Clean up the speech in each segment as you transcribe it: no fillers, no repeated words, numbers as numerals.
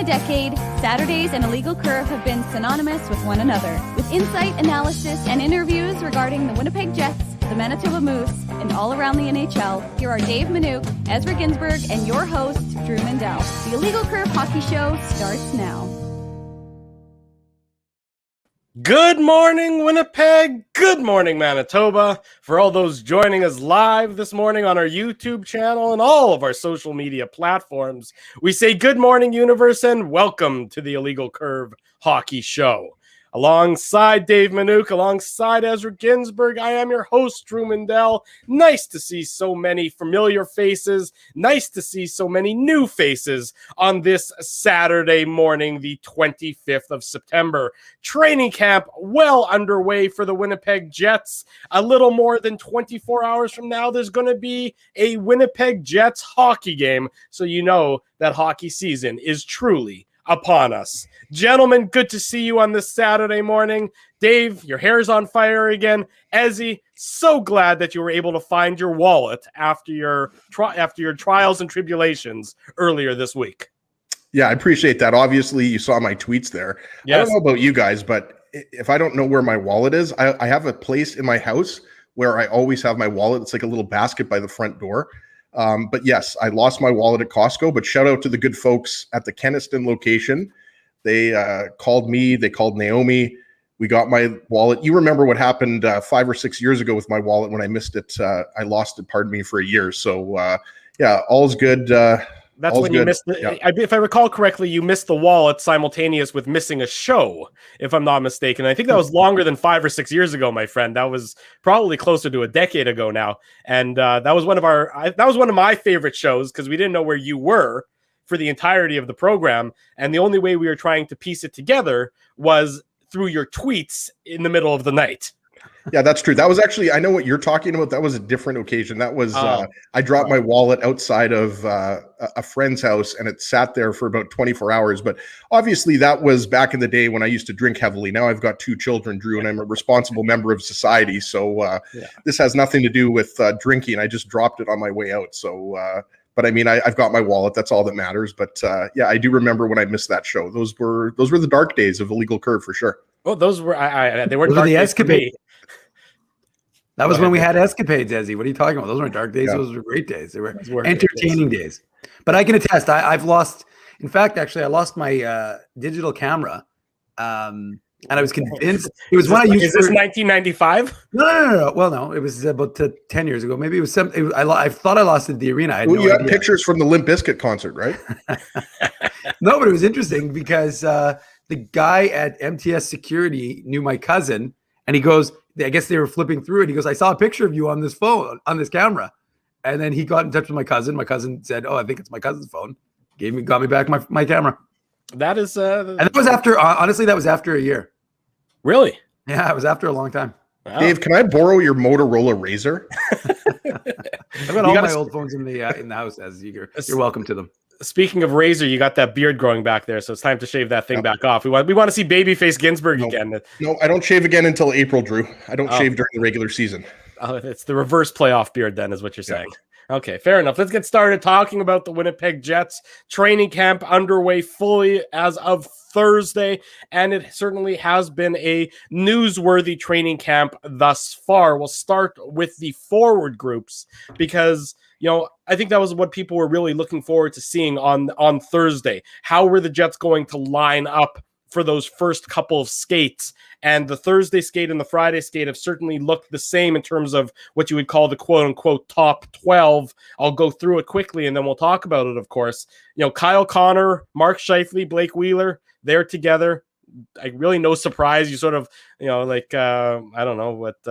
decade, Saturdays and Illegal Curve have been synonymous with one another. With insight, analysis, and interviews regarding the Winnipeg Jets, the Manitoba Moose, and all around the NHL, here are Dave Minuk, Ezra Ginsburg, and your host, Drew Mindell. The Illegal Curve Hockey Show starts now. Good morning, Winnipeg. Good morning, Manitoba. For all those joining us live this morning on our YouTube channel and all of our social media platforms, we say good morning, universe, and welcome to the Illegal Curve Hockey Show. Alongside Dave Minuk, alongside Ezra Ginsburg, I am your host, Drew Mindell. Nice to see so many familiar faces. Nice to see so many new faces on this Saturday morning, the 25th of September. Training camp well underway for the Winnipeg Jets. A little more than 24 hours from now, there's going to be a Winnipeg Jets hockey game. So you know that hockey season is truly upon us. Gentlemen, good to see you on this Saturday morning. Dave, your hair's on fire again. Ezzy, so glad that you were able to find your wallet after your trials and tribulations earlier this week. Yeah, I appreciate that. Obviously, you saw my tweets there. Yes. I don't know about you guys, but if I don't know where my wallet is, I have a place in my house where I always have my wallet. It's like a little basket by the front door. But yes, I lost my wallet at Costco, but shout out to the good folks at the Kenniston location. They called me, they called Naomi. We got my wallet. You remember what happened 5 or 6 years ago with my wallet when I missed it. I lost it, pardon me, for a year. So yeah, all's good. That's when you missed the, yeah. If I recall correctly, you missed the wallet simultaneous with missing a show, if I'm not mistaken. I think that was longer than 5 or 6 years ago, my friend. That was probably closer to a decade ago now. And that was one of my favorite shows because we didn't know where you were for the entirety of the program. And the only way we were trying to piece it together was through your tweets in the middle of the night. Yeah, that's true. That was actually, I know what you're talking about. That was a different occasion. That was, I dropped my wallet outside of a friend's house and it sat there for about 24 hours. But obviously that was back in the day when I used to drink heavily. Now I've got 2 children, Drew, and I'm a responsible member of society. So this has nothing to do with drinking. I just dropped it on my way out. So, but I mean, I've got my wallet. That's all that matters. But yeah, I do remember when I missed that show. Those were the dark days of Illegal Curve for sure. Well, those were, they weren't dark the days for me. That was when we had escapades, Ezzy. What are you talking about? Those weren't dark days. Yeah. Those were great days. They were entertaining days. But I can attest, I've lost, in fact, actually, I lost my digital camera. And I was convinced it was when I used. Is this 1995? No. Well, no, it was about 10 years ago. Maybe it was some. I thought I lost it at the arena. I had you had pictures from the Limp Bizkit concert, right? No, but it was interesting because the guy at MTS Security knew my cousin, and he goes, I guess they were flipping through it. He goes, I saw a picture of you on this phone, on this camera. And then he got in touch with my cousin. My cousin said, oh, I think it's my cousin's phone. Got me back my camera. That is, and that was after, honestly, that was after a year. Really? Yeah, it was after a long time. Wow. Dave, can I borrow your Motorola Razr? I've got all my old phones in the house, as you're welcome to them. Speaking of razor, you got that beard growing back there, so it's time to shave that thing back off. We want to see babyface Ginsburg again. No, I don't shave again until April, Drew. I don't shave during the regular season. Oh, it's the reverse playoff beard then, is what you're saying. Okay, fair enough. Let's get started talking about the Winnipeg Jets. Training camp underway fully as of Thursday, and it certainly has been a newsworthy training camp thus far. We'll start with the forward groups because, you know, I think that was what people were really looking forward to seeing on Thursday. How were the Jets going to line up for those first couple of skates? And the Thursday skate and the Friday skate have certainly looked the same in terms of what you would call the quote-unquote top 12. I'll go through it quickly and then we'll talk about it, of course. You know, Kyle Connor, Mark Scheifele, Blake Wheeler, they're together. Really no surprise. You sort of, you know, like, I don't know what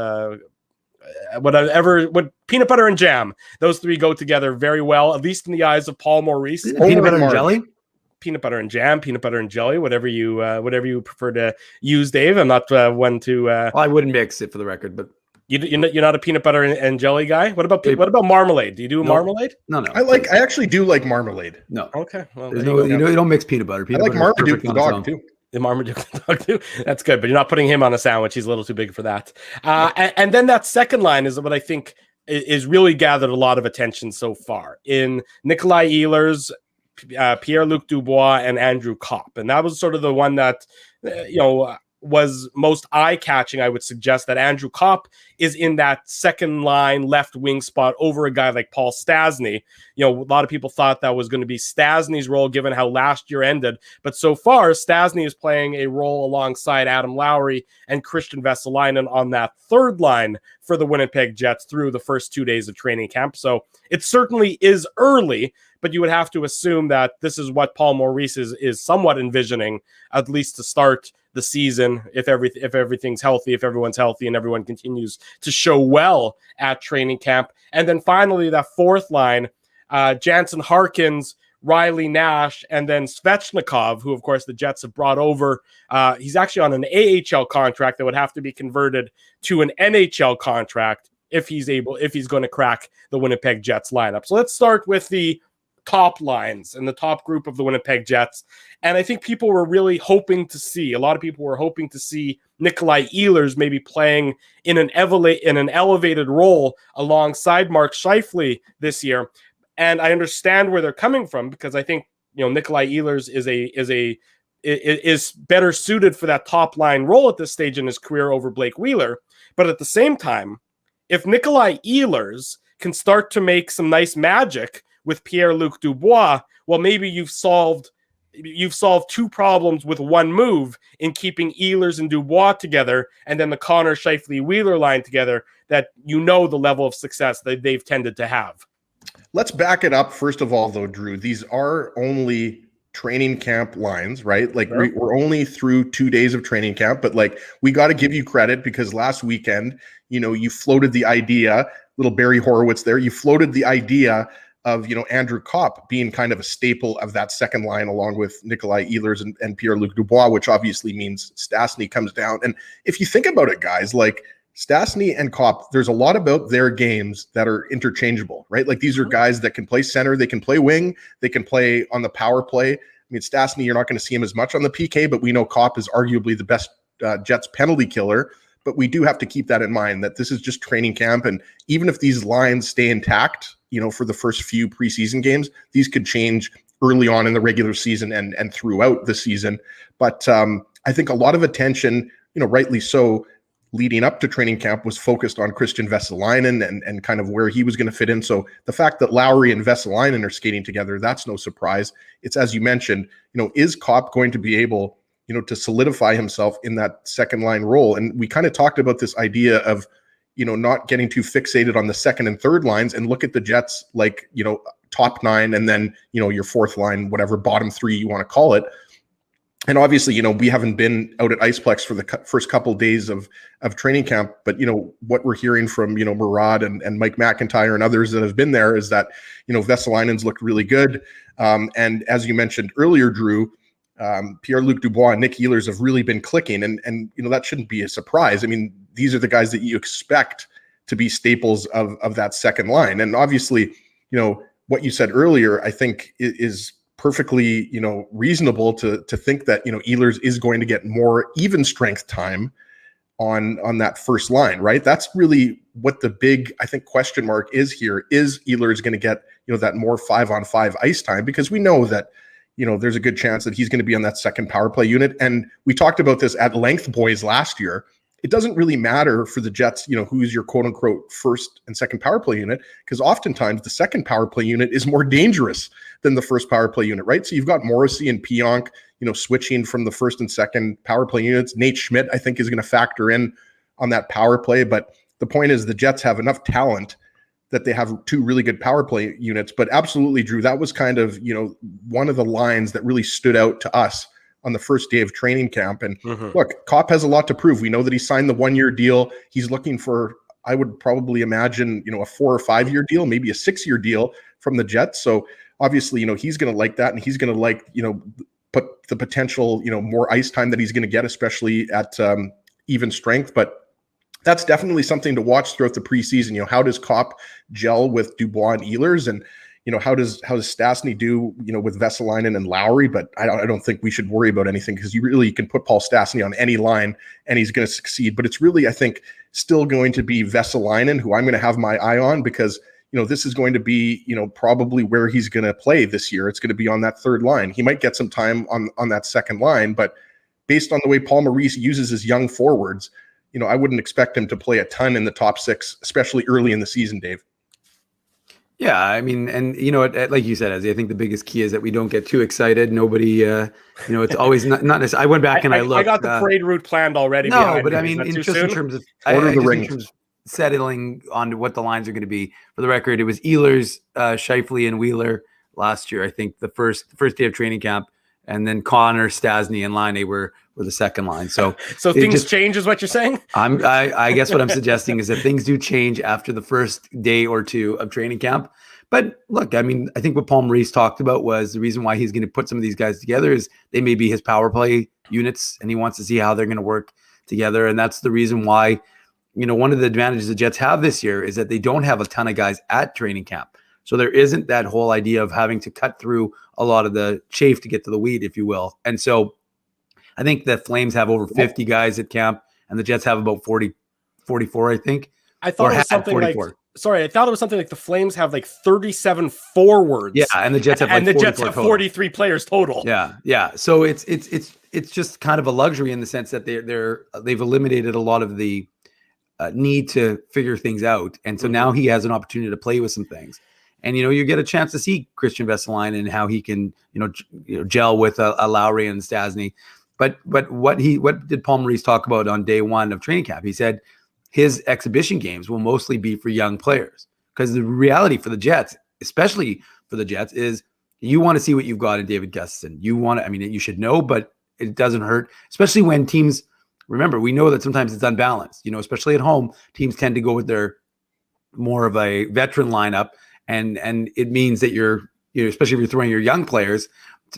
peanut butter and jam. Those three go together very well, at least in the eyes of Paul Maurice. Peanut butter and jelly? Peanut butter and jam, peanut butter and jelly, whatever you prefer to use, Dave. I'm not one to. Well, I wouldn't mix it for the record, but you're not a peanut butter and jelly guy. What about marmalade? Do you do marmalade? No. I actually do like marmalade. No. Okay. Well, you don't mix peanut butter. I like Marmaduke the dog too. The Marmaduke the dog too. That's good, but you're not putting him on a sandwich. He's a little too big for that. And then that second line is what I think is really gathered a lot of attention so far in Nikolai Ehlers, Pierre-Luc Dubois and Andrew Kopp. And that was sort of the one that, was most eye-catching. I would suggest that Andrew Kopp is in that second line left wing spot over a guy like Paul Stastny. A lot of people thought that was going to be Stastny's role given how last year ended. But so far, Stastny is playing a role alongside Adam Lowry and Christian Vesalainen on that third line for the Winnipeg Jets through the first 2 days of training camp. So it certainly is early, but you would have to assume that this is what Paul Maurice is somewhat envisioning, at least to start the season, if everything's healthy, if everyone's healthy and everyone continues to show well at training camp. And then finally, that fourth line, Jansen Harkins, Riley Nash, and then Svechnikov, who, of course, the Jets have brought over. He's actually on an AHL contract that would have to be converted to an NHL contract if he's going to crack the Winnipeg Jets lineup. So let's start with the top lines and the top group of the Winnipeg Jets. And I think a lot of people were hoping to see Nikolai Ehlers maybe playing in an elevated role alongside Mark Scheifele this year. And I understand where they're coming from, because I think, Nikolai Ehlers is better suited for that top line role at this stage in his career over Blake Wheeler. But at the same time, if Nikolai Ehlers can start to make some nice magic with Pierre-Luc Dubois, well, maybe you've solved two problems with one move in keeping Ehlers and Dubois together, and then the Connor Scheifele Wheeler line together, that the level of success that they've tended to have. Let's back it up. First of all, though, Drew, these are only training camp lines, right? Like, sure. We're only through 2 days of training camp, but like, we got to give you credit, because last weekend, you floated the idea, little Barry Horowitz there, you floated the idea of, Andrew Kopp being kind of a staple of that second line, along with Nikolai Ehlers and Pierre-Luc Dubois, which obviously means Stastny comes down. And if you think about it, guys, like Stastny and Kopp, there's a lot about their games that are interchangeable, right? Like, these are guys that can play center, they can play wing, they can play on the power play. I mean, Stastny, you're not going to see him as much on the PK, but we know Kopp is arguably the best Jets penalty killer. But we do have to keep that in mind, that this is just training camp. And even if these lines stay intact, for the first few preseason games, these could change early on in the regular season and throughout the season. But I think a lot of attention, rightly so, leading up to training camp was focused on Christian Vesalainen and kind of where he was going to fit in. So the fact that Lowry and Vesalainen are skating together, that's no surprise. It's, as you mentioned, is Kopp going to be able, to solidify himself in that second line role? And we kind of talked about this idea of, not getting too fixated on the second and third lines, and look at the Jets like, top nine, and then, your fourth line, whatever bottom three you want to call it. And obviously, we haven't been out at Iceplex for the first couple of days of training camp, but, what we're hearing from, Murad and Mike McIntyre and others that have been there is that, Vesalainen's looked really good. And as you mentioned earlier, Drew, Pierre-Luc Dubois and Nick Ehlers have really been clicking, and that shouldn't be a surprise. I mean, these are the guys that you expect to be staples of that second line. And obviously, what you said earlier, I think is perfectly, reasonable to think that, Ehlers is going to get more even strength time on that first line, right? That's really what the big, I think, question mark is here. Is Ehlers going to get, that more 5-on-5 ice time? Because we know that, there's a good chance that he's going to be on that second power play unit. And we talked about this at length, boys, last year. It doesn't really matter for the Jets, who's your quote unquote first and second power play unit, because oftentimes the second power play unit is more dangerous than the first power play unit, right? So you've got Morrissey and Pionk, switching from the first and second power play units. Nate Schmidt, I think, is going to factor in on that power play. But the point is, the Jets have enough talent that they have two really good power play units. But absolutely, Drew, that was kind of, one of the lines that really stood out to us on the first day of training camp. And look, Kopp has a lot to prove. We know that he signed the 1-year deal. He's looking for, I would probably imagine, a 4 or 5 year deal, maybe a 6-year deal from the Jets. So obviously, he's going to like that. And he's going to like, put the potential, more ice time that he's going to get, especially at even strength. But that's definitely something to watch throughout the preseason. How does Kopp gel with Dubois and Ehlers? And, how does Stastny do, with Vesalainen and Lowry? But I don't think we should worry about anything, because you can put Paul Stastny on any line and he's going to succeed. But it's really, I think, still going to be Vesalainen who I'm going to have my eye on, because, this is going to be, probably where he's going to play this year. It's going to be on that third line. He might get some time on that second line, but based on the way Paul Maurice uses his young forwards, I wouldn't expect him to play a ton in the top six, especially early in the season, Dave. Yeah, I mean, and like you said, Ezzy, I think the biggest key is that we don't get too excited. Nobody, it's always not necessarily. I went back and I looked. I got the parade route planned already. No, but I mean, in terms of order the rings. In terms of settling on what the lines are going to be. For the record, it was Ehlers, Scheifele, and Wheeler last year. I think the first day of training camp, and then Connor, Stastny, and Laine were the second line. So things change, is what you're saying? I guess what I'm suggesting is that things do change after the first day or two of training camp. But look, I mean, I think what Paul Maurice talked about was the reason why he's going to put some of these guys together is they may be his power play units, and he wants to see how they're going to work together. And that's the reason why, one of the advantages the Jets have this year is that they don't have a ton of guys at training camp. So there isn't that whole idea of having to cut through a lot of the chaff to get to the wheat, if you will. And so I think the Flames have over 50 guys at camp, and the Jets have about 44, I think. I thought it was something 44. I thought it was something like the Flames have like 37 forwards. Yeah, and the Jets have and the Jets have 43 players total. Yeah. So it's just kind of a luxury in the sense that they've eliminated a lot of the need to figure things out, and so now he has an opportunity to play with some things. And you get a chance to see Christian Vesalainen and how he can gel with a Lowry and Stastny. But what did Paul Maurice talk about on day one of training camp? He said his exhibition games will mostly be for young players, because the reality for the Jets, especially for the Jets, is you want to see what you've got in David Gustafsson. You should know, but it doesn't hurt, especially when teams. Remember, we know that sometimes it's unbalanced. Especially at home, teams tend to go with their more of a veteran lineup, and it means that you're especially if you're throwing your young players,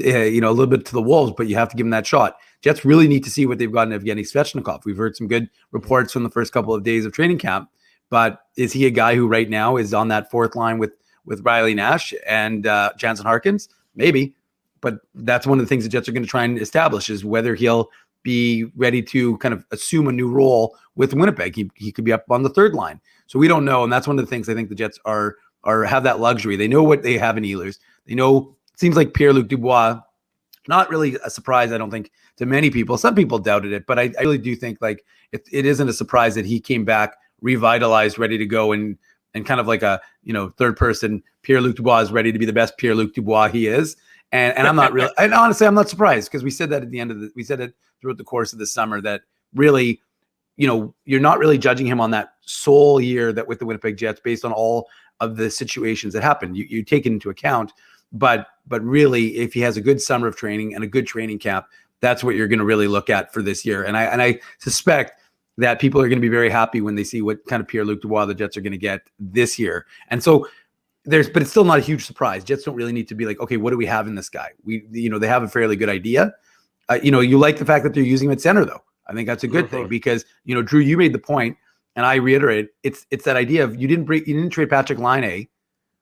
a little bit to the wolves, but you have to give them that shot. Jets really need to see what they've got in Evgeny Svechnikov. We've heard some good reports from the first couple of days of training camp, but is he a guy who right now is on that fourth line with Riley Nash and Jansen Harkins? Maybe, but that's one of the things the Jets are going to try and establish is whether he'll be ready to kind of assume a new role with Winnipeg. He could be up on the third line. So we don't know, and that's one of the things I think the Jets are have that luxury. They know what they have in Ehlers. They know, it seems like Pierre-Luc Dubois, not really a surprise, I don't think, to many people. Some people doubted it, but I really do think like it isn't a surprise that he came back revitalized, ready to go, and kind of like a third person. Pierre-Luc Dubois is ready to be the best Pierre-Luc Dubois he is, and I'm not really. And honestly, I'm not surprised, because we said that at the end of we said it throughout the course of the summer that really, you're not really judging him on that sole year that with the Winnipeg Jets based on all of the situations that happened. You take it into account. But really, if he has a good summer of training and a good training camp, that's what you're going to really look at for this year. And I suspect that people are going to be very happy when they see what kind of Pierre-Luc Dubois the Jets are going to get this year. And so but it's still not a huge surprise. Jets don't really need to be like, okay, what do we have in this guy? They have a fairly good idea. You like the fact that they're using him at center, though. I think that's a good thing, because Drew, you made the point, and I reiterate, it's that idea of you didn't trade Patrick Laine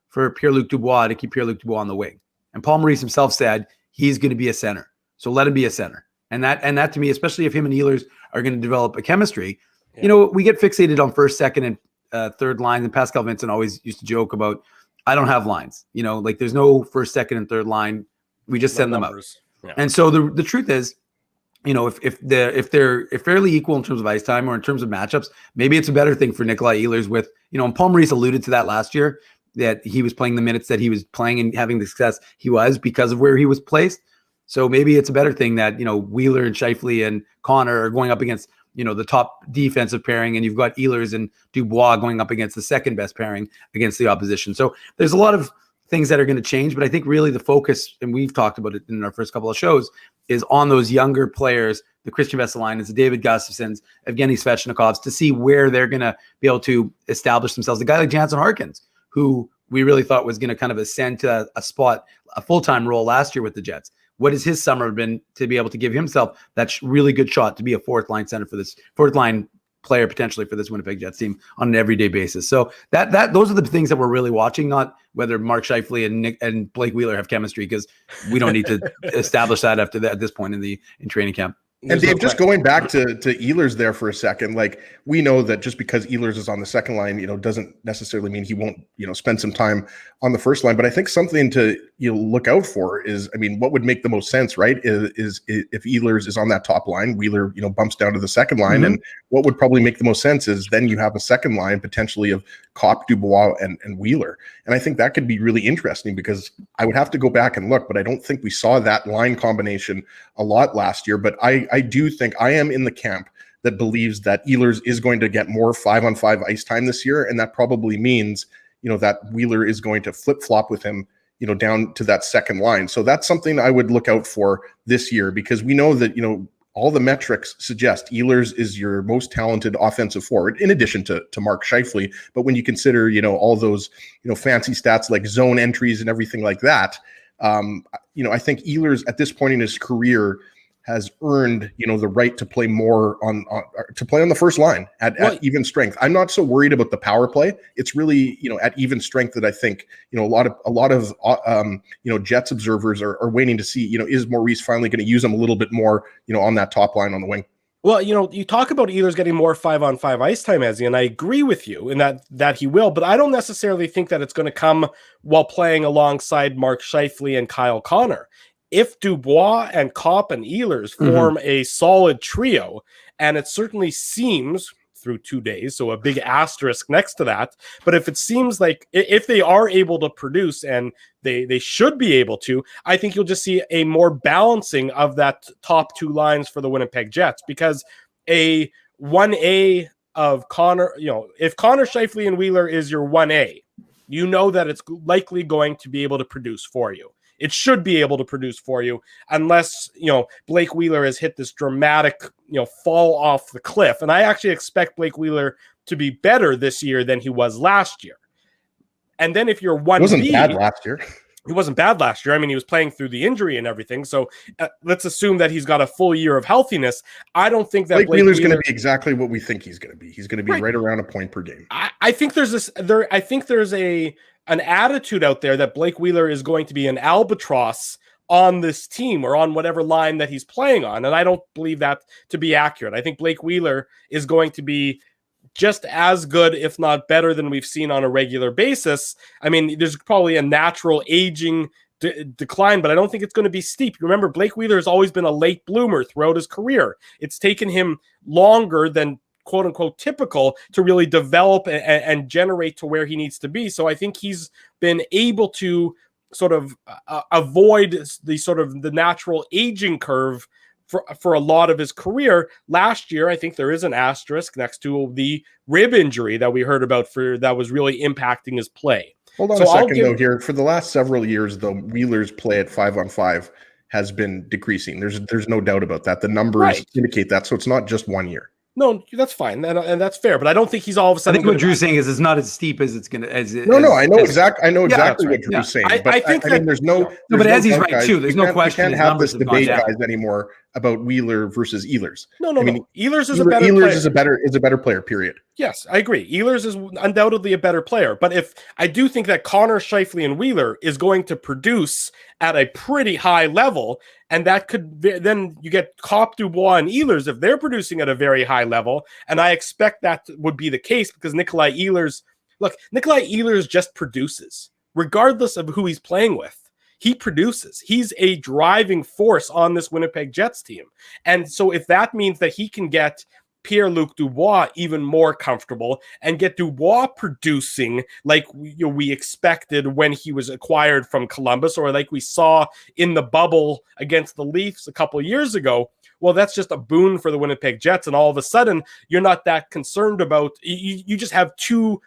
for Pierre-Luc Dubois to keep Pierre-Luc Dubois on the wing. And Paul Maurice himself said he's going to be a center. So let him be a center. And that to me, especially if him and Ehlers are going to develop a chemistry, we get fixated on first, second, and third lines. And Pascal Vincent always used to joke about, I don't have lines, like there's no first, second, and third line. We just send them out. Yeah. And so the truth is, if they're fairly equal in terms of ice time or in terms of matchups, maybe it's a better thing for Nikolai Ehlers with, and Paul Maurice alluded to that last year, that he was playing the minutes that he was playing and having the success he was because of where he was placed. So maybe it's a better thing that, Wheeler and Scheifele and Connor are going up against, the top defensive pairing, and you've got Ehlers and Dubois going up against the second best pairing against the opposition. So there's a lot of things that are going to change, but I think really the focus, and we've talked about it in our first couple of shows, is on those younger players, the Christian Vesalainens, the David Gustafssons, Evgeny Svechnikovs, to see where they're going to be able to establish themselves. A guy like Jansen Harkins, who we really thought was going to kind of ascend to a spot, a full-time role last year with the Jets. What has his summer been to be able to give himself that really good shot to be a fourth-line center for this fourth-line player potentially for this Winnipeg Jets team on an everyday basis? So those are the things that we're really watching, not whether Mark Scheifele and Blake Wheeler have chemistry, because we don't need to establish that at this point in training camp. And Dave, just going back to Ehlers there for a second, like we know that just because Ehlers is on the second line, doesn't necessarily mean he won't, spend some time on the first line. But I think something to look out for is, what would make the most sense, right? Is if Ehlers is on that top line, Wheeler, bumps down to the second line, and what would probably make the most sense is then you have a second line potentially of Kopp, Dubois, and Wheeler, and I think that could be really interesting because I would have to go back and look, but I don't think we saw that line combination a lot last year. But I do think I am in the camp that believes that Ehlers is going to get more 5-on-5 ice time this year, and that probably means that Wheeler is going to flip-flop with him down to that second line. So that's something I would look out for this year, because we know that all the metrics suggest Ehlers is your most talented offensive forward, in addition to Mark Scheifele. But when you consider all those fancy stats like zone entries and everything like that, I think Ehlers at this point in his career has earned, the right to play more on the first line at even strength. I'm not so worried about the power play. It's really, at even strength that I think, a lot of Jets observers are waiting to see, is Maurice finally going to use him a little bit more, on that top line on the wing. Well, you talk about Ehlers getting more 5-on-5 ice time, Ezzy, and I agree with you in that he will, but I don't necessarily think that it's going to come while playing alongside Mark Scheifele and Kyle Connor. If Dubois and Kopp and Ehlers form a solid trio, and it certainly seems through 2 days, so a big asterisk next to that, but if it seems like if they are able to produce, and they should be able to, I think you'll just see a more balancing of that top two lines for the Winnipeg Jets, because a 1A of Connor, if Connor, Scheifele, and Wheeler is your 1A, that it's likely going to be able to produce for you. It should be able to produce for you, unless, Blake Wheeler has hit this dramatic, fall off the cliff. And I actually expect Blake Wheeler to be better this year than he was last year. And then if you're 1B... He wasn't bad last year. He wasn't bad last year. He was playing through the injury and everything. So let's assume that he's got a full year of healthiness. I don't think that Blake Wheeler's going to be exactly what we think he's going to be. He's going to be right around a point per game. I think there's an attitude out there that Blake Wheeler is going to be an albatross on this team or on whatever line that he's playing on. And I don't believe that to be accurate. I think Blake Wheeler is going to be just as good, if not better, than we've seen on a regular basis. There's probably a natural aging decline, but I don't think it's going to be steep. Remember, Blake Wheeler has always been a late bloomer throughout his career. It's taken him longer than quote unquote typical to really develop and generate to where he needs to be. So I think he's been able to sort of avoid the natural aging curve for a lot of his career. Last year, I think there is an asterisk next to the rib injury that we heard about that was really impacting his play. Hold on a second though here. For the last several years though, Wheeler's play at 5-on-5 has been decreasing. There's no doubt about that. The numbers indicate that. So it's not just 1 year. No, that's fine, and that's fair. But I don't think he's all of a sudden. I think what Drew's saying is it's not as steep as it's going to. I know exactly what Drew's saying. But I think there's no. But as he's right too. There's no question. We can't have this debate, guys, anymore about Wheeler versus Ehlers. No. Ehlers is a better player. Ehlers is a better player. Period. Yes, I agree. Ehlers is undoubtedly a better player. But if I do think that Connor, Scheifele, and Wheeler is going to produce at a pretty high level, and that could then you get Kopp, Dubois, and Ehlers if they're producing at a very high level, and I expect that would be the case because Nikolai Ehlers just produces regardless of who he's playing with. He produces. He's a driving force on this Winnipeg Jets team, and so if that means that he can get Pierre-Luc Dubois even more comfortable and get Dubois producing like we expected when he was acquired from Columbus, or like we saw in the bubble against the Leafs a couple of years ago, well, that's just a boon for the Winnipeg Jets. And all of a sudden, you're not that concerned about, you just have two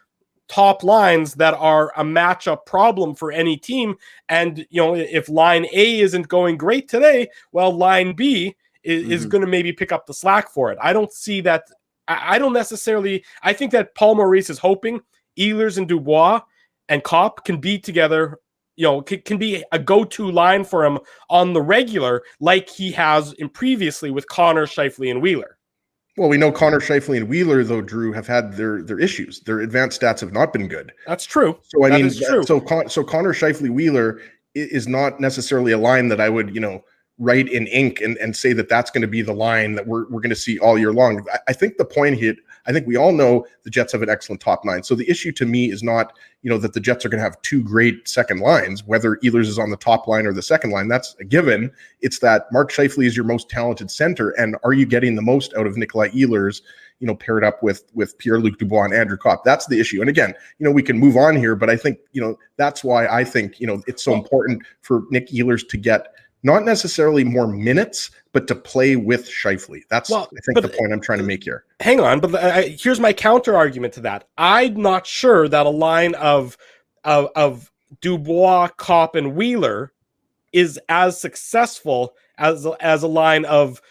top lines that are a matchup problem for any team. And, if line A isn't going great today, well, line B is going to maybe pick up the slack for it. I don't see that. I don't necessarily. I think that Paul Maurice is hoping Ehlers and Dubois and Kopp can be together, can be a go-to line for him on the regular, like he has in previously with Connor, Scheifele, and Wheeler. Well, we know Connor, Scheifele, and Wheeler, though, Drew, have had their issues. Their advanced stats have not been good. That's true. So so Connor, Scheifele, Wheeler is not necessarily a line that I would, write in ink and say that that's going to be the line that we're going to see all year long. I think the point here, I think we all know the Jets have an excellent top nine. So the issue to me is not, that the Jets are going to have two great second lines, whether Ehlers is on the top line or the second line. That's a given. It's that Mark Scheifele is your most talented center. And are you getting the most out of Nikolai Ehlers, paired up with Pierre-Luc Dubois and Andrew Kopp? That's the issue. And again, we can move on here, but I think, that's why I think, it's so important for Nick Ehlers to get not necessarily more minutes, but to play with Scheifele. That's, I think, the point I'm trying to make here. Hang on, but here's my counter argument to that. I'm not sure that a line of Dubois, Kopp, and Wheeler is as successful as a line of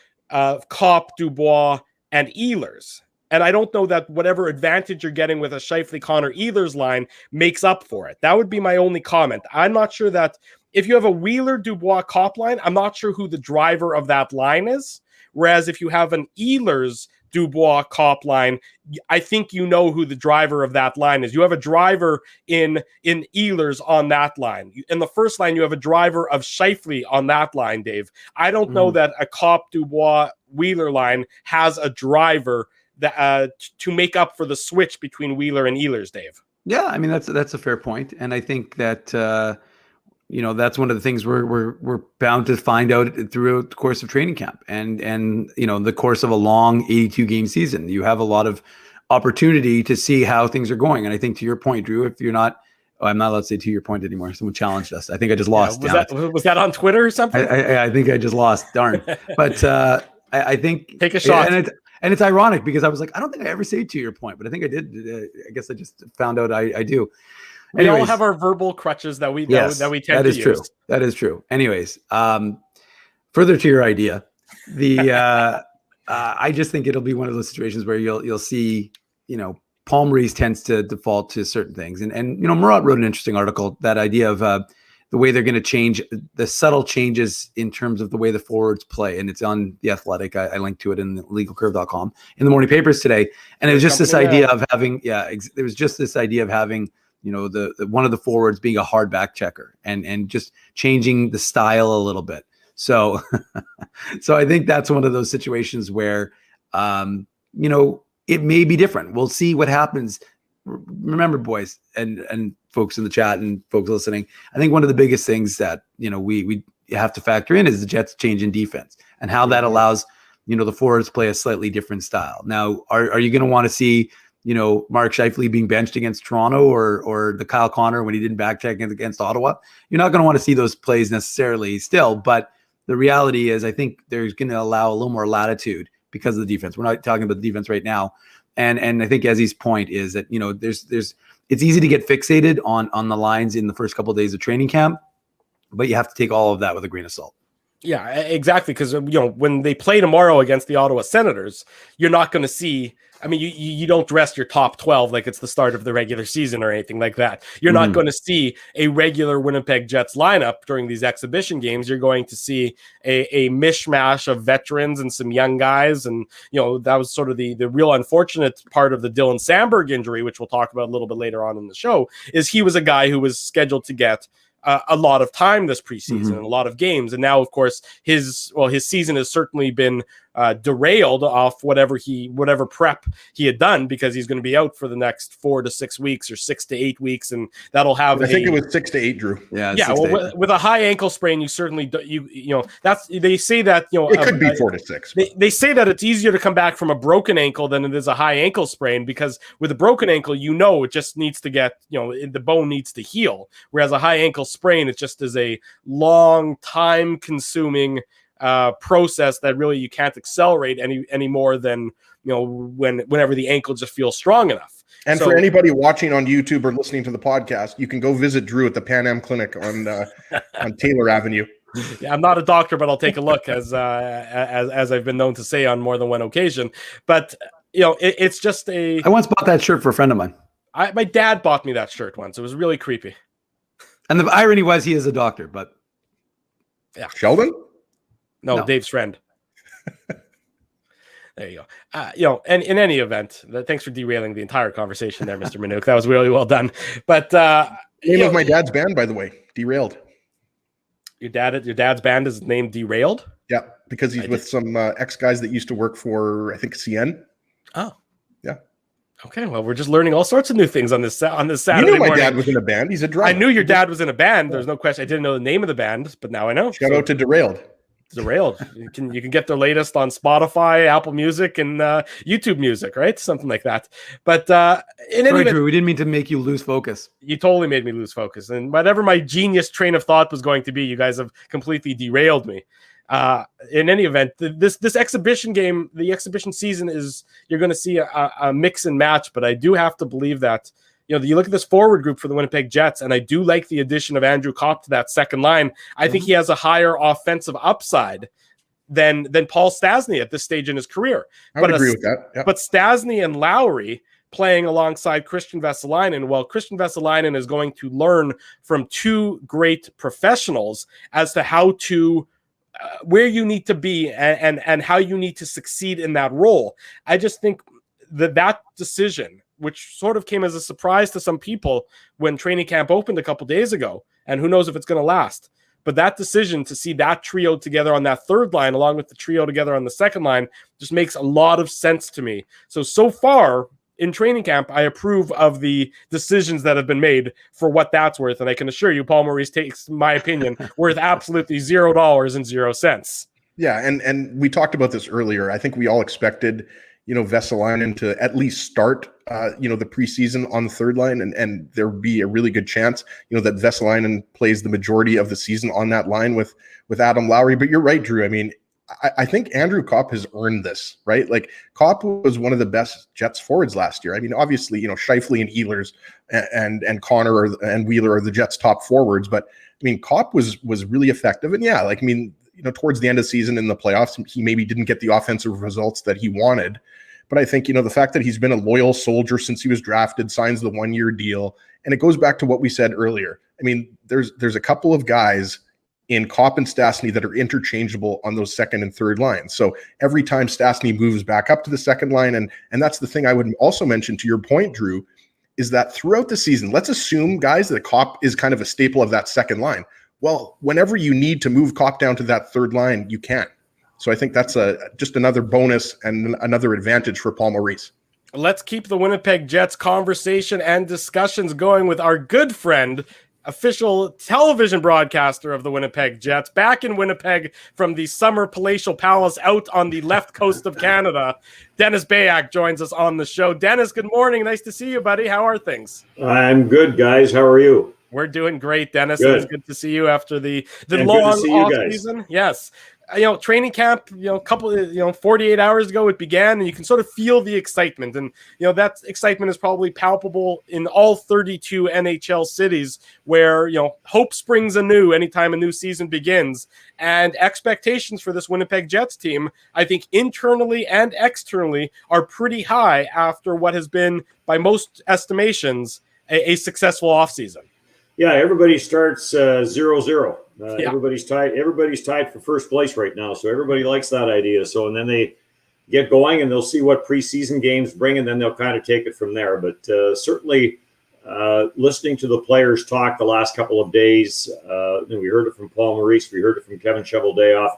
Kopp, Dubois, and Ehlers. And I don't know that whatever advantage you're getting with a Scheifele, Connor, Ehlers line makes up for it. That would be my only comment. I'm not sure that if you have a Wheeler, Dubois, Kopp line, I'm not sure who the driver of that line is. Whereas if you have an Ehlers, Dubois, Kopp line, I think you know who the driver of that line is. You have a driver in Ehlers on that line. In the first line, you have a driver of Scheifele on that line, Dave. I don't know that a Kopp, Dubois, Wheeler line has a driver that to make up for the switch between Wheeler and Ehlers, Dave. Yeah, I mean, that's a fair point. And I think that, that's one of the things we're bound to find out throughout the course of training camp and the course of a long 82 game season. You have a lot of opportunity to see how things are going. And I think to your point, Drew, if you're not, I'm not allowed to say to your point anymore. Someone challenged us. I think I just lost. Was that on Twitter or something? I think I just lost. Darn. But I think take a shot. And it's ironic because I was like, I don't think I ever say to your point, but I think I did. I guess I just found out I do. We all have our verbal crutches that we tend to use. True. That is true. Anyways, further to your idea, I just think it'll be one of those situations where you'll see, Paul Maurice tends to default to certain things. And Murat wrote an interesting article, that idea of the way they're going to change, the subtle changes in terms of the way the forwards play. And it's on The Athletic. I linked to it in legalcurve.com in the morning papers today. And it was just this idea of having, there was just this idea of having, the one of the forwards being a hard back checker and just changing the style a little bit. So, so I think that's one of those situations where, it may be different. We'll see what happens. Remember, boys and folks in the chat and folks listening, I think one of the biggest things that, we have to factor in is the Jets change in defense and how that allows, the forwards play a slightly different style. Now, are you going to want to see, Mark Scheifele being benched against Toronto or the Kyle Connor when he didn't back check against Ottawa? You're not going to want to see those plays necessarily still, but the reality is I think there's going to allow a little more latitude because of the defense. We're not talking about the defense right now. And I think Ezzy's point is that, it's easy to get fixated on the lines in the first couple of days of training camp, but you have to take all of that with a grain of salt. Yeah, exactly. Because, when they play tomorrow against the Ottawa Senators, you're not going to see, you don't rest your top 12 like it's the start of the regular season or anything like that. You're not going to see a regular Winnipeg Jets lineup during these exhibition games. You're going to see a mishmash of veterans and some young guys. And, that was sort of the real unfortunate part of the Dylan Samberg injury, which we'll talk about a little bit later on in the show, is he was a guy who was scheduled to get a lot of time this preseason and a lot of games. And now, of course, his season has certainly been derailed off whatever prep he had done, because he's going to be out for the next 4 to 6 weeks or 6 to 8 weeks. And that'll have, I think it was 6 to 8, Drew. Yeah. Well, with a high ankle sprain, you certainly, they say that, it could be 4 to 6. They say that it's easier to come back from a broken ankle than it is a high ankle sprain, because with a broken ankle, it just needs to get, the bone needs to heal. Whereas a high ankle sprain, it just is a long time consuming process that really you can't accelerate any more than whenever the ankle just feels strong enough. And for anybody watching on YouTube or listening to the podcast, you can go visit Drew at the Pan Am Clinic on Taylor Avenue. Yeah, I'm not a doctor, but I'll take a look, as I've been known to say on more than one occasion. But it's just I once bought that shirt for a friend of mine. My dad bought me that shirt once. It was really creepy. And the irony was he is a doctor, but yeah, Sheldon. No, Dave's friend. There you go. And in any event, thanks for derailing the entire conversation there, Mr. Minuk. That was really well done. But name of my dad's band, by the way, Derailed. Your dad's band is named Derailed? Yeah, because he's with some ex-guys that used to work for, I think, CN. Oh. Yeah. Okay, well, we're just learning all sorts of new things on this Saturday You knew my morning. dad was in a band. He's a drummer. I knew your dad was in a band. There's no question. I didn't know the name of the band, but now I know. Shout out to Derailed. Derailed. You can get their latest on Spotify, Apple Music, and YouTube Music, right? Something like that. But Drew, we didn't mean to make you lose focus. You totally made me lose focus, and whatever my genius train of thought was going to be, you guys have completely derailed me. In any event, this exhibition game, the exhibition season you're going to see a mix and match, but I do have to believe that, you look at this forward group for the Winnipeg Jets, and I do like the addition of Andrew Kopp to that second line. I think he has a higher offensive upside than Paul Stastny at this stage in his career. I would agree with that. Yeah. But Stastny and Lowry playing alongside Christian Vesalainen, well, Christian Vesalainen is going to learn from two great professionals as to how to where you need to be and how you need to succeed in that role. I just think that decision, which sort of came as a surprise to some people when training camp opened a couple days ago, and who knows if it's going to last, but that decision to see that trio together on that third line along with the trio together on the second line just makes a lot of sense to me. So far in training camp, I approve of the decisions that have been made for what that's worth. And I can assure you, Paul Maurice takes my opinion worth absolutely $0.00. Yeah. And we talked about this earlier. I think we all expected, Vesalainen to at least start, the preseason on the third line, and there would be a really good chance, that Vesalainen plays the majority of the season on that line with Adam Lowry. But you're right, Drew. I mean, I think Andrew Kopp has earned this, right? Like, Kopp was one of the best Jets forwards last year. I mean, obviously, Scheifele and Ehlers and Connor and Wheeler are the Jets' top forwards, but I mean, Kopp was really effective. And yeah, towards the end of the season in the playoffs, he maybe didn't get the offensive results that he wanted. But I think, the fact that he's been a loyal soldier since he was drafted, signs the 1-year deal, and it goes back to what we said earlier. I mean, there's a couple of guys in Kopp and Stastny that are interchangeable on those second and third lines. So every time Stastny moves back up to the second line, and that's the thing I would also mention to your point, Drew, is that throughout the season, let's assume, guys, that Kopp is kind of a staple of that second line. Well, whenever you need to move Kopp down to that third line, you can. So I think that's just another bonus and another advantage for Paul Maurice. Let's keep the Winnipeg Jets conversation and discussions going with our good friend, official television broadcaster of the Winnipeg Jets, back in Winnipeg from the summer palatial palace out on the left coast of Canada. Dennis Beyak joins us on the show. Dennis, good morning. Nice to see you, buddy. How are things? I'm good, guys. How are you? We're doing great, Dennis. Good. It's good to see you after the long off season. Yes. Training camp, 48 hours ago it began, and you can sort of feel the excitement. And, that excitement is probably palpable in all 32 NHL cities where, hope springs anew anytime a new season begins. And expectations for this Winnipeg Jets team, I think internally and externally, are pretty high after what has been, by most estimations, a successful offseason. Yeah, everybody starts 0-0. Yeah. Everybody's tied for first place right now, so everybody likes that idea. So, and then they get going, and they'll see what preseason games bring, and then they'll kind of take it from there. But certainly, listening to the players talk the last couple of days, we heard it from Paul Maurice, we heard it from Kevin Cheveldayoff.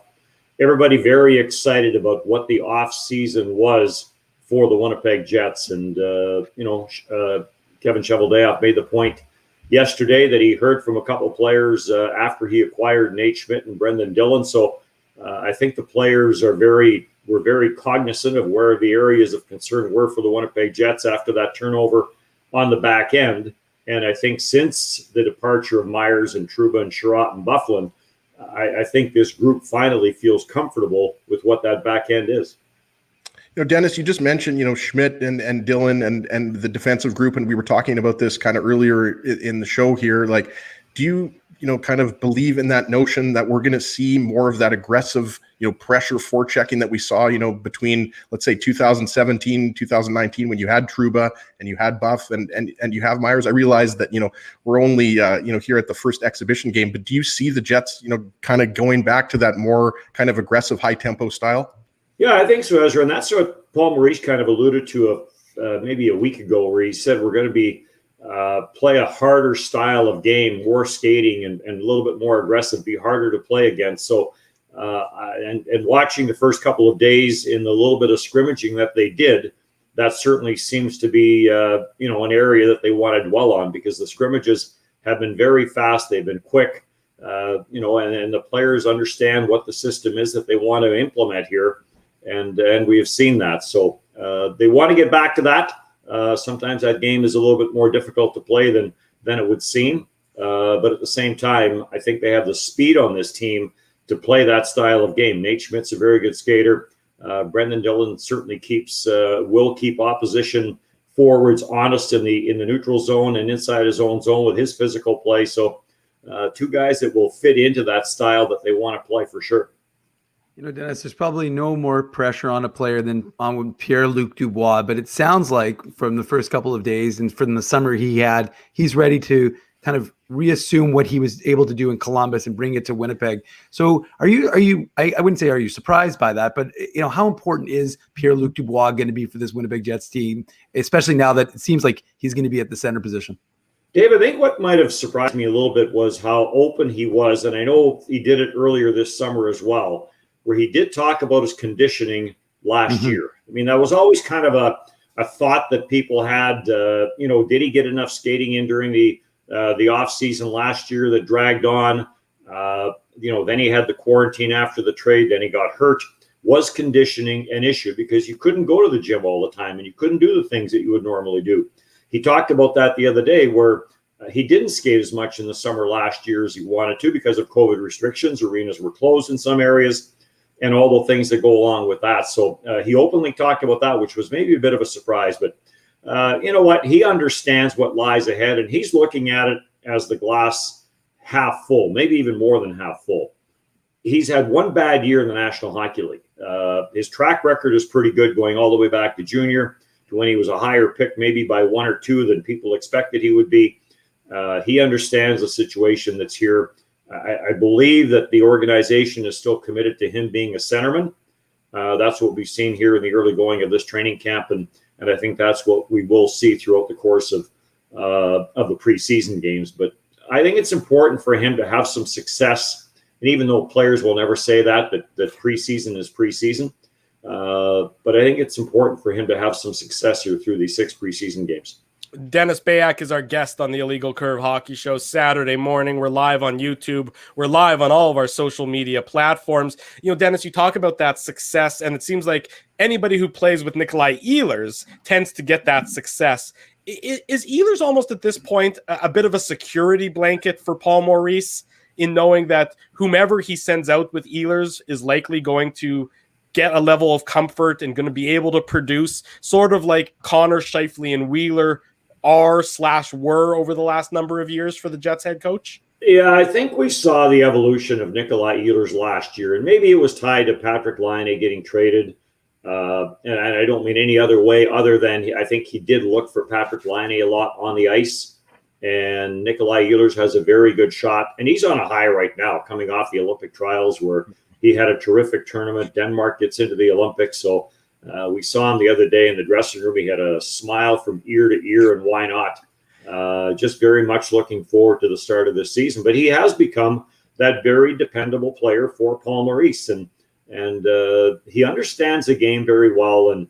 Everybody very excited about what the off season was for the Winnipeg Jets, and Kevin Cheveldayoff made the point yesterday that he heard from a couple of players after he acquired Nate Schmidt and Brendan Dillon. So I think the players were very cognizant of where the areas of concern were for the Winnipeg Jets after that turnover on the back end. And I think since the departure of Myers and Trouba and Sherratt and Buffalo, I think this group finally feels comfortable with what that back end is. Dennis, you just mentioned, Schmidt and Dillon and the defensive group, and we were talking about this kind of earlier in the show here. Like, do you, kind of believe in that notion that we're going to see more of that aggressive, pressure forechecking that we saw, between, let's say, 2017, 2019, when you had Trouba and you had Buff and you have Myers? I realize that, we're only, here at the first exhibition game, but do you see the Jets, kind of going back to that more kind of aggressive, high tempo style? Yeah, I think so, Ezra. And that's what Paul Maurice kind of alluded to maybe a week ago, where he said we're going to be play a harder style of game, more skating and a little bit more aggressive, be harder to play against. So, and watching the first couple of days in the little bit of scrimmaging that they did, that certainly seems to be, an area that they want to dwell on, because the scrimmages have been very fast. They've been quick, and the players understand what the system is that they want to implement here. And we have seen that. So they want to get back to that. Sometimes that game is a little bit more difficult to play than it would seem. But at the same time, I think they have the speed on this team to play that style of game. Nate Schmidt's a very good skater. Brendan Dillon certainly will keep opposition forwards honest in the neutral zone and inside his own zone with his physical play. So two guys that will fit into that style that they want to play for sure. Dennis, there's probably no more pressure on a player than on Pierre-Luc Dubois, but it sounds like from the first couple of days and from the summer he's ready to kind of reassume what he was able to do in Columbus and bring it to Winnipeg. So I wouldn't say are you surprised by that, but how important is Pierre-Luc Dubois going to be for this Winnipeg Jets team, especially now that it seems like he's going to be at the center position? Dave, I think what might have surprised me a little bit was how open he was. And I know he did it earlier this summer as well, where he did talk about his conditioning last year. I mean, that was always kind of a thought that people had, did he get enough skating in during the off season last year that dragged on? Then he had the quarantine after the trade, then he got hurt. Was conditioning an issue because you couldn't go to the gym all the time and you couldn't do the things that you would normally do? He talked about that the other day, where he didn't skate as much in the summer last year as he wanted to because of COVID restrictions. Arenas were closed in some areas and all the things that go along with that. So he openly talked about that, which was maybe a bit of a surprise. But you know what? He understands what lies ahead, and he's looking at it as the glass half full, maybe even more than half full. He's had one bad year in the National Hockey League. His track record is pretty good, going all the way back to junior, to when he was a higher pick, maybe by 1 or 2 than people expected he would be. He understands the situation that's here. I believe that the organization is still committed to him being a centerman. That's what we've seen here in the early going of this training camp, and I think that's what we will see throughout the course of the preseason games. But I think it's important for him to have some success. And even though players will never say that preseason is preseason, but I think it's important for him to have some success here through these 6 preseason games. Dennis Beyak is our guest on the Illegal Curve Hockey Show Saturday morning. We're live on YouTube. We're live on all of our social media platforms. Dennis, you talk about that success, and it seems like anybody who plays with Nikolai Ehlers tends to get that success. Is Ehlers almost at this point a bit of a security blanket for Paul Maurice, in knowing that whomever he sends out with Ehlers is likely going to get a level of comfort and going to be able to produce, sort of like Connor Scheifele and Wheeler were over the last number of years for the Jets head coach? Yeah, I think we saw the evolution of Nikolai Ehlers last year, and maybe it was tied to Patrick Laine getting traded. And I don't mean any other way other than I think he did look for Patrick Laine a lot on the ice. And Nikolai Ehlers has a very good shot, and he's on a high right now, coming off the Olympic trials where he had a terrific tournament. Denmark gets into the Olympics, so we saw him the other day in the dressing room. He had a smile from ear to ear, and why not? Just very much looking forward to the start of this season. But he has become that very dependable player for Paul Maurice, and he understands the game very well, and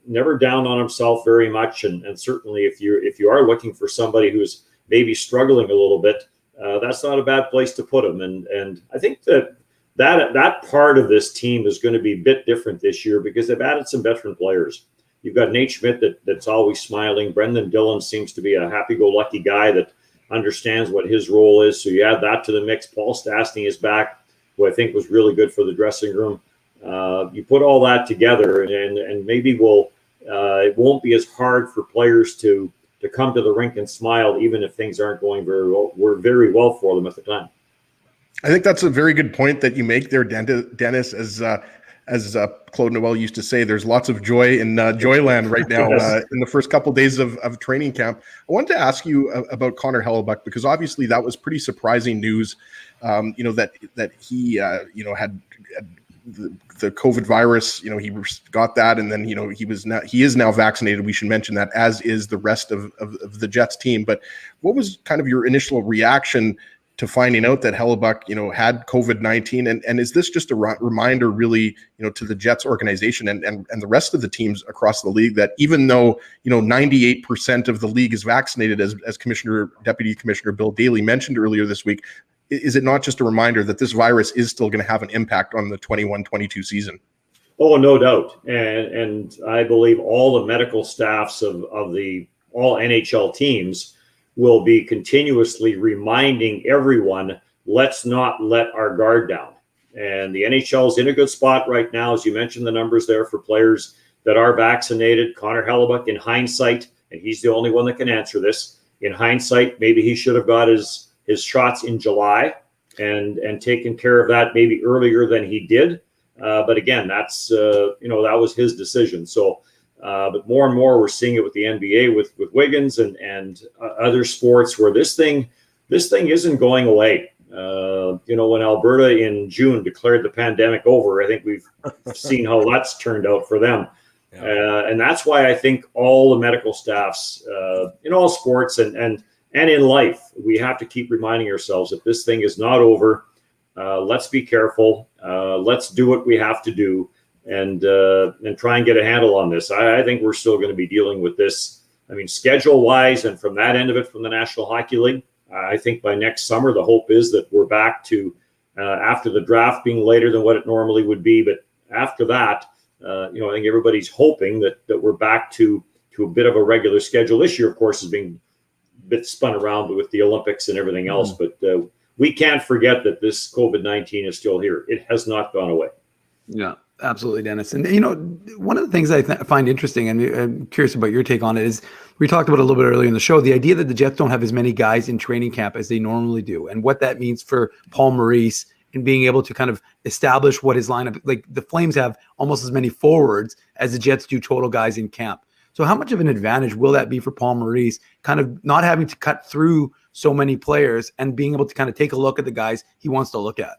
never down on himself very much. And certainly, if you are looking for somebody who's maybe struggling a little bit, that's not a bad place to put him. And I think that part of this team is going to be a bit different this year because they've added some veteran players. You've got Nate Schmidt that's always smiling. Brendan Dillon seems to be a happy-go-lucky guy that understands what his role is. So you add that to the mix. Paul Stastny is back, who I think was really good for the dressing room. You put all that together, and maybe it won't be as hard for players to come to the rink and smile, even if things aren't going very well for them at the time. I think that's a very good point that you make there, Dennis. As Claude Noel used to say, there's lots of joy in Joyland right now in the first couple of days of training camp. I wanted to ask you about Connor Hellebuyck, because obviously that was pretty surprising news. That he had the COVID virus, he got that, and then he is now vaccinated. We should mention that, as is the rest of the Jets team. But what was kind of your initial reaction to finding out that Hellebuyck had COVID-19, and is this just a reminder really to the Jets organization and the rest of the teams across the league that even though 98% of the league is vaccinated, as Deputy Commissioner Bill Daly mentioned earlier this week, is it not just a reminder that this virus is still going to have an impact on the 21-22 season? Oh, no doubt. And I believe all the medical staffs of all NHL teams will be continuously reminding everyone, let's not let our guard down. And the NHL is in a good spot right now. As you mentioned, the numbers there for players that are vaccinated. Connor Hellebuyck, in hindsight, and he's the only one that can answer this, in hindsight, maybe he should have got his shots in July and taken care of that maybe earlier than he did. But again, that's, that was his decision. So, but more and more we're seeing it with the NBA, with Wiggins and other sports where this thing isn't going away. When Alberta in June declared the pandemic over, I think we've seen how that's turned out for them. Yeah. And that's why I think all the medical staffs in all sports and in life, we have to keep reminding ourselves that this thing is not over. Let's be careful. Let's do what we have to do and try and get a handle on this. I think we're still going to be dealing with this. I mean, schedule-wise, and from that end of it, from the National Hockey League, I think by next summer, the hope is that we're back to, after the draft being later than what it normally would be. But after that, I think everybody's hoping that we're back to a bit of a regular schedule. This year, of course, is being a bit spun around with the Olympics and everything else. But we can't forget that this COVID-19 is still here. It has not gone away. Yeah, absolutely, Dennis. And, one of the things I find interesting, and I'm curious about your take on it, is we talked about a little bit earlier in the show, the idea that the Jets don't have as many guys in training camp as they normally do, and what that means for Paul Maurice and being able to kind of establish what his lineup, like the Flames have almost as many forwards as the Jets do total guys in camp. So how much of an advantage will that be for Paul Maurice, kind of not having to cut through so many players and being able to kind of take a look at the guys he wants to look at?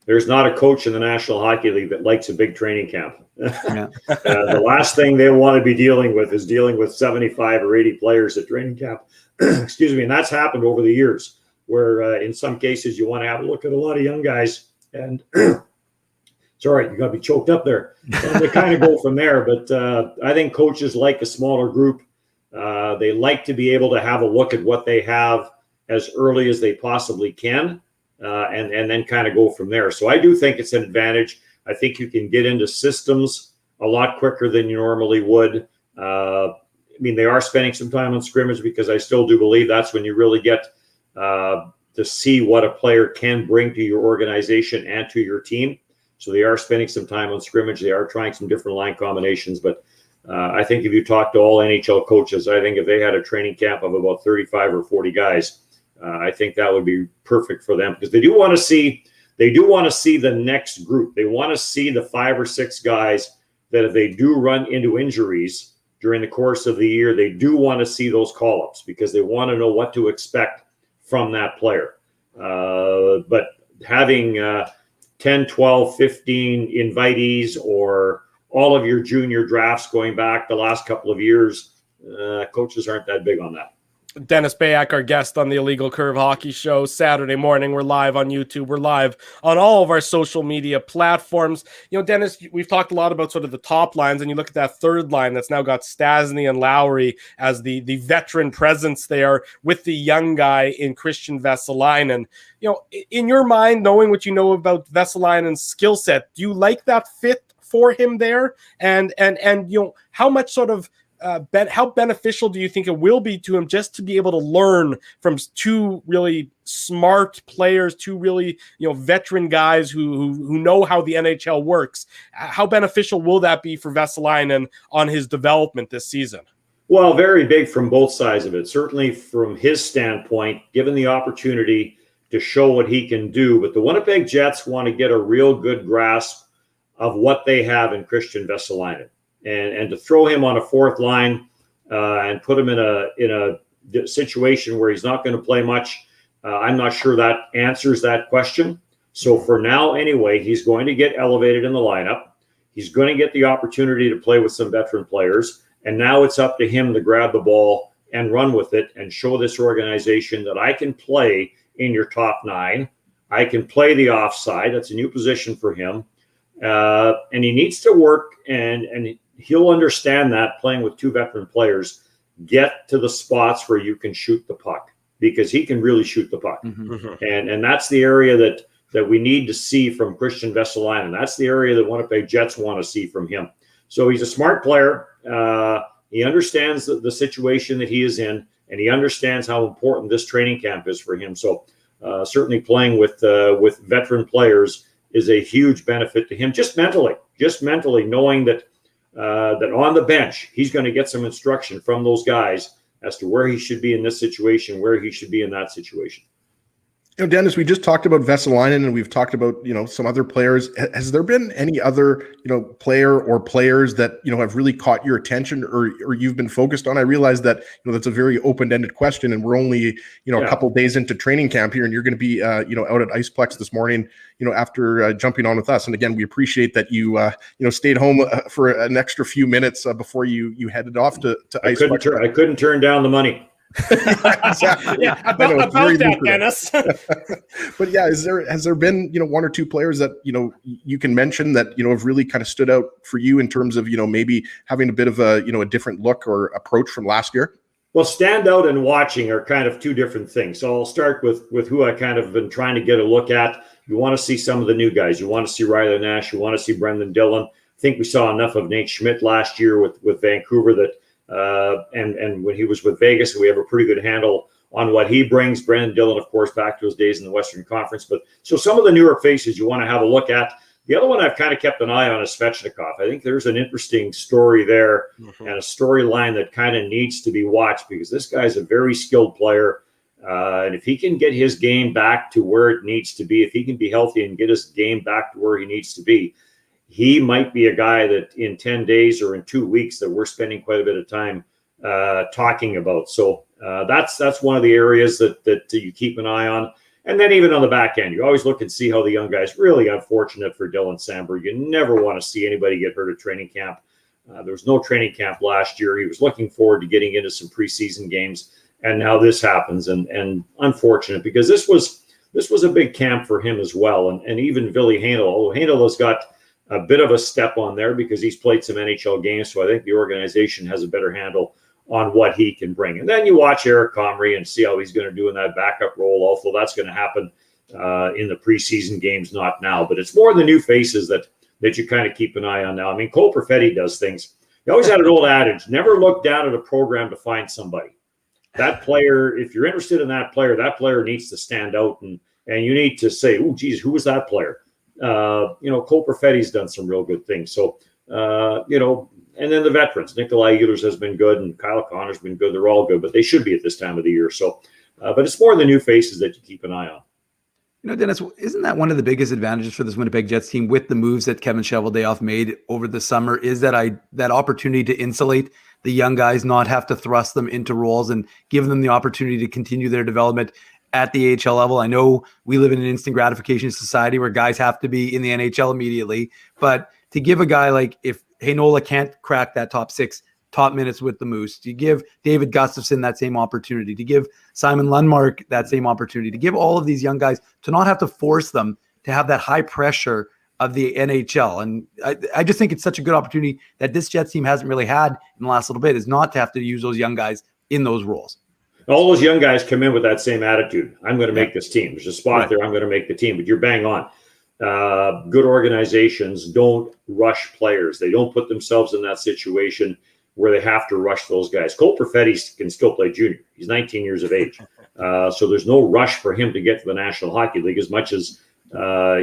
There's not a coach in the National Hockey League that likes a big training camp. Yeah. The last thing they want to be dealing with 75 or 80 players at training camp. Excuse me. And that's happened over the years where in some cases you want to have a look at a lot of young guys and it's all right. You got to be choked up there. And they kind of go from there. But I think coaches like a smaller group. They like to be able to have a look at what they have as early as they possibly can. And then kind of go from there. So I do think it's an advantage. I think you can get into systems a lot quicker than you normally would. They are spending some time on scrimmage because I still do believe that's when you really get to see what a player can bring to your organization and to your team. So they are spending some time on scrimmage. They are trying some different line combinations. But I think if you talk to all NHL coaches, I think if they had a training camp of about 35 or 40 guys, I think that would be perfect for them because they do want to see the next group. They want to see the 5 or 6 guys that if they do run into injuries during the course of the year, they do want to see those call-ups because they want to know what to expect from that player. But having 10, 12, 15 invitees or all of your junior drafts going back the last couple of years, coaches aren't that big on that. Dennis Beyak, our guest on the Illegal Curve Hockey Show, Saturday morning. We're live on YouTube. We're live on all of our social media platforms. Dennis, we've talked a lot about sort of the top lines, and you look at that third line that's now got Stastny and Lowry as the veteran presence there with the young guy in Christian Vesalainen. In your mind, knowing what you know about Vesalainen's skill set, do you like that fit for him there? And how much sort of how beneficial do you think it will be to him just to be able to learn from two really smart players, two really veteran guys who know how the NHL works? How beneficial will that be for Vesalainen on his development this season? Well, very big from both sides of it. Certainly from his standpoint, given the opportunity to show what he can do. But the Winnipeg Jets want to get a real good grasp of what they have in Christian Vesalainen. And to throw him on a fourth line and put him in a situation where he's not going to play much, I'm not sure that answers that question. So for now, anyway, he's going to get elevated in the lineup. He's going to get the opportunity to play with some veteran players. And now it's up to him to grab the ball and run with it and show this organization that I can play in your top 9. I can play the offside. That's a new position for him. And he needs to work, and he'll understand that playing with 2 veteran players. Get to the spots where you can shoot the puck, because he can really shoot the puck. And that's the area that we need to see from Christian Vesalainen. That's the area that Winnipeg Jets want to see from him. So he's a smart player. He understands the situation that he is in, and he understands how important this training camp is for him. So certainly playing with veteran players is a huge benefit to him, just mentally knowing that on the bench, he's going to get some instruction from those guys as to where he should be in this situation, where he should be in that situation. Dennis, we just talked about Vesalainen, and we've talked about, some other players. Has there been any other, player or players that, have really caught your attention or you've been focused on? I realize that, that's a very open-ended question, and we're only, a couple days into training camp here, and you're going to be, out at Iceplex this morning, after jumping on with us. And again, we appreciate that you, stayed home for an extra few minutes before you headed off to Iceplex. I couldn't turn down the money. Exactly. About that, Dennis. But yeah, has there been one or two players that you can mention that have really kind of stood out for you in terms of maybe having a bit of a a different look or approach from last year? Well, stand out and watching are kind of two different things. So I'll start with who I kind of been trying to get a look at. You want to see some of the new guys. You want to see Riley Nash. You want to see Brendan Dillon. I think we saw enough of Nate Schmidt last year with Vancouver that. And when he was with Vegas, we have a pretty good handle on what he brings. Brendan Dillon, of course, back to his days in the Western Conference. But so some of the newer faces you want to have a look at. The other one I've kind of kept an eye on is Svechnikov. I think there's an interesting story there and a storyline that kind of needs to be watched because this guy's a very skilled player. And if he can get his game back to where it needs to be, if he can be healthy and get his game back to where he needs to be, he might be a guy that in 10 days or in 2 weeks that we're spending quite a bit of time talking about. So that's one of the areas that you keep an eye on. And then even on the back end, you always look and see how the young guys, really unfortunate for Dylan Samberg. You never want to see anybody get hurt at training camp. There was no training camp last year. He was looking forward to getting into some preseason games. And now this happens. And unfortunate because this was a big camp for him as well. And even Ville Heinola, although Heinola has got a bit of a step on there because he's played some NHL games. So I think the organization has a better handle on what he can bring. And then you watch Eric Comrie and see how he's going to do in that backup role. Although that's going to happen in the preseason games, not now. But it's more the new faces that you kind of keep an eye on now. I mean, Cole Perfetti does things. He always had an old adage, never look down at a program to find somebody. That player, if you're interested in that player needs to stand out and you need to say, oh, geez, who was that player? Cole Perfetti's done some real good things. So, and then the veterans, Nikolai Ehlers has been good and Kyle Connor's been good. They're all good, but they should be at this time of the year. So, but it's more the new faces that you keep an eye on. Dennis, isn't that one of the biggest advantages for this Winnipeg Jets team with the moves that Kevin Cheveldayoff made over the summer is that opportunity to insulate the young guys, not have to thrust them into roles and give them the opportunity to continue their development at the AHL level. I know we live in an instant gratification society where guys have to be in the NHL immediately, but to give a guy like if Heinola can't crack that top minutes with the Moose, to give David Gustafsson that same opportunity, to give Simon Lundmark that same opportunity, to give all of these young guys to not have to force them to have that high pressure of the NHL. And I just think it's such a good opportunity that this Jets team hasn't really had in the last little bit is not to have to use those young guys in those roles. All those young guys come in with that same attitude. I'm going to make this team. There's a spot there. I'm going to make the team. But you're bang on. Good organizations don't rush players. They don't put themselves in that situation where they have to rush those guys. Cole Perfetti can still play junior. He's 19 years of age. So there's no rush for him to get to the National Hockey League as much as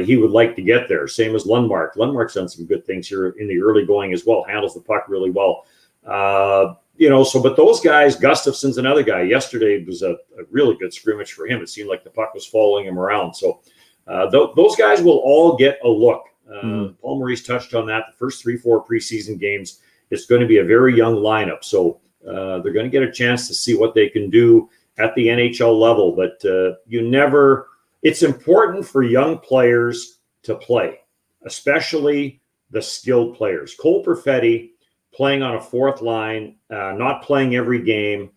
he would like to get there. Same as Lundmark. Lundmark's done some good things here in the early going as well. Handles the puck really well. But those guys, Gustafsson's another guy. Yesterday was a really good scrimmage for him. It seemed like the puck was following him around. So those guys will all get a look. Paul Maurice touched on that. The first 3-4 preseason games, it's going to be a very young lineup. So they're going to get a chance to see what they can do at the NHL level. But you never it's important for young players to play, especially the skilled players. Cole Perfetti playing on a fourth line, not playing every game,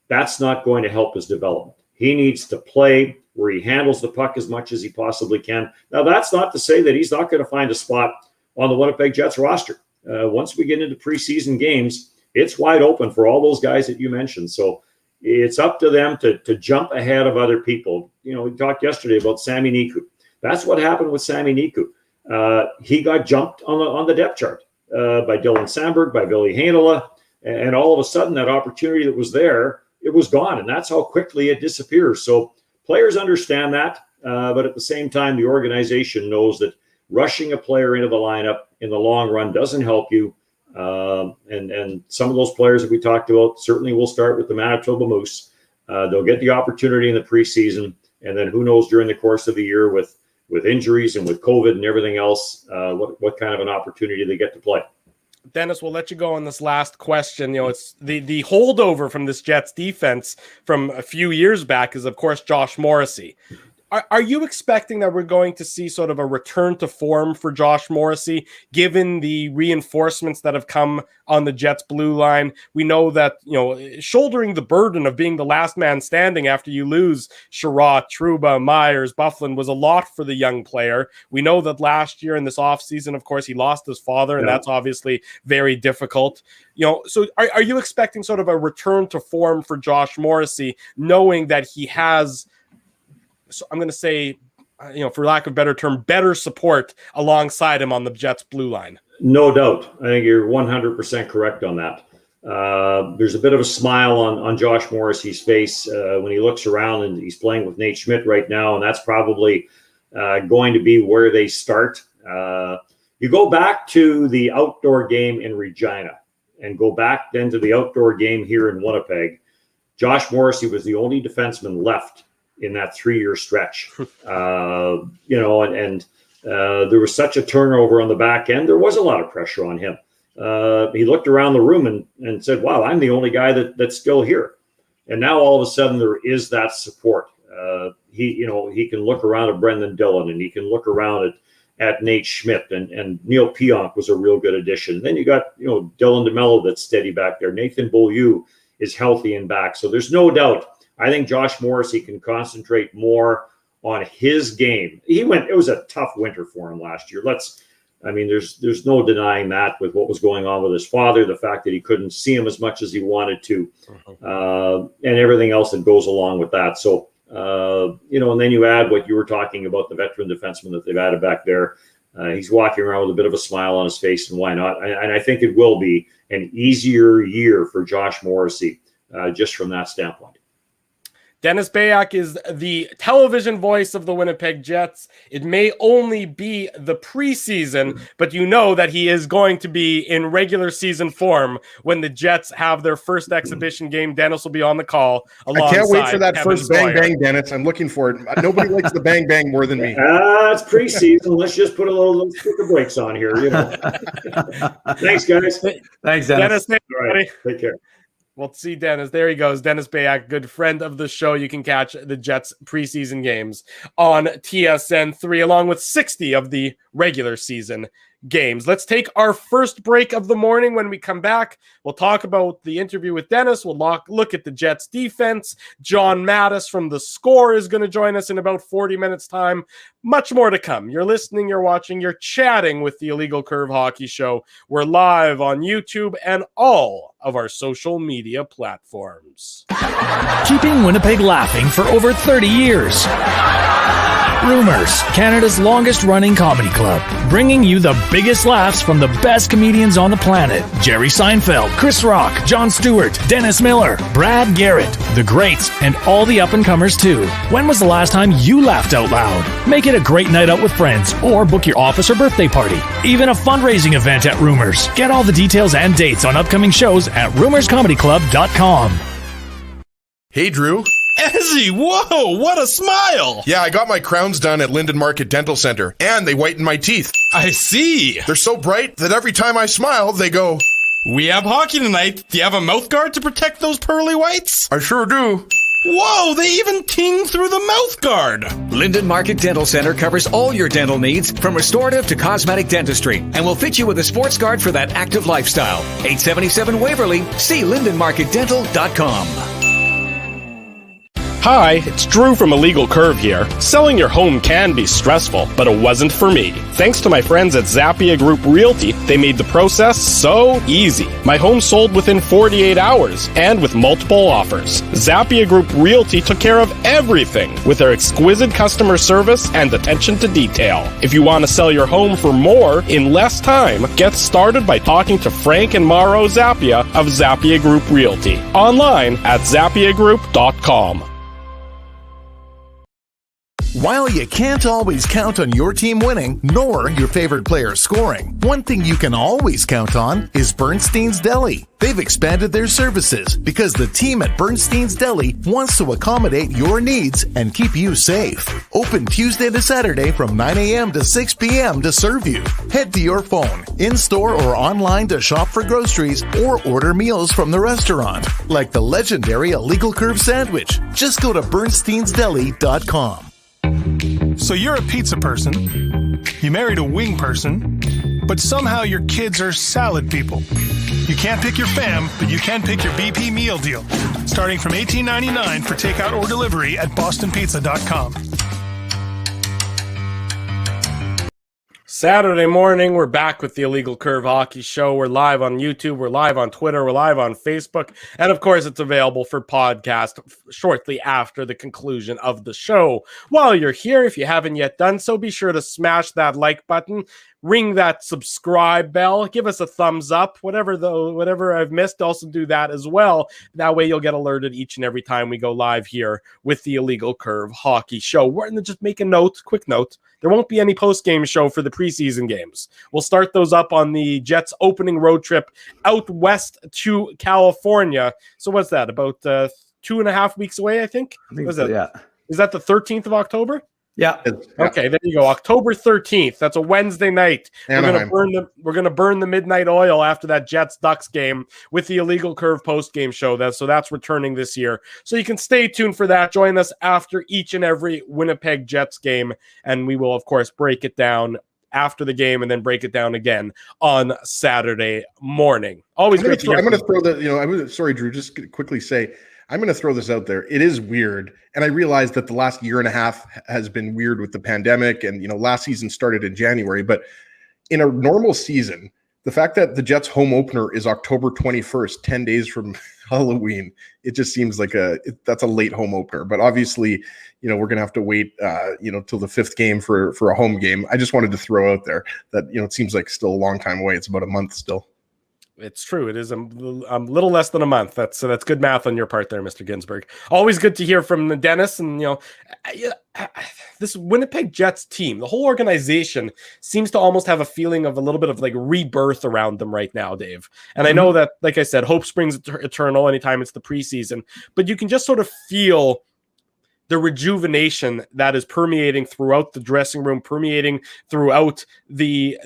that's not going to help his development. He needs to play where he handles the puck as much as he possibly can. Now, that's not to say that he's not going to find a spot on the Winnipeg Jets roster. Once we get into preseason games, it's wide open for all those guys that you mentioned. So it's up to them to jump ahead of other people. You know, we talked yesterday about Sami Niku. That's what happened with Sami Niku. He got jumped on the depth chart by Dylan Samberg, by Billy Heinola, and all of a sudden that opportunity that was there, it was gone, and that's how quickly it disappears. So players understand that, but at the same time, the organization knows that rushing a player into the lineup in the long run doesn't help you. And some of those players that we talked about certainly will start with the Manitoba Moose. They'll get the opportunity in the preseason, and then who knows during the course of the year with injuries and with COVID and everything else, what kind of an opportunity they get to play. Dennis, we'll let you go on this last question. You know, it's the holdover from this Jets defense from a few years back is, of course, Josh Morrissey. Are you expecting that we're going to see sort of a return to form for Josh Morrissey, given the reinforcements that have come on the Jets blue line? We know that, you know, shouldering the burden of being the last man standing after you lose Sherratt, Trouba, Myers, Bufflin was a lot for the young player. We know that last year in this offseason, of course, he lost his father, and that's obviously very difficult. You know, so are you expecting sort of a return to form for Josh Morrissey, knowing that he has, so I'm going to say, you know, for lack of a better term, better support alongside him on the Jets blue line? No doubt. I think you're 100% correct on that. There's a bit of a smile on Josh Morrissey's face when he looks around, and he's playing with Nate Schmidt right now, and that's probably going to be where they start. You go back to the outdoor game in Regina and go back then to the outdoor game here in Winnipeg. Josh Morrissey was the only defenseman left in that 3-year stretch, you know, and there was such a turnover on the back end. There was a lot of pressure on him. He looked around the room and said, wow, I'm the only guy that's still here. And now all of a sudden there is that support. He can look around at Brendan Dillon, and he can look around at Nate Schmidt, and Neil Pionk was a real good addition. Then you got, you know, Dylan DeMello that's steady back there. Nathan Beaulieu is healthy and back. So there's no doubt. I think Josh Morrissey can concentrate more on his game. It was a tough winter for him last year. There's no denying that with what was going on with his father, the fact that he couldn't see him as much as he wanted to, and everything else that goes along with that. So, and then you add what you were talking about, the veteran defenseman that they've added back there. He's walking around with a bit of a smile on his face, and why not? And I think it will be an easier year for Josh Morrissey, just from that standpoint. Dennis Beyak is the television voice of the Winnipeg Jets. It may only be the preseason, but you know that he is going to be in regular season form when the Jets have their first exhibition game. Dennis will be on the call. I can't wait for that first bang, Dennis. I'm looking for it. Nobody likes the bang more than me. It's preseason. Let's just put a little sticker brakes on here. You know. Thanks, guys. Thanks, Dennis. All right. Take care. We'll see Dennis. There he goes. Dennis Beyak, good friend of the show. You can catch the Jets preseason games on TSN 3, along with 60 of the regular season games. Let's take our first break of the morning. When we come back, we'll talk about the interview with Dennis. We'll look at the Jets defense. John Matthis from The Score is going to join us in about 40 minutes time. Much more to come. You're listening, you're watching, you're chatting with the Illegal Curve Hockey Show. We're live on YouTube and all of our social media platforms. Keeping Winnipeg laughing for over 30 years. Rumors, Canada's longest-running comedy club, bringing you the biggest laughs from the best comedians on the planet. Jerry Seinfeld, Chris Rock, Jon Stewart, Dennis Miller, Brad Garrett, the greats, and all the up-and-comers too. When was the last time you laughed out loud? Make it a great night out with friends, or book your office or birthday party. Even a fundraising event at Rumors. Get all the details and dates on upcoming shows at rumorscomedyclub.com. Hey, Drew. Ezzy, whoa, what a smile! Yeah, I got my crowns done at Linden Market Dental Center, and they whitened my teeth. I see. They're so bright that every time I smile, they go, "We have hockey tonight. Do you have a mouth guard to protect those pearly whites?" I sure do. Whoa, they even ting through the mouth guard. Linden Market Dental Center covers all your dental needs, from restorative to cosmetic dentistry, and will fit you with a sports guard for that active lifestyle. 877 Waverly. See lindenmarketdental.com. Hi, it's Drew from Illegal Curve here. Selling your home can be stressful, but it wasn't for me. Thanks to my friends at Zappia Group Realty, they made the process so easy. My home sold within 48 hours and with multiple offers. Zappia Group Realty took care of everything with their exquisite customer service and attention to detail. If you want to sell your home for more in less time, get started by talking to Frank and Mauro Zappia of Zappia Group Realty. Online at zappiagroup.com. While you can't always count on your team winning, nor your favorite player scoring, one thing you can always count on is Bernstein's Deli. They've expanded their services because the team at Bernstein's Deli wants to accommodate your needs and keep you safe. Open Tuesday to Saturday from 9 a.m. to 6 p.m. to serve you. Head to your phone, in-store or online to shop for groceries or order meals from the restaurant, like the legendary Illegal Curve sandwich. Just go to bernsteinsdeli.com. So you're a pizza person, you married a wing person, but somehow your kids are salad people. You can't pick your fam, but you can pick your BP meal deal, starting from $18.99 for takeout or delivery at bostonpizza.com. Saturday morning, we're back with the Illegal Curve Hockey Show. We're live on YouTube, we're live on Twitter, we're live on Facebook, and of course, it's available for podcast shortly after the conclusion of the show. While you're here, if you haven't yet done so, be sure to smash that like button, ring that subscribe bell, give us a thumbs up, whatever I've missed, also do that as well. That way you'll get alerted each and every time we go live here with the Illegal Curve Hockey Show. We're going to just make a quick note. There won't be any post-game show for the preseason games. We'll start those up on the Jets opening road trip out west to California. So what's that, about 2.5 weeks away, I think? Yeah. Is that the 13th of October? Yeah. Okay, there you go. October 13th. That's a Wednesday night. Anaheim. We're gonna burn the midnight oil after that Jets-Ducks game with the Illegal Curve post-game show. That's returning this year. So you can stay tuned for that. Join us after each and every Winnipeg Jets game, and we will, of course, break it down after the game and then break it down again on Saturday morning. Always great to hear. I'm going to throw the, sorry, Drew, just quickly say, I'm going to throw this out there. It is weird. And I realize that the last year and a half has been weird with the pandemic. And, last season started in January. But in a normal season, the fact that the Jets home opener is October 21st, 10 days from Halloween, it just seems like that's a late home opener. But obviously, we're going to have to wait, till the fifth game for a home game. I just wanted to throw out there that, it seems like still a long time away. It's about a month still. It's true. It is a little less than a month. That's good math on your part there, Mr. Ginsburg. Always good to hear from Dennis. And, this Winnipeg Jets team, the whole organization seems to almost have a feeling of a little bit of like rebirth around them right now, Dave. And I know that, like I said, hope springs eternal anytime it's the preseason, but you can just sort of feel the rejuvenation that is permeating throughout the dressing room, permeating throughout the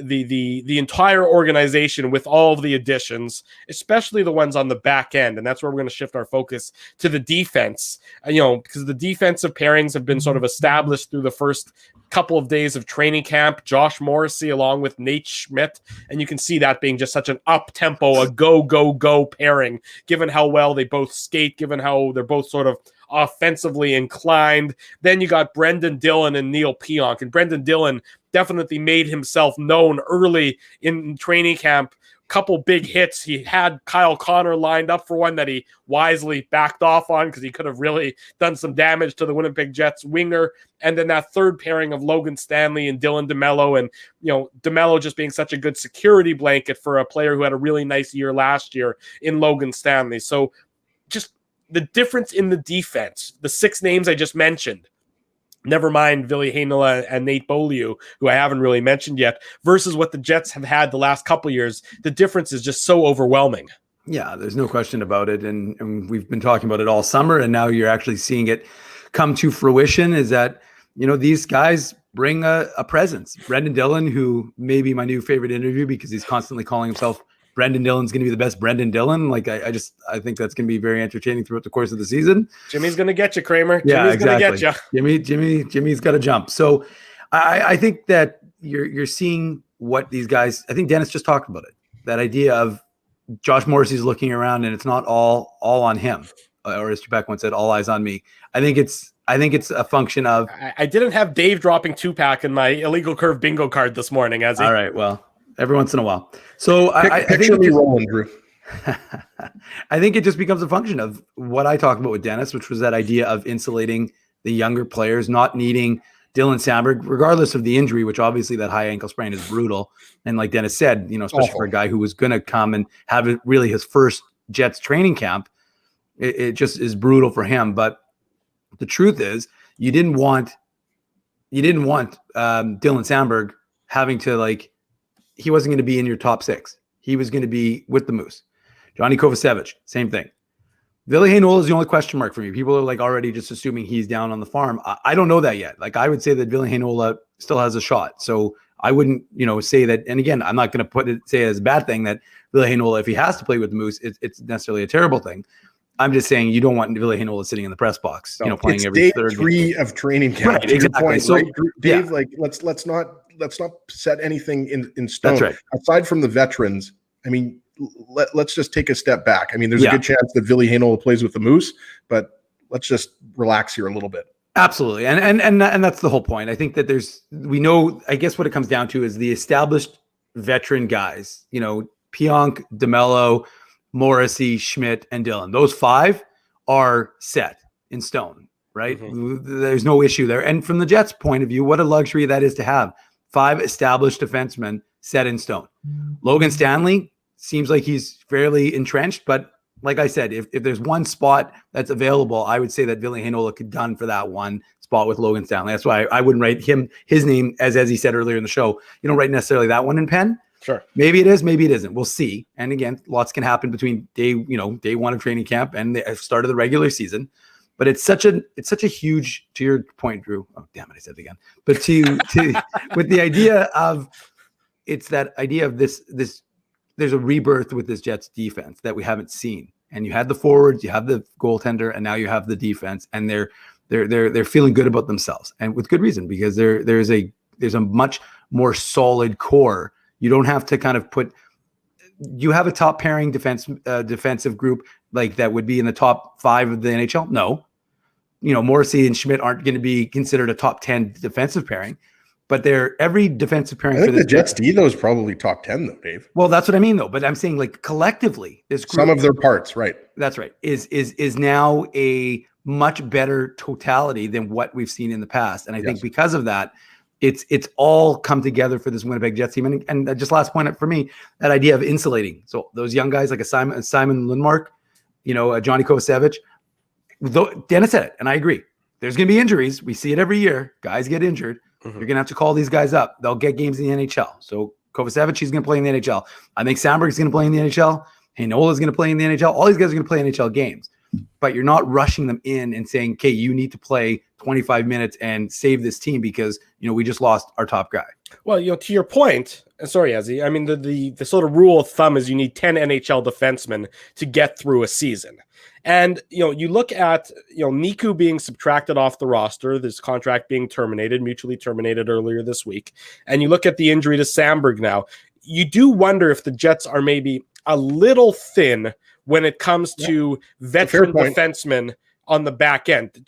entire organization with all of the additions, especially the ones on the back end. And that's where we're going to shift our focus to the defense, because the defensive pairings have been sort of established through the first couple of days of training camp. Josh Morrissey along with Nate Schmidt. And you can see that being just such an up-tempo, a go pairing, given how well they both skate, given how they're both sort of offensively inclined. Then you got Brendan Dillon and Neil Pionk. And Brendan Dillon definitely made himself known early in training camp. Couple big hits. He had Kyle Connor lined up for one that he wisely backed off on because he could have really done some damage to the Winnipeg Jets winger. And then that third pairing of Logan Stanley and Dylan DeMello, and DeMello just being such a good security blanket for a player who had a really nice year last year in Logan Stanley. So just the difference in the defense, the six names I just mentioned, never mind Ville Heinola and Nate Beaulieu, who I haven't really mentioned yet, versus what the Jets have had the last couple of years, the difference is just so overwhelming. Yeah, there's no question about it. And we've been talking about it all summer, and now you're actually seeing it come to fruition, is that, these guys bring a presence. Brendan Dillon, who may be my new favorite interview because he's constantly calling himself Brendan Dillon's going to be the best Brendan Dillon. Like I think that's going to be very entertaining throughout the course of the season. Jimmy's going to get you, Kramer. Yeah, Jimmy's exactly. going to get you. Jimmy's got to jump. So I think that you're seeing what these guys. I think Dennis just talked about it. That idea of Josh Morrissey's looking around and it's not all on him, or as Trebek once said, all eyes on me. I think it's a function of. I didn't have Dave dropping 2-pack in my illegal curve bingo card this morning, as he. All right, well, every once in a while. So I think me rolling, Drew. I think it just becomes a function of what I talked about with Dennis, which was that idea of insulating the younger players, not needing Dylan Samberg, regardless of the injury, which obviously that high ankle sprain is brutal. And like Dennis said, especially for a guy who was going to come and have it really his first Jets training camp, it just is brutal for him. But the truth is, you didn't want Dylan Samberg having to he wasn't going to be in your top 6. He was going to be with the Moose. Johnny Kovacevic, same thing. Ville Heinola is the only question mark for me. People are already just assuming he's down on the farm. I don't know that yet. I would say that Ville Heinola still has a shot. So I wouldn't, say that. And again, I'm not going to say it as a bad thing that Ville Heinola, if he has to play with the Moose, it's necessarily a terrible thing. I'm just saying you don't want Ville Heinola sitting in the press box, playing every third game. Day 3 of training camp. Right, exactly. Point, so, right? Dave, yeah. let's not set anything in stone. That's right. Aside from the veterans, I mean, let's just take a step back. I mean, there's a good chance that Ville Heinola plays with the Moose, but let's just relax here a little bit. Absolutely. And that's the whole point. I think that we know, I guess what it comes down to is the established veteran guys, Pionk, DeMello, Morrissey, Schmidt, and Dillon. Those 5 are set in stone, right? Mm-hmm. There's no issue there. And from the Jets' point of view, what a luxury that is to have 5 established defensemen set in stone. Logan Stanley seems like he's fairly entrenched, but like I said, if there's one spot that's available, I would say that Ville Heinola could gun for that one spot with Logan Stanley. That's why I wouldn't write his name as he said earlier in the show. You don't write necessarily that one in pen. Sure. Maybe it is, maybe it isn't. We'll see. And again, lots can happen between day 1 of training camp and the start of the regular season. But it's such a huge, to your point, Drew. Oh, damn it, I said it again. But to with the idea of, it's that idea of this there's a rebirth with this Jets defense that we haven't seen. And you had the forwards, you have the goaltender, and now you have the defense, and they're feeling good about themselves, and with good reason, because there's a much more solid core. You don't have to kind of you have a top pairing defensive group that would be in the top 5 of the NHL. No, Morrissey and Schmidt aren't going to be considered a top 10 defensive pairing. But every defensive pairing. I think the Jets D though is probably top 10 though, Dave. Well, that's what I mean though. But I'm saying collectively, this group, some of their parts, right? That's right. Is now a much better totality than what we've seen in the past, and I think because of that, it's all come together for this Winnipeg Jets team. And just last point for me, that idea of insulating. So those young guys like a Simon Lindmark, Johnny Kovacevic. Dennis said it, and I agree. There's going to be injuries. We see it every year. Guys get injured. You're going to have to call these guys up. They'll get games in the NHL. So Kovacevic, he's going to play in the NHL. I think Samberg's going to play in the NHL. Heinola's going to play in the NHL. All these guys are going to play NHL games. But you're not rushing them in and saying, okay, you need to play 25 minutes and save this team because, we just lost our top guy. Well, to your point, sorry, Ezzy, I mean, the sort of rule of thumb is you need 10 NHL defensemen to get through a season. And, you look at, Niku being subtracted off the roster, this contract being mutually terminated earlier this week. And you look at the injury to Samberg now, you do wonder if the Jets are maybe a little thin when it comes to veteran defensemen on the back end.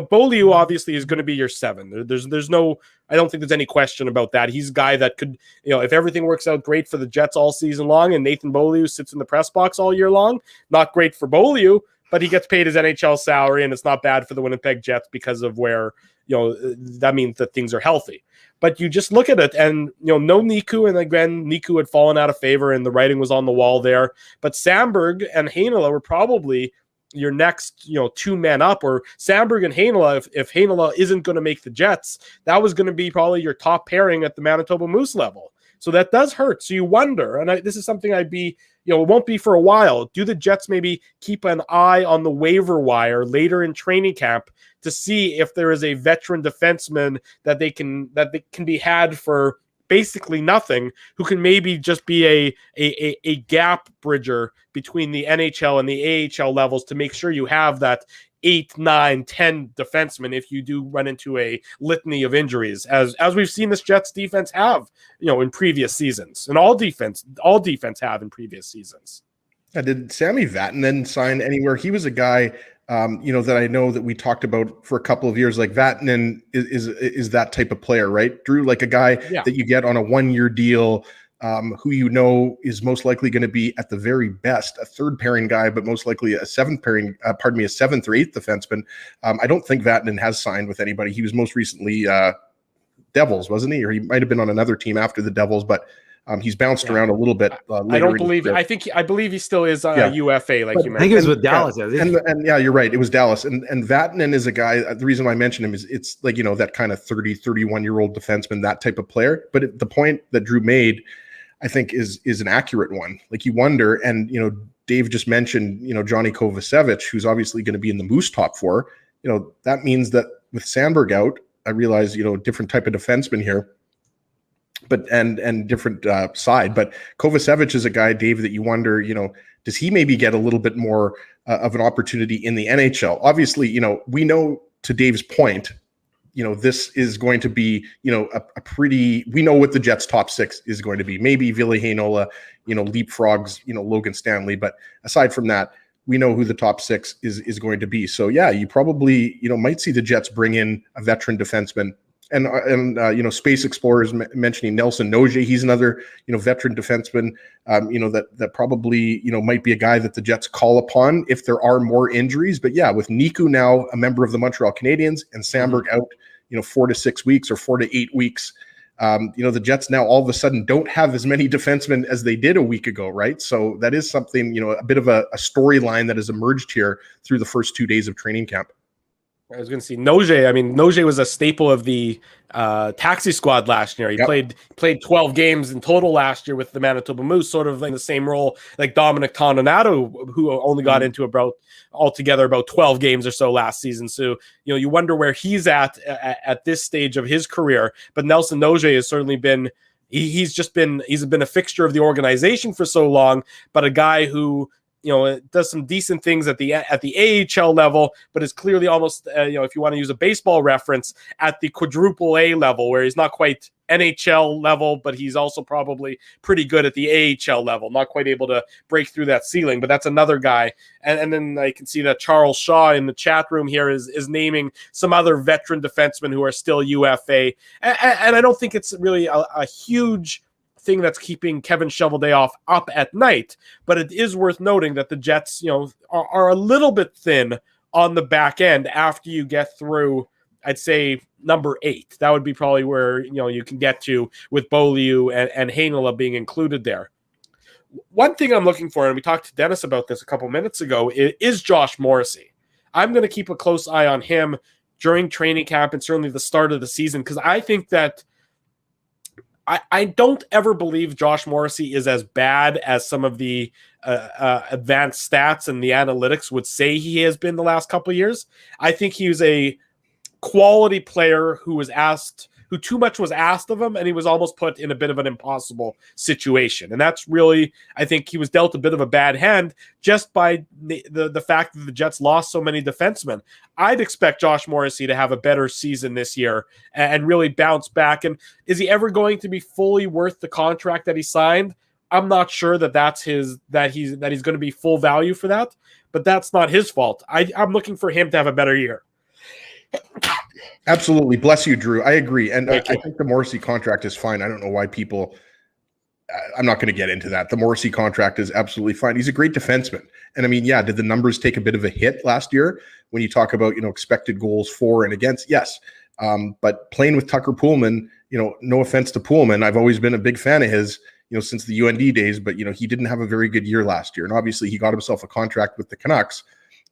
Beaulieu obviously is going to be your 7. There's no, I don't think there's any question about that. He's a guy that could, if everything works out great for the Jets all season long and Nathan Beaulieu sits in the press box all year long, not great for Beaulieu, but he gets paid his NHL salary and it's not bad for the Winnipeg Jets because of where, that means that things are healthy. But you just look at it and, no Niku, and again, Niku had fallen out of favor and the writing was on the wall there. But Samberg and Heinola were probably your next, 2 men up, or Samberg and Heinola. If Heinola isn't going to make the Jets, that was going to be probably your top pairing at the Manitoba Moose level. So that does hurt. So you wonder, and this is something I'd be, it won't be for a while. Do the Jets maybe keep an eye on the waiver wire later in training camp to see if there is a veteran defenseman that they can be had for basically nothing, who can maybe just be a gap bridger between the NHL and the AHL levels to make sure you have that 8, 9, 10 defensemen if you do run into a litany of injuries, as we've seen this Jets defense have, in previous seasons, and all defense have in previous seasons. Did Sammy Vatanen sign anywhere? He was a guy, that I know that we talked about for a couple of years. Like Vatanen is that type of player, right, Drew? Like a guy that you get on a 1-year deal, who is most likely going to be at the very best a third pairing guy, but most likely a seventh or 8th defenseman. I don't think Vatanen has signed with anybody. He was most recently Devils, wasn't he? Or he might have been on another team after the Devils, but he's bounced around a little bit. I don't believe. I believe he still is UFA, like you mentioned. I think it was with Dallas. And yeah, you're right. It was Dallas. And Vatanen is a guy. The reason I mentioned him is it's like that kind of 30, 31-year-old defenseman, that type of player. But the point that Drew made, I think, is an accurate one. Like you wonder, and Dave just mentioned Johnny Kovacevic, who's obviously going to be in the Moose top 4. That means that with Sandberg out, I realize different type of defenseman here. But and different side, but Kovacevic is a guy, Dave, that you wonder, does he maybe get a little bit more of an opportunity in the NHL? Obviously, we know, to Dave's point, this is going to be, we know what the Jets' top 6 is going to be. Maybe Ville Heinola, leapfrogs, Logan Stanley, but aside from that, we know who the top 6 is going to be. So yeah, you probably might see the Jets bring in a veteran defenseman. And Space Explorers mentioning Nelson Nogier, he's another veteran defenseman, that probably might be a guy that the Jets call upon if there are more injuries. But yeah, with Niku now a member of the Montreal Canadiens and Sandberg out 4 to 6 weeks or 4 to 8 weeks, the Jets now all of a sudden don't have as many defensemen as they did a week ago, right? So that is something, a bit of a storyline that has emerged here through the first 2 days of training camp. I was going to see Nogier. I mean, Nogier was a staple of the taxi squad last year. He played 12 games in total last year with the Manitoba Moose, sort of in the same role like Dominic Toninato, who only got into about 12 games or so last season. So, you wonder where he's at this stage of his career. But Nelson Nogier has certainly been he's been a fixture of the organization for so long, but a guy who does some decent things at the AHL level, but is clearly almost, if you want to use a baseball reference, at the quadruple A level, where he's not quite NHL level, but he's also probably pretty good at the AHL level, not quite able to break through that ceiling. But that's another guy. And then I can see that Charles Shaw in the chat room here is naming some other veteran defensemen who are still UFA. And I don't think it's really a huge thing that's keeping Kevin Shoveldayoff up at night, but it is worth noting that the Jets, are a little bit thin on the back end after you get through, I'd say, number 8. That would be probably where you can get to with Beaulieu and Heinola being included there. One thing I'm looking for, and we talked to Dennis about this a couple minutes ago, is Josh Morrissey. I'm going to keep a close eye on him during training camp and certainly the start of the season, because I think that I don't ever believe Josh Morrissey is as bad as some of the advanced stats and the analytics would say he has been the last couple of years. I think he was a quality player who too much was asked of him, and he was almost put in a bit of an impossible situation. And that's really, I think he was dealt a bit of a bad hand just by the fact that the Jets lost so many defensemen. I'd expect Josh Morrissey to have a better season this year and really bounce back. And is he ever going to be fully worth the contract that he signed? I'm not sure that he's going to be full value for that, but that's not his fault. I'm looking for him to have a better year. Absolutely. Bless you, Drew. I agree. And I think the Morrissey contract is fine. I don't know why people, I'm not going to get into that. The Morrissey contract is absolutely fine. He's a great defenseman. And I mean, yeah, did the numbers take a bit of a hit last year when you talk about, expected goals for and against? Yes. But playing with Tucker Poolman, no offense to Poolman, I've always been a big fan of his, since the UND days, but, he didn't have a very good year last year. And obviously he got himself a contract with the Canucks,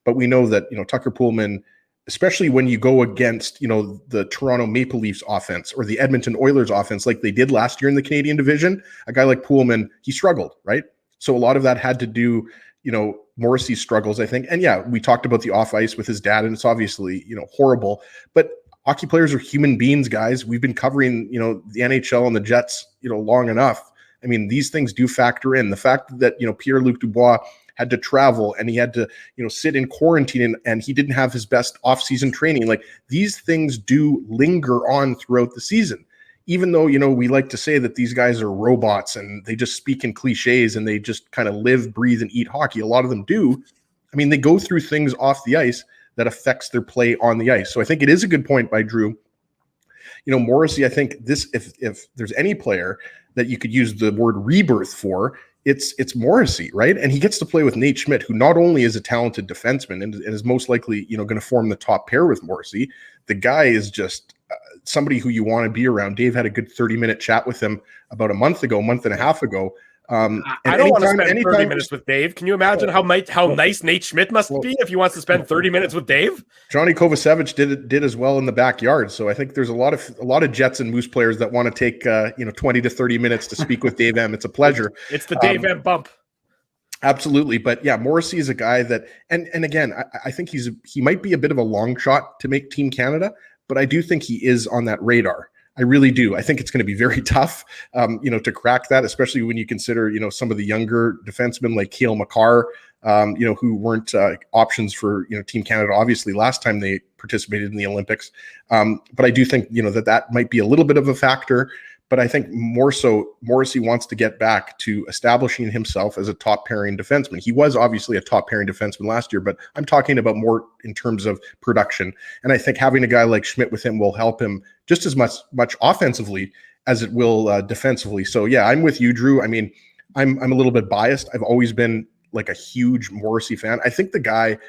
but we know that, Tucker Poolman, especially when you go against, the Toronto Maple Leafs offense or the Edmonton Oilers offense, like they did last year in the Canadian division, a guy like Poolman, he struggled, right? So a lot of that had to do, Morrissey's struggles, I think. And yeah, we talked about the off ice with his dad, and it's obviously, horrible, but hockey players are human beings, guys. We've been covering, the NHL and the Jets, long enough. I mean, these things do factor in. The fact that, Pierre-Luc Dubois had to travel and he had to, sit in quarantine and he didn't have his best off-season training. Like, these things do linger on throughout the season. Even though, we like to say that these guys are robots and they just speak in cliches and they just kind of live, breathe, and eat hockey. A lot of them do. I mean, they go through things off the ice that affects their play on the ice. So I think it is a good point by Drew. Morrissey, I think if there's any player that you could use the word rebirth for, it's Morrissey, right? And he gets to play with Nate Schmidt, who not only is a talented defenseman and is most likely, going to form the top pair with Morrissey. The guy is just somebody who you want to be around. Dave had a good 30-minute chat with him about a month and a half ago. I don't want to spend 30 minutes with Dave. Can you imagine how nice Nate Schmidt must be if he wants to spend 30 minutes with Dave? Johnny Kovacevic did as well in the backyard. So I think there's a lot of Jets and Moose players that want to take 20 to 30 minutes to speak with Dave M. It's a pleasure. It's the Dave M bump. Absolutely. But yeah, Morrissey is a guy that, and again, I think he might be a bit of a long shot to make Team Canada, but I do think he is on that radar. I really do. I think it's going to be very tough, to crack that, especially when you consider, some of the younger defensemen like Cale Makar, who weren't options for, Team Canada, obviously, last time they participated in the Olympics. But I do think, that might be a little bit of a factor. But I think more so, Morrissey wants to get back to establishing himself as a top pairing defenseman. He was obviously a top pairing defenseman last year, but I'm talking about more in terms of production. And I think having a guy like Schmidt with him will help him just as much offensively as it will defensively. So yeah, I'm with you, Drew. I mean, I'm a little bit biased. I've always been like a huge Morrissey fan. I think the guy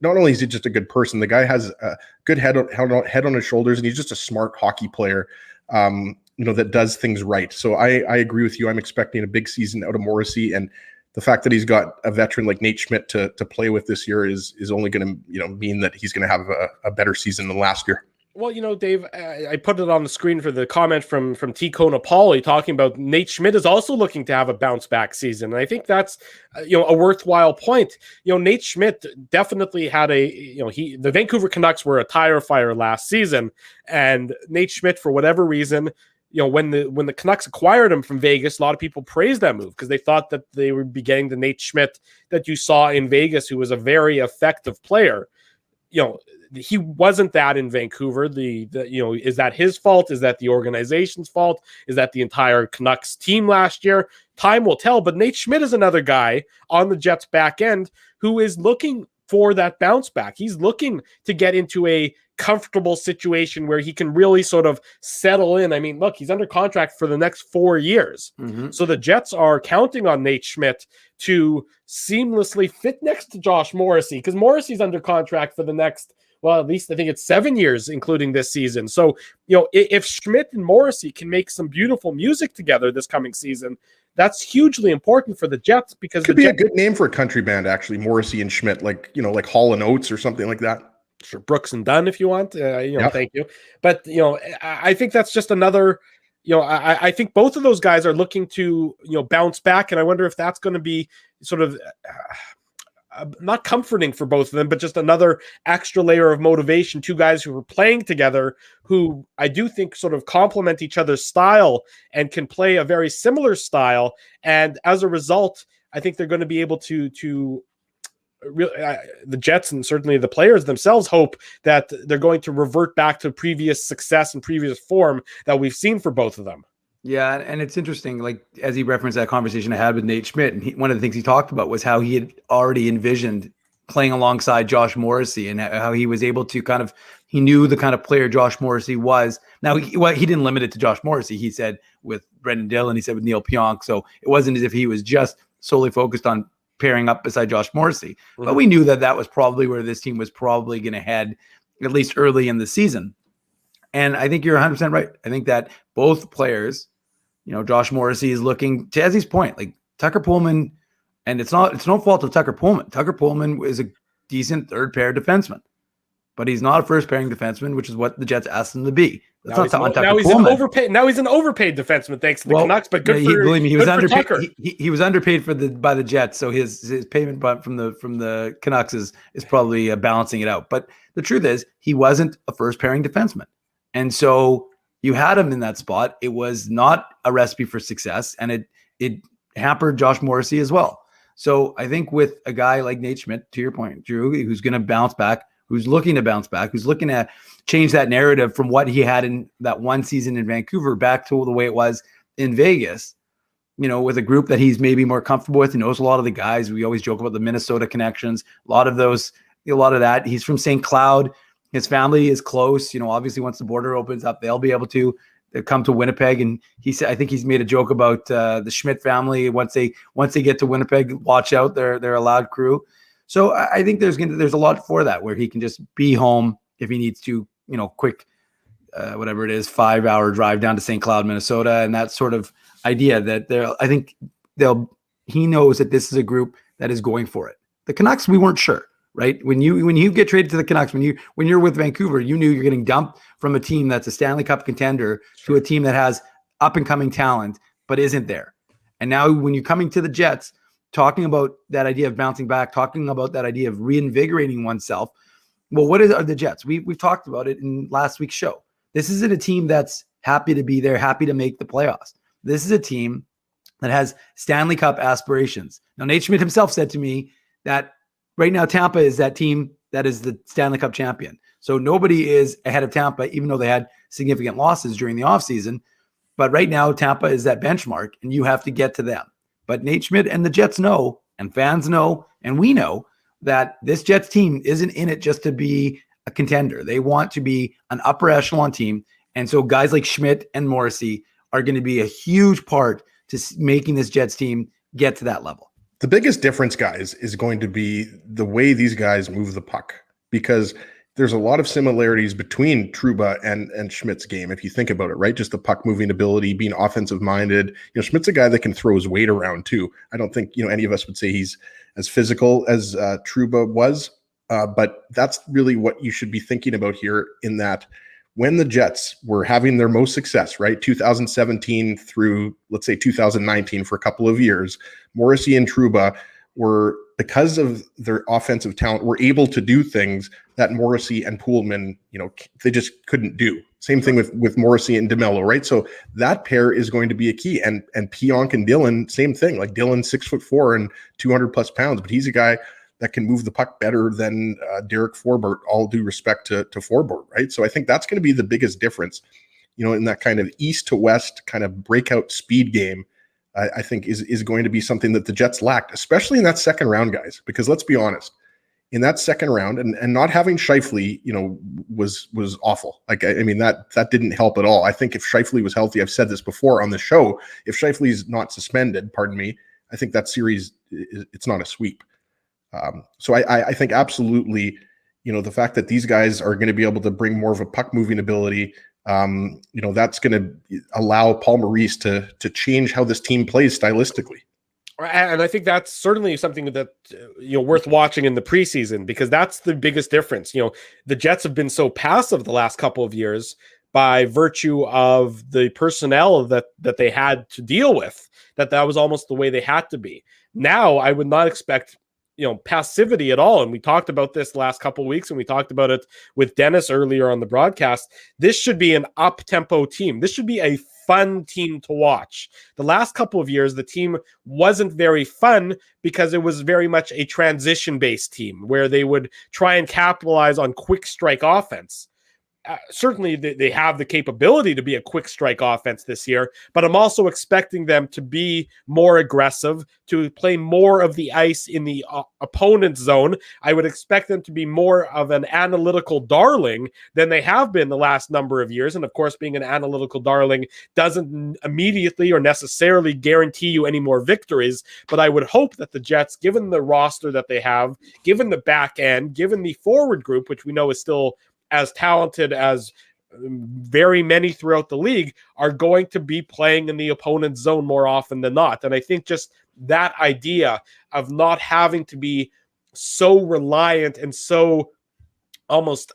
not only is he just a good person, the guy has a good head on his shoulders, and he's just a smart hockey player. That does things right. So I agree with you. I'm expecting a big season out of Morrissey, and the fact that he's got a veteran like Nate Schmidt to play with this year is only going to mean that he's going to have a better season than last year. Well, Dave, I put it on the screen for the comment from T. Kona Pauly talking about Nate Schmidt is also looking to have a bounce back season. And I think that's, a worthwhile point. Nate Schmidt definitely had the Vancouver Canucks were a tire fire last season, and Nate Schmidt, for whatever reason, when the Canucks acquired him from Vegas, a lot of people praised that move because they thought that they would be getting the Nate Schmidt that you saw in Vegas, who was a very effective player. He wasn't that in Vancouver. Is that his fault? Is that the organization's fault? Is that the entire Canucks team last year? Time will tell. But Nate Schmidt is another guy on the Jets back end who is looking for that bounce back. He's looking to get into a comfortable situation where he can really sort of settle in. I mean, look, he's under contract for the next 4 years. Mm-hmm. So the Jets are counting on Nate Schmidt to seamlessly fit next to Josh Morrissey, because Morrissey's under contract for the next, well, at least I think it's 7 years, including this season. So, if Schmidt and Morrissey can make some beautiful music together this coming season, that's hugely important for the Jets, because could be a good name for a country band, actually, Morrissey and Schmidt, like Hall & Oates or something like that. Sure, Brooks and Dunn, if you want. Thank you. But I think that's just another. I think both of those guys are looking to bounce back, and I wonder if that's going to be sort of not comforting for both of them, but just another extra layer of motivation. Two guys who are playing together, who I do think sort of complement each other's style and can play a very similar style, and as a result, I think they're going to be able to. The Jets and certainly the players themselves hope that they're going to revert back to previous success and previous form that we've seen for both of them. Yeah, and it's interesting, like as he referenced that conversation I had with Nate Schmidt, and one of the things he talked about was how he had already envisioned playing alongside Josh Morrissey, and how he was able to he knew the kind of player Josh Morrissey was. Now, he didn't limit it to Josh Morrissey. He said with Brendan Dillon, he said with Neil Pionk, so it wasn't as if he was just solely focused on pairing up beside Josh Morrissey. Mm-hmm. But we knew that was probably where this team was probably going to head, at least early in the season. And I think you're 100% right. I think that both players, Josh Morrissey is looking to, as his point, like Tucker Pullman, and it's no fault of Tucker Pullman. Tucker Pullman is a decent third pair defenseman. but he's not a first pairing defenseman, which is what the Jets asked him to be. Now he's an overpaid defenseman thanks to the Canucks, but believe me, he was underpaid. He was underpaid by the Jets, so his payment from the Canucks is probably balancing it out. But the truth is, he wasn't a first pairing defenseman, and so you had him in that spot. It was not a recipe for success, and it hampered Josh Morrissey as well. So I think with a guy like Nate Schmidt, to your point, Drew, who's going to bounce back, who's looking to bounce back, who's looking to change that narrative from what he had in that one season in Vancouver back to the way it was in Vegas, with a group that he's maybe more comfortable with. He knows a lot of the guys. We always joke about the Minnesota connections, a lot of that. He's from St. Cloud. His family is close. Obviously once the border opens up, they'll be able to come to Winnipeg. And he said, I think he's made a joke about the Schmidt family. Once they get to Winnipeg, watch out, they're a loud crew. So I think there's a lot for that, where he can just be home if he needs to, quick, whatever it is, 5-hour drive down to St. Cloud, Minnesota. And that sort of idea that he knows that this is a group that is going for it. The Canucks, we weren't sure, right? When you get traded to the Canucks, when you're with Vancouver, you knew you're getting dumped from a team that's a Stanley Cup contender to a team that has up and coming talent, but isn't there. And now when you're coming to the Jets, talking about that idea of bouncing back, talking about that idea of reinvigorating oneself. Well, what are the Jets? We've talked about it in last week's show. This isn't a team that's happy to be there, happy to make the playoffs. This is a team that has Stanley Cup aspirations. Now, Nate Schmidt himself said to me that right now Tampa is that team that is the Stanley Cup champion. So nobody is ahead of Tampa, even though they had significant losses during the offseason. But right now, Tampa is that benchmark, and you have to get to them. But Nate Schmidt and the Jets know, and fans know, and we know that this Jets team isn't in it just to be a contender. They want to be an upper echelon team. And so guys like Schmidt and Morrissey are going to be a huge part to making this Jets team get to that level. The biggest difference, guys, is going to be the way these guys move the puck, because there's a lot of similarities between Trouba and Schmidt's game, if you think about it, right? Just the puck moving ability, being offensive minded. Schmidt's a guy that can throw his weight around too. I don't think any of us would say he's as physical as Trouba was, but that's really what you should be thinking about here, in that when the Jets were having their most success, right, 2017 through, let's say, 2019 for a couple of years, Morrissey and Trouba were, because of their offensive talent, were able to do things that Morrissey and Poolman, they just couldn't do. Same thing with Morrissey and DeMello, right? So that pair is going to be a key. And Pionk and Dillon, same thing. Like Dillon's 6'4" and 200 plus pounds, but he's a guy that can move the puck better than Derek Forbort, all due respect to Forbort, right? So I think that's going to be the biggest difference, in that kind of east to west kind of breakout speed game. I think is going to be something that the Jets lacked, especially in that second round, guys, because let's be honest, in that second round and not having Scheifele, was awful. Like, I mean, that didn't help at all. I think if Scheifele was healthy, I've said this before on the show, if Scheifele is not suspended, I think that series, it's not a sweep. So I think absolutely, the fact that these guys are going to be able to bring more of a puck moving ability, that's going to allow Paul Maurice to change how this team plays stylistically. And I think that's certainly something that, worth watching in the preseason, because that's the biggest difference. The Jets have been so passive the last couple of years by virtue of the personnel that they had to deal with, that was almost the way they had to be. Now, I would not expect passivity at all. And we talked about this last couple of weeks, and we talked about it with Dennis earlier on the broadcast. This should be an up-tempo team. This should be a fun team to watch. The last couple of years, the team wasn't very fun because it was very much a transition-based team where they would try and capitalize on quick strike offense. Certainly they have the capability to be a quick strike offense this year, but I'm also expecting them to be more aggressive, to play more of the ice in the opponent's zone. I would expect them to be more of an analytical darling than they have been the last number of years. And of course, being an analytical darling doesn't immediately or necessarily guarantee you any more victories. But I would hope that the Jets, given the roster that they have, given the back end, given the forward group, which we know is still as talented as very many throughout the league, are going to be playing in the opponent's zone more often than not. And I think just that idea of not having to be so reliant and so almost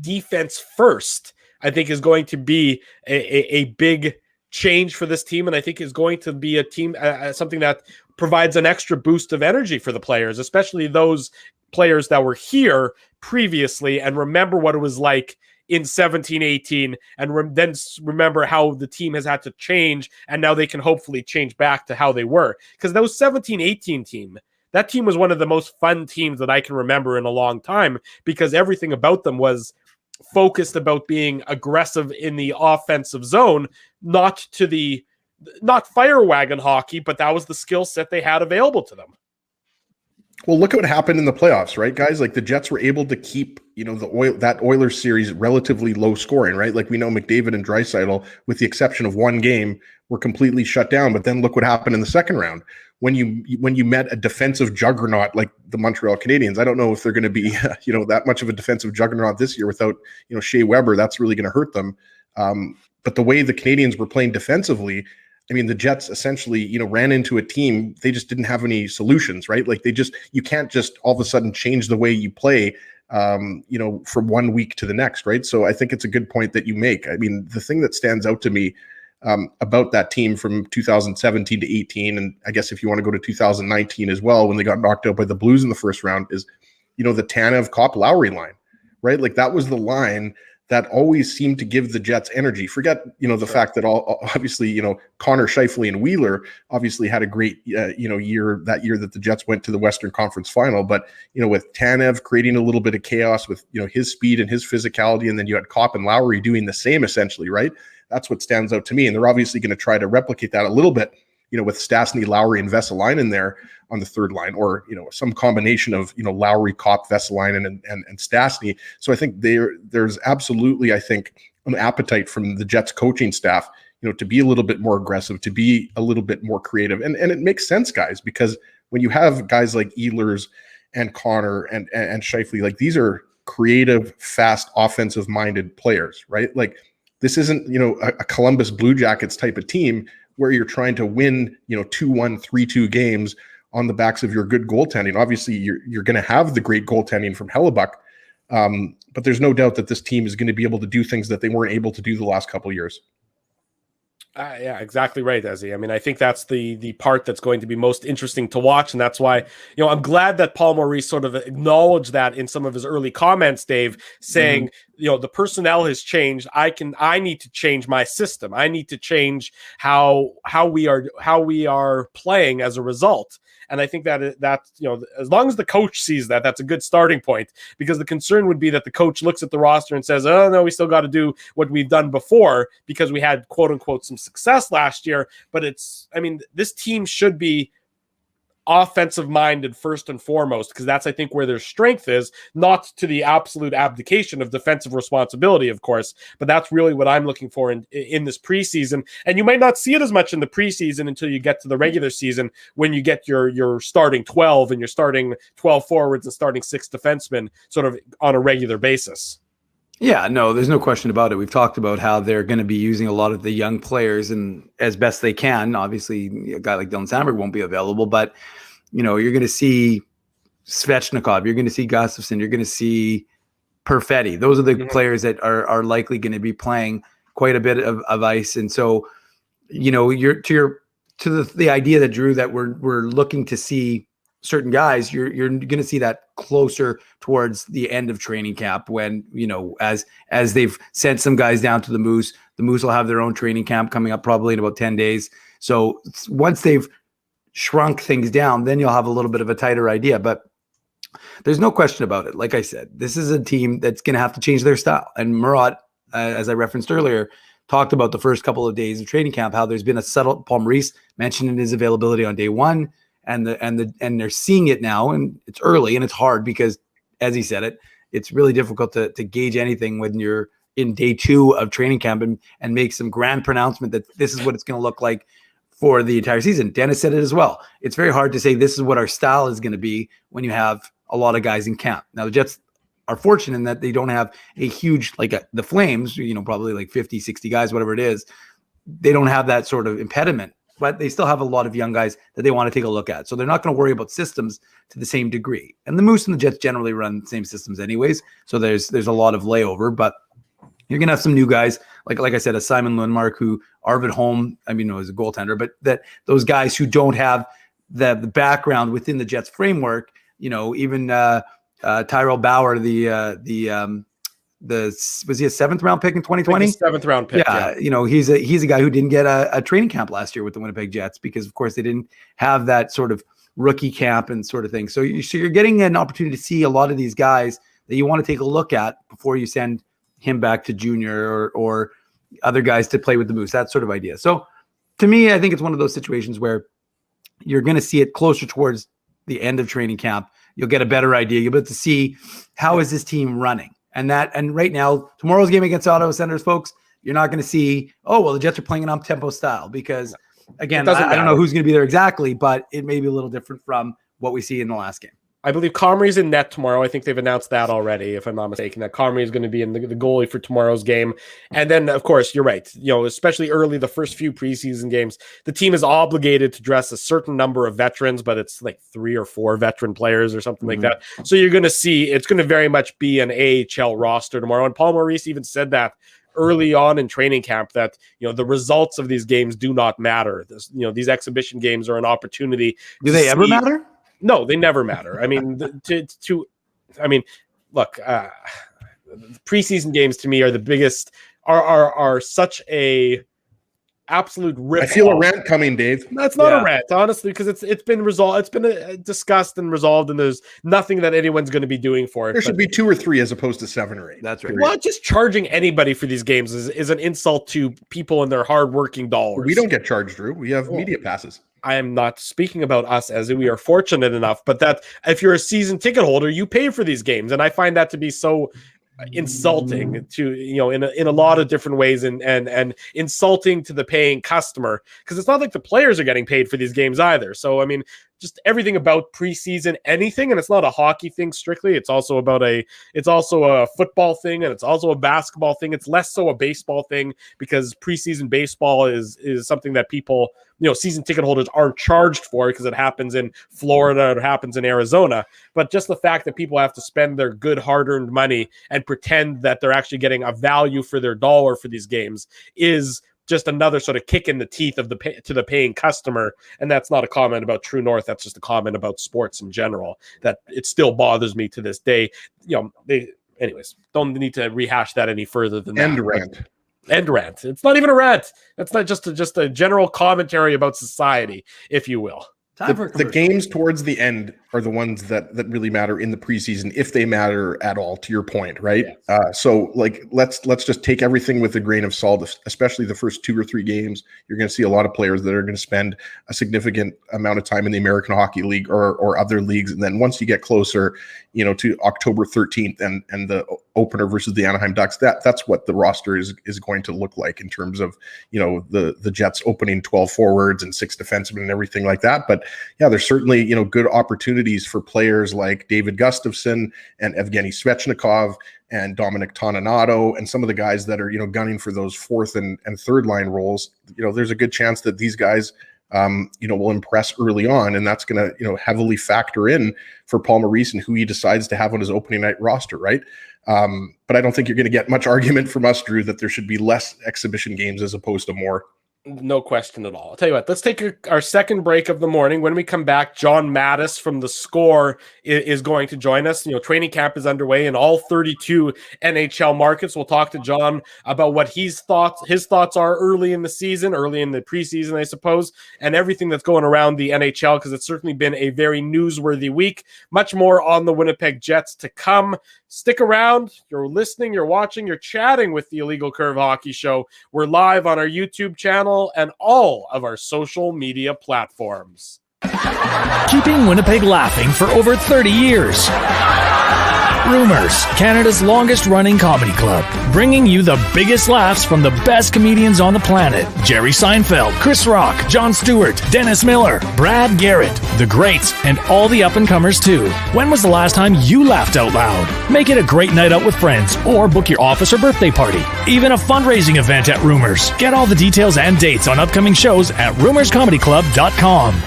defense first, I think is going to be a big change for this team. And I think is going to be a team, something that provides an extra boost of energy for the players, especially those players that were here previously and remember what it was like in 17-18 and then remember how the team has had to change, and now they can hopefully change back to how they were. Because those 17-18 team, that team was one of the most fun teams that I can remember in a long time, because everything about them was focused about being aggressive in the offensive zone, not fire wagon hockey, but that was the skill set they had available to them. Well, look at what happened in the playoffs, right, guys? Like the Jets were able to keep, that Oilers series relatively low scoring, right? Like we know McDavid and Draisaitl, with the exception of one game, were completely shut down. But then look what happened in the second round when you met a defensive juggernaut like the Montreal Canadiens. I don't know if they're going to be, that much of a defensive juggernaut this year without, Shea Weber. That's really going to hurt them. But the way the Canadiens were playing defensively, I mean, the Jets essentially, ran into a team. They just didn't have any solutions, right? Like you can't just all of a sudden change the way you play, from 1 week to the next, right? So I think it's a good point that you make. I mean, the thing that stands out to me about that team from 2017 to 18, and I guess if you want to go to 2019 as well, when they got knocked out by the Blues in the first round, is, the Tanev, Kopp, Lowry line, right? Like that was the line that always seemed to give the Jets energy. Forget, the fact that obviously, Connor, Scheifele, and Wheeler obviously had a great, year that the Jets went to the Western Conference Final. But, with Tanev creating a little bit of chaos with, his speed and his physicality, and then you had Kopp and Lowry doing the same essentially, right? That's what stands out to me. And they're obviously going to try to replicate that a little bit, with Stastny, Lowry, and Vesalainen there on the third line, or, some combination of, Lowry, Kopp, Vesalainen, and Stastny. So I think there's absolutely, I think, an appetite from the Jets coaching staff, to be a little bit more aggressive, to be a little bit more creative. And it makes sense, guys, because when you have guys like Ehlers and Connor and Scheifele, like these are creative, fast, offensive-minded players, right? Like this isn't, a Columbus Blue Jackets type of team where you're trying to win, 2-1, 3-2 games on the backs of your good goaltending. Obviously, you're going to have the great goaltending from Hellebuyck, but there's no doubt that this team is going to be able to do things that they weren't able to do the last couple of years. Yeah, exactly right, Ezzy. I mean, I think that's the part that's going to be most interesting to watch, and that's why, I'm glad that Paul Maurice sort of acknowledged that in some of his early comments, Dave, saying, the personnel has changed. I need to change my system. I need to change how we are playing as a result. And I think that as long as the coach sees that, that's a good starting point, because the concern would be that the coach looks at the roster and says, oh, no, we still got to do what we've done before because we had, quote unquote, some success last year. But this team should be offensive minded first and foremost, because that's, I think, where their strength is, not to the absolute abdication of defensive responsibility, of course, but that's really what I'm looking for in this preseason. And you might not see it as much in the preseason until you get to the regular season, when you get your starting 12 and you're starting 12 forwards and starting 6 defensemen sort of on a regular basis. Yeah, no, there's no question about it. We've talked about how they're going to be using a lot of the young players and as best they can. Obviously, a guy like Dylan Samberg won't be available, but you're going to see Svechnikov, you're going to see Gustafsson, you're going to see Perfetti. Those are the players that are likely going to be playing quite a bit of ice. And so, you're to the idea that, Drew, that we're looking to see certain guys, you're going to see that closer towards the end of training camp, when, as they've sent some guys down to the Moose will have their own training camp coming up probably in about 10 days. So once they've shrunk things down, then you'll have a little bit of a tighter idea. But there's no question about it. Like I said, this is a team that's going to have to change their style. And Murat, as I referenced earlier, talked about the first couple of days of training camp, how there's been a subtle, Paul Maurice mentioned his availability on day one, and they're seeing it now, and it's early and it's hard because, as he said it's really difficult to gauge anything when you're in day 2 of training camp and make some grand pronouncement that this is what it's going to look like for the entire season. Dennis said it as well. It's very hard to say this is what our style is going to be when you have a lot of guys in camp. Now, the Jets are fortunate in that they don't have a huge, the Flames, probably like 50, 60 guys, whatever it is. They don't have that sort of impediment but they still have a lot of young guys that they want to take a look at. So they're not going to worry about systems to the same degree. And the Moose and the Jets generally run the same systems anyways. So there's a lot of layover, but you're going to have some new guys, like I said, a Simon Lundmark, who Arvid Holm, is a goaltender, but that those guys who don't have the background within the Jets framework, even Tyrell Bauer, was he a 7th round pick in 2020? 7th round pick. Yeah. He's a guy who didn't get a training camp last year with the Winnipeg Jets because, of course, they didn't have that sort of rookie camp and sort of thing. So you're getting an opportunity to see a lot of these guys that you want to take a look at before you send him back to junior or other guys to play with the Moose, that sort of idea. So to me, I think it's one of those situations where you're going to see it closer towards the end of training camp. You'll get a better idea. You'll be able to see how is this team running. And right now, tomorrow's game against Ottawa Senators, folks, you're not going to see, the Jets are playing an up-tempo style because, again, I don't know who's going to be there exactly, but it may be a little different from what we see in the last game. I believe Comrie's in net tomorrow. I think they've announced that already, if I'm not mistaken, that Comrie is going to be in the goalie for tomorrow's game. And then, of course, you're right. Especially early, the first few preseason games, the team is obligated to dress a certain number of veterans, but it's like 3 or 4 veteran players or something like that. So you're going to see it's going to very much be an AHL roster tomorrow. And Paul Maurice even said that early on in training camp that, the results of these games do not matter. These exhibition games are an opportunity. Do they ever matter? No, they never matter. I mean, look, preseason games to me are the biggest, are such a absolute rip. I feel a rant coming, Dave. That's not a rant, honestly, because it's been resolved. It's been discussed and resolved, and there's nothing that anyone's going to be doing for it. There should be 2 or 3 as opposed to 7 or 8. That's right. Well, just charging anybody for these games is an insult to people and their hardworking dollars. We don't get charged, Drew. We have media passes. I am not speaking about us as we are fortunate enough, but that if you're a season ticket holder, you pay for these games. And I find that to be so insulting to, in a lot of different ways and insulting to the paying customer, because it's not like the players are getting paid for these games either. So, just everything about preseason, anything, and it's not a hockey thing strictly. It's also a football thing, and it's also a basketball thing. It's less so a baseball thing because preseason baseball is something that people, season ticket holders aren't charged for because it happens in Florida, it happens in Arizona. But just the fact that people have to spend their good hard-earned money and pretend that they're actually getting a value for their dollar for these games is just another sort of kick in the teeth of to the paying customer. And that's not a comment about True North. That's just a comment about sports in general, that it still bothers me to this day. Anyways, don't need to rehash that any further than that. End rant. It's not even a rant. That's not just a general commentary about society, if you will. The games towards the end are the ones that really matter in the preseason, if they matter at all, to your point, right? Yes. So let's just take everything with a grain of salt, especially the first 2 or 3 games. You're going to see a lot of players that are going to spend a significant amount of time in the American Hockey League or other leagues. And then once you get closer, to October 13th and the opener versus the Anaheim Ducks, that's what the roster is going to look like in terms of, the Jets opening 12 forwards and 6 defensemen and everything like that. But yeah, there's certainly, good opportunities for players like David Gustafsson and Evgeny Svechnikov and Dominic Toninato and some of the guys that are, gunning for those 4th and 3rd line roles. There's a good chance that these guys, will impress early on, and that's going to, heavily factor in for Paul Maurice and who he decides to have on his opening night roster, right? But I don't think you're going to get much argument from us, Drew, that there should be less exhibition games as opposed to more. No question at all. I'll tell you what, let's take our second break of the morning. When we come back, John Matthis from The Score is going to join us. Training camp is underway in all 32 NHL markets. We'll talk to John about what his thoughts are early in the season, early in the preseason, I suppose, and everything that's going around the NHL, because it's certainly been a very newsworthy week. Much more on the Winnipeg Jets to come. Stick around. You're listening, you're watching, you're chatting with the Illegal Curve Hockey Show. We're live on our YouTube channel and all of our social media platforms. Keeping Winnipeg laughing for over 30 years. Rumors, Canada's longest running comedy club, bringing you the biggest laughs from the best comedians on the planet. Jerry Seinfeld, Chris Rock, Jon Stewart, Dennis Miller, Brad Garrett, the greats, and all the up-and-comers too. When was the last time you laughed out loud? Make it a great night out with friends or book your office or birthday party. Even a fundraising event at Rumors. Get all the details and dates on upcoming shows at rumorscomedyclub.com.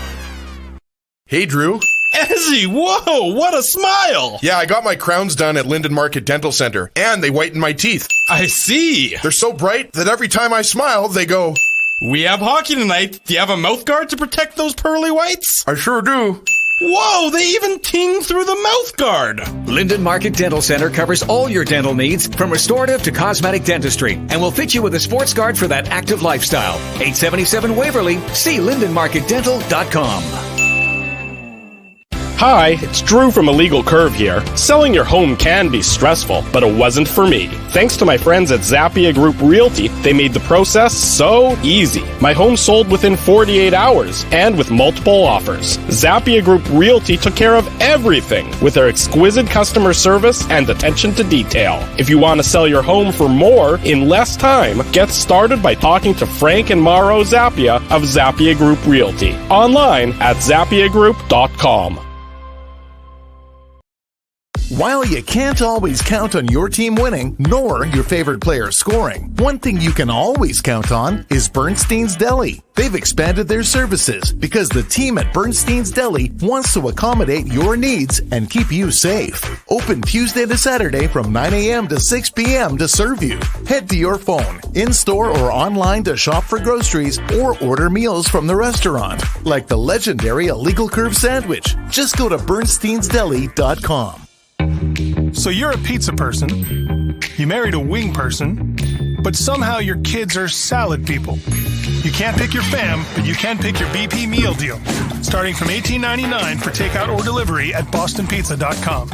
Hey, Drew. Ezzy, whoa, what a smile! Yeah, I got my crowns done at Linden Market Dental Center, and they whiten my teeth. I see. They're so bright that every time I smile, they go... We have hockey tonight. Do you have a mouth guard to protect those pearly whites? I sure do. Whoa, they even ting through the mouth guard. Linden Market Dental Center covers all your dental needs from restorative to cosmetic dentistry and will fit you with a sports guard for that active lifestyle. 877 Waverly. See lindenmarketdental.com. Hi, it's Drew from Illegal Curve here. Selling your home can be stressful, but it wasn't for me. Thanks to my friends at Zappia Group Realty, they made the process so easy. My home sold within 48 hours and with multiple offers. Zappia Group Realty took care of everything with their exquisite customer service and attention to detail. If you want to sell your home for more in less time, get started by talking to Frank and Mauro Zappia of Zappia Group Realty. Online at zappiagroup.com. While you can't always count on your team winning, nor your favorite player scoring, one thing you can always count on is Bernstein's Deli. They've expanded their services because the team at Bernstein's Deli wants to accommodate your needs and keep you safe. Open Tuesday to Saturday from 9 a.m. to 6 p.m. to serve you. Head to your phone, in-store or online to shop for groceries or order meals from the restaurant, like the legendary Illegal Curve sandwich. Just go to bernsteinsdeli.com. So you're a pizza person, you married a wing person, but somehow your kids are salad people. You can't pick your fam, but you can pick your BP meal deal. Starting from $18.99 for takeout or delivery at bostonpizza.com.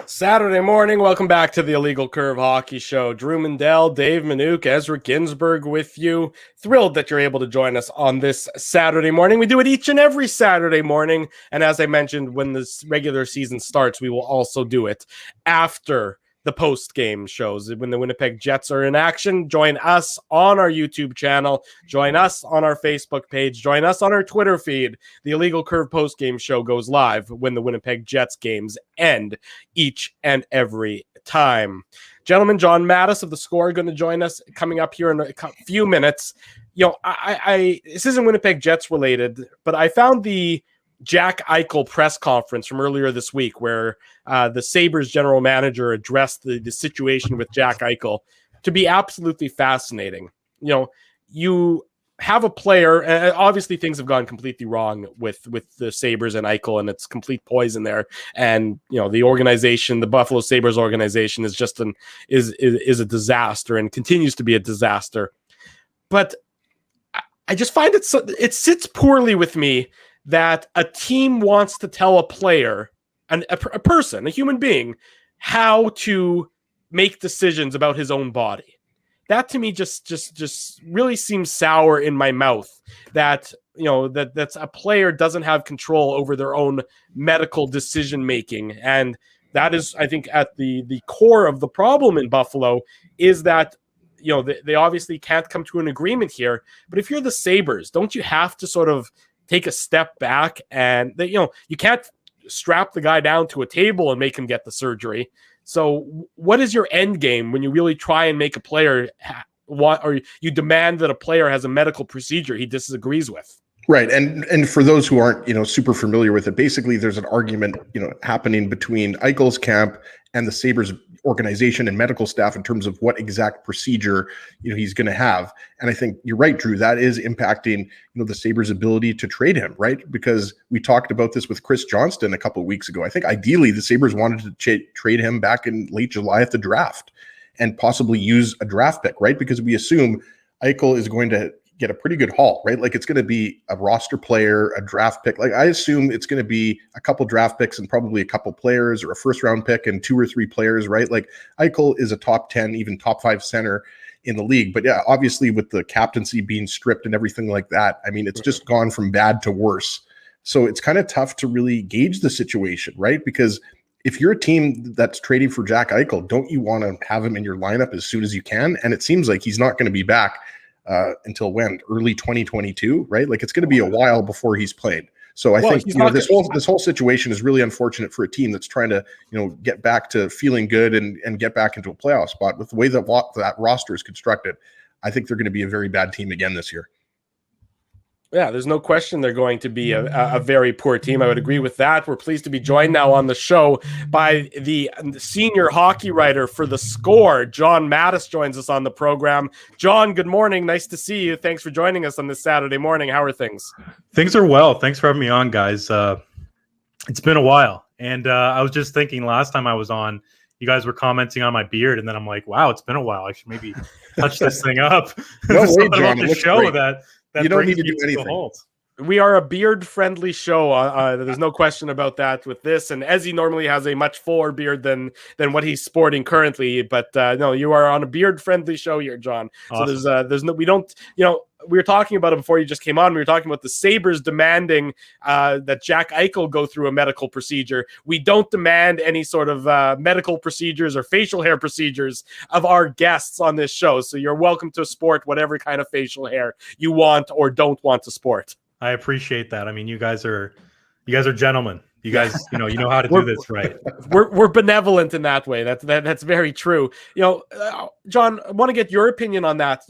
Saturday morning, welcome back to the Illegal Curve Hockey Show. Drew Mindell, Dave Minuk, Ezra Ginsburg with you. Thrilled that you're able to join us on this Saturday morning. We do it each and every Saturday morning. And as I mentioned, when this regular season starts, we will also do it after the post-game shows. When the Winnipeg Jets are in action, join us on our YouTube channel, join us on our Facebook page, join us on our Twitter feed. The Illegal Curve post-game show goes live when the Winnipeg Jets games end each and every time. Gentlemen, John Matthis of The Score are going to join us coming up here in a few minutes. You know, I this isn't Winnipeg Jets related, but I found the Jack Eichel press conference from earlier this week where the Sabres general manager addressed the situation with Jack Eichel to be absolutely fascinating. You know, you have a player, and obviously things have gone completely wrong with the Sabres and Eichel, and it's complete poison there. And, you know, the organization, the Buffalo Sabres organization is just is a disaster and continues to be a disaster. But I just find it sits poorly with me that a team wants to tell a player, a person, a human being, how to make decisions about his own body. That to me just really seems sour in my mouth. That, you know, that's a player doesn't have control over their own medical decision making, and that is, I think, at the core of the problem in Buffalo is that, you know, they obviously can't come to an agreement here. But if you're the Sabres, don't you have to sort of take a step back and, you know, you can't strap the guy down to a table and make him get the surgery. So what is your end game when you really try and make a player or you demand that a player has a medical procedure he disagrees with? Right. And for those who aren't, you know, super familiar with it, basically there's an argument, you know, happening between Eichel's camp and the Sabres organization and medical staff in terms of what exact procedure, you know, he's going to have. And I think you're right, Drew, that is impacting, you know, the Sabres' ability to trade him, right? Because we talked about this with Chris Johnston a couple of weeks ago. I think ideally the Sabres wanted to trade him back in late July at the draft and possibly use a draft pick, right? Because we assume Eichel is going to get a pretty good haul, right? Like it's going to be a roster player, a draft pick. Like I assume it's going to be a couple draft picks and probably a couple players, or a first round pick and 2 or 3 players, right? Like Eichel is a top 10, even top 5 center in the league. But yeah, obviously with the captaincy being stripped and everything like that, I mean, it's just gone from bad to worse. So it's kind of tough to really gauge the situation, right? Because if you're a team that's trading for Jack Eichel, don't you want to have him in your lineup as soon as you can? And it seems like he's not going to be back until when? Early 2022, right? Like it's going to be a while before he's played. So I think this whole situation is really unfortunate for a team that's trying to get back to feeling good and get back into a playoff spot. With the way that roster is constructed, I think they're going to be a very bad team again this year. Yeah, there's no question they're going to be a very poor team. I would agree with that. We're pleased to be joined now on the show by the senior hockey writer for The Score. John Matthis joins us on the program. John, good morning. Nice to see you. Thanks for joining us on this Saturday morning. How are things? Things are well. Thanks for having me on, guys. It's been a while. And I was just thinking last time I was on, you guys were commenting on my beard, and then I'm like, wow, it's been a while. I should maybe touch this thing up. No way, John. It looks great. that you don't need to do anything. We are a beard-friendly show. There's no question about that with this. And Ezzy normally has a much fuller beard than what he's sporting currently. But no, you are on a beard-friendly show here, John. Awesome. So there's no, we don't, we were talking about it before you just came on. We were talking about the Sabres demanding that Jack Eichel go through a medical procedure. We don't demand any sort of medical procedures or facial hair procedures of our guests on this show. So you're welcome to sport whatever kind of facial hair you want or don't want to sport. I appreciate that. I mean, you guys are gentlemen. You guys, you know how to do this right. We're benevolent in that way. That's very true. John, I want to get your opinion on that.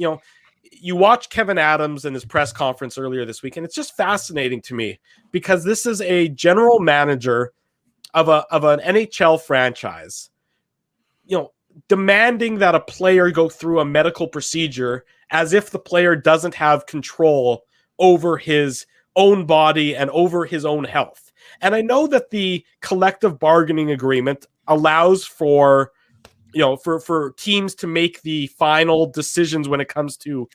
You watched Kevin Adams in his press conference earlier this week, and it's just fascinating to me because this is a general manager of an NHL franchise, demanding that a player go through a medical procedure as if the player doesn't have control over his own body and over his own health. And I know that the collective bargaining agreement allows for teams to make the final decisions when it comes to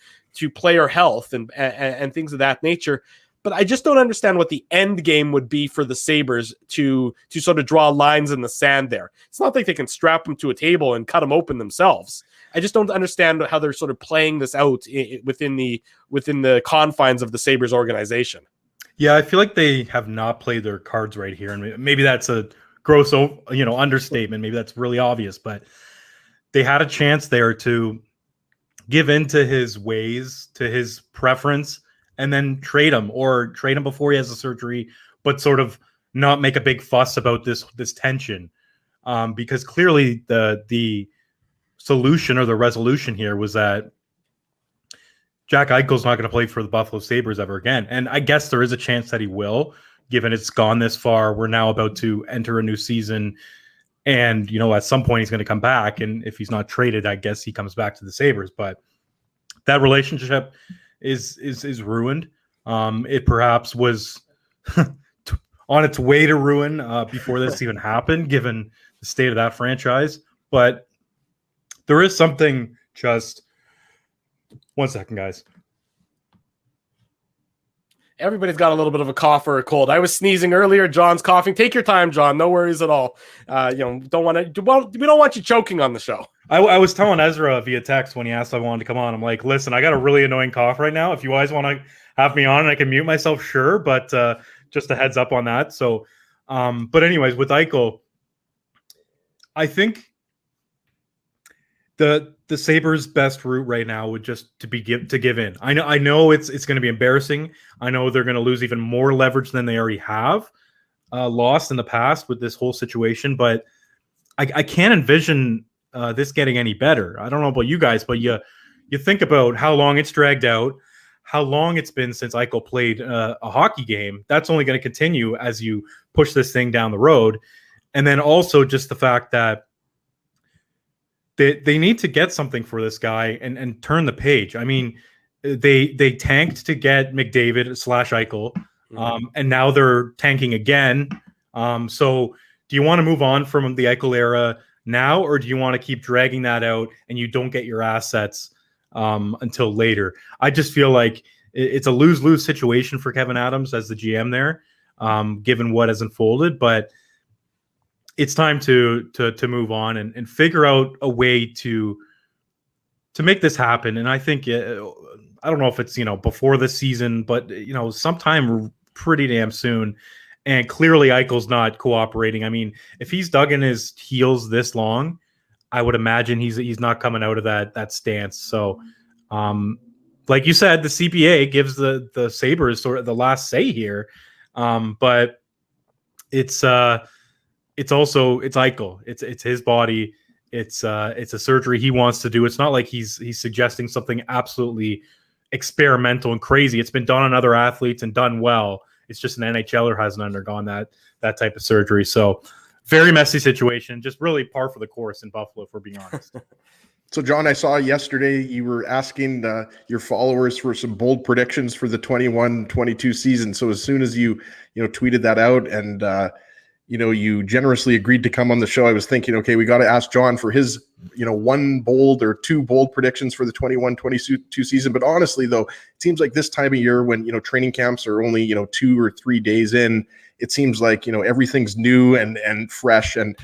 player health and things of that nature. But I just don't understand what the end game would be for the Sabres to sort of draw lines in the sand there. It's not like they can strap them to a table and cut them open themselves. I just don't understand how they're sort of playing this out within the confines of the Sabres organization. Yeah, I feel like they have not played their cards right here. And maybe that's a gross, understatement. Maybe that's really obvious, but they had a chance there to give in to his ways, to his preference, and then trade him before he has the surgery, but sort of not make a big fuss about this tension. Because clearly the solution or the resolution here was that Jack Eichel's not going to play for the Buffalo Sabres ever again. And I guess there is a chance that he will, given it's gone this far. We're now about to enter a new season. And, at some point he's going to come back. And if he's not traded, I guess he comes back to the Sabres. But that relationship is ruined. It perhaps was on its way to ruin before this even happened, given the state of that franchise. But there is something just... One second, guys. Everybody's got a little bit of a cough or a cold. I was sneezing earlier. John's coughing. Take your time, John. No worries at all. We don't want you choking on the show. I was telling Ezra via text when he asked if I wanted to come on. I'm like, listen, I got a really annoying cough right now. If you guys want to have me on and I can mute myself, sure. But just a heads up on that. So, but anyways, with Eichel, I think the Sabres' best route right now would just to give in. I know it's going to be embarrassing. I know they're going to lose even more leverage than they already have lost in the past with this whole situation. But I can't envision this getting any better. I don't know about you guys, but you think about how long it's dragged out, how long it's been since Eichel played a hockey game. That's only going to continue as you push this thing down the road. And then also just the fact that they need to get something for this guy and turn the page. I mean, they tanked to get McDavid / Eichel, and now they're tanking again. So do you want to move on from the Eichel era now, or do you want to keep dragging that out and you don't get your assets until later? I just feel like it's a lose-lose situation for Kevin Adams as the GM there, given what has unfolded. But it's time to move on and figure out a way to to make this happen. And I think I don't know if it's, before the season, but, sometime pretty damn soon. And clearly Eichel's not cooperating. I mean, if he's dug in his heels this long, I would imagine he's not coming out of that stance. So, like you said, the CPA gives the Sabres sort of the last say here. But it's also Eichel. It's his body. It's a surgery he wants to do. It's not like he's suggesting something absolutely experimental and crazy. It's been done on other athletes and done well. It's just an NHLer hasn't undergone that type of surgery. So very messy situation. Just really par for the course in Buffalo, if we're being honest. So, John, I saw yesterday you were asking your followers for some bold predictions for the 21-22 season. So as soon as you tweeted that out and you generously agreed to come on the show, I was thinking, okay, we got to ask John for his, one bold or two bold predictions for the 21-22 season. But honestly, though, it seems like this time of year when, training camps are only, 2 or 3 days in, it seems like, everything's new and fresh. And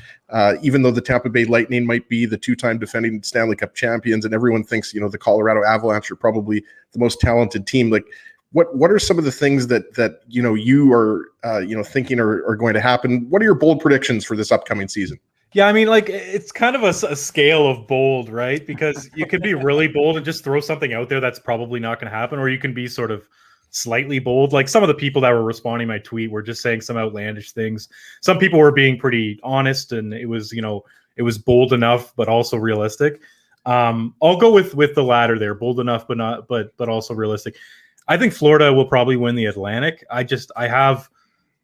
even though the Tampa Bay Lightning might be the 2-time defending Stanley Cup champions and everyone thinks, the Colorado Avalanche are probably the most talented team, like, what are some of the things that you are thinking are going to happen? What are your bold predictions for this upcoming season? Yeah, I mean, like, it's kind of a scale of bold, right? Because you could be really bold and just throw something out there that's probably not going to happen, or you can be sort of slightly bold. Like some of the people that were responding to my tweet were just saying some outlandish things. Some people were being pretty honest, and it was bold enough but also realistic. I'll go with the latter there, bold enough but also realistic. I think Florida will probably win the Atlantic. I have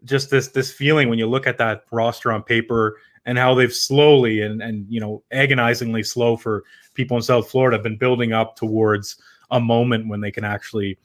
just this feeling when you look at that roster on paper and how they've slowly and agonizingly slow for people in South Florida been building up towards a moment when they can actually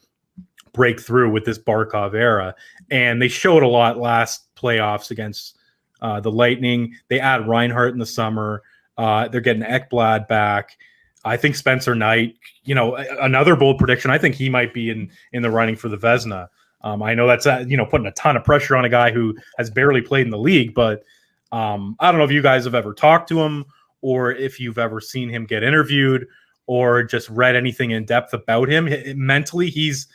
break through with this Barkov era. And they showed a lot last playoffs against the Lightning. They add Reinhart in the summer. They're getting Ekblad back. I think Spencer Knight, another bold prediction. I think he might be in the running for the Vezina. I know that's putting a ton of pressure on a guy who has barely played in the league, but I don't know if you guys have ever talked to him or if you've ever seen him get interviewed or just read anything in depth about him. Mentally, he's